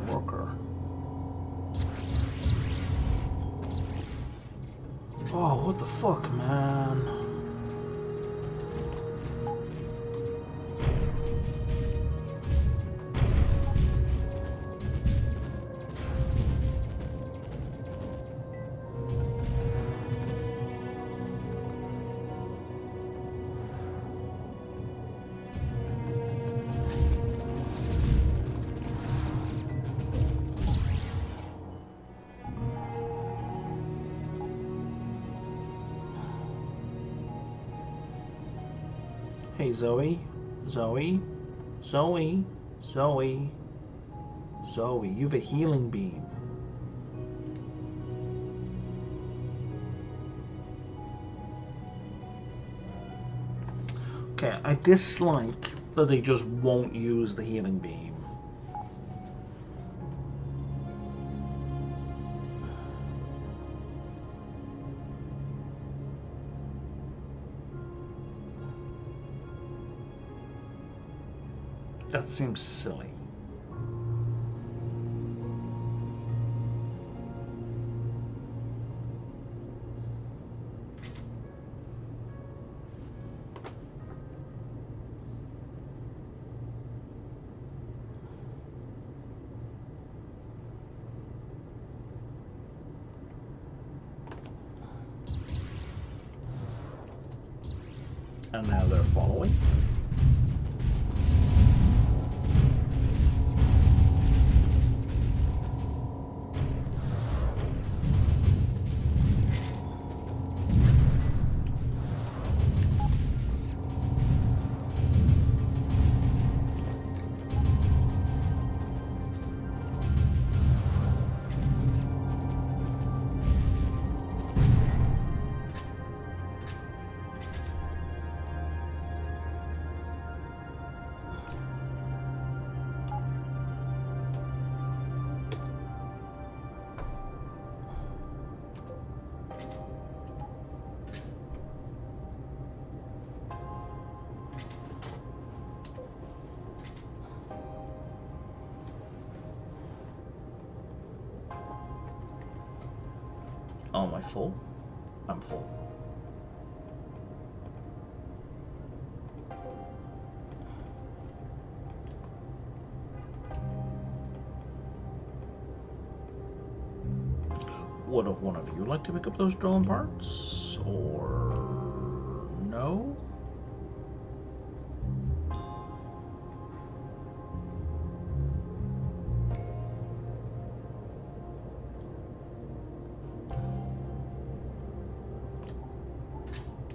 Worker. Oh, what the fuck, man? Hey, Zoe. Zoe. Zoe. Zoe. Zoe, you have a healing beam. Okay, I dislike that they just won't use the healing beam. That seems silly. And now they're following. Am I full? I'm full. Would one of you like to pick up those drone parts? Or no?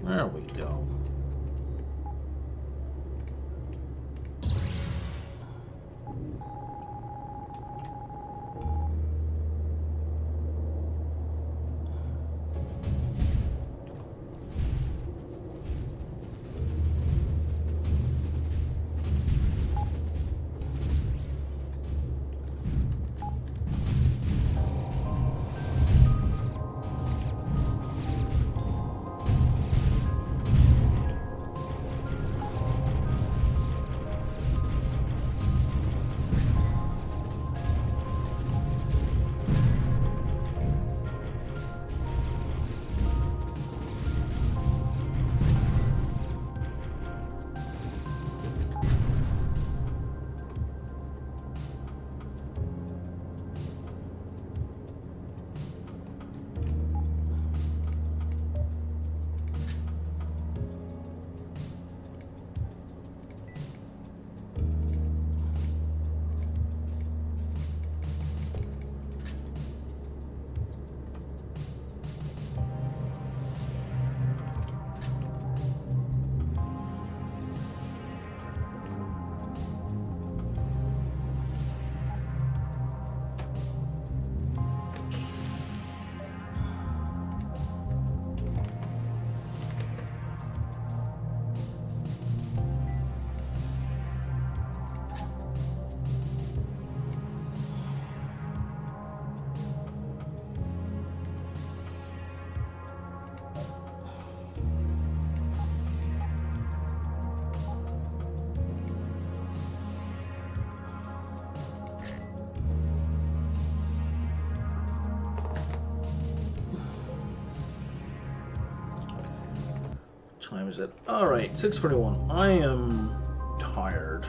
There we go. Time is it? Alright, 6:41. I am tired.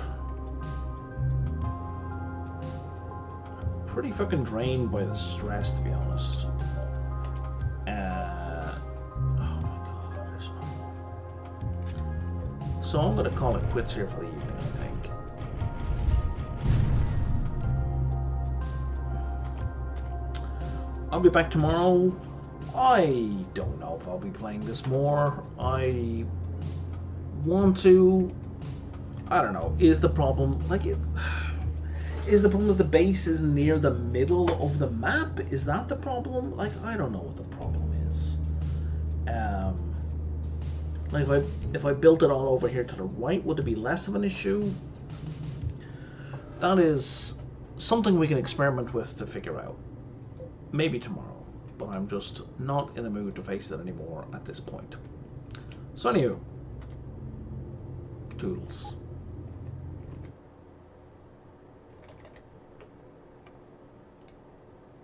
Pretty fucking drained by the stress, to be honest. Oh my god, this one. So I'm gonna call it quits here for the evening, I think. I'll be back tomorrow. I don't know if I'll be playing this more. I want to. I don't know. Is the problem is the problem that the base is near the middle of the map? Is that the problem? Like, I don't know what the problem is. Like if I built it all over here to the right, would it be less of an issue? That is something we can experiment with to figure out. Maybe tomorrow. But I'm just not in the mood to face it anymore at this point. So anyway, toodles.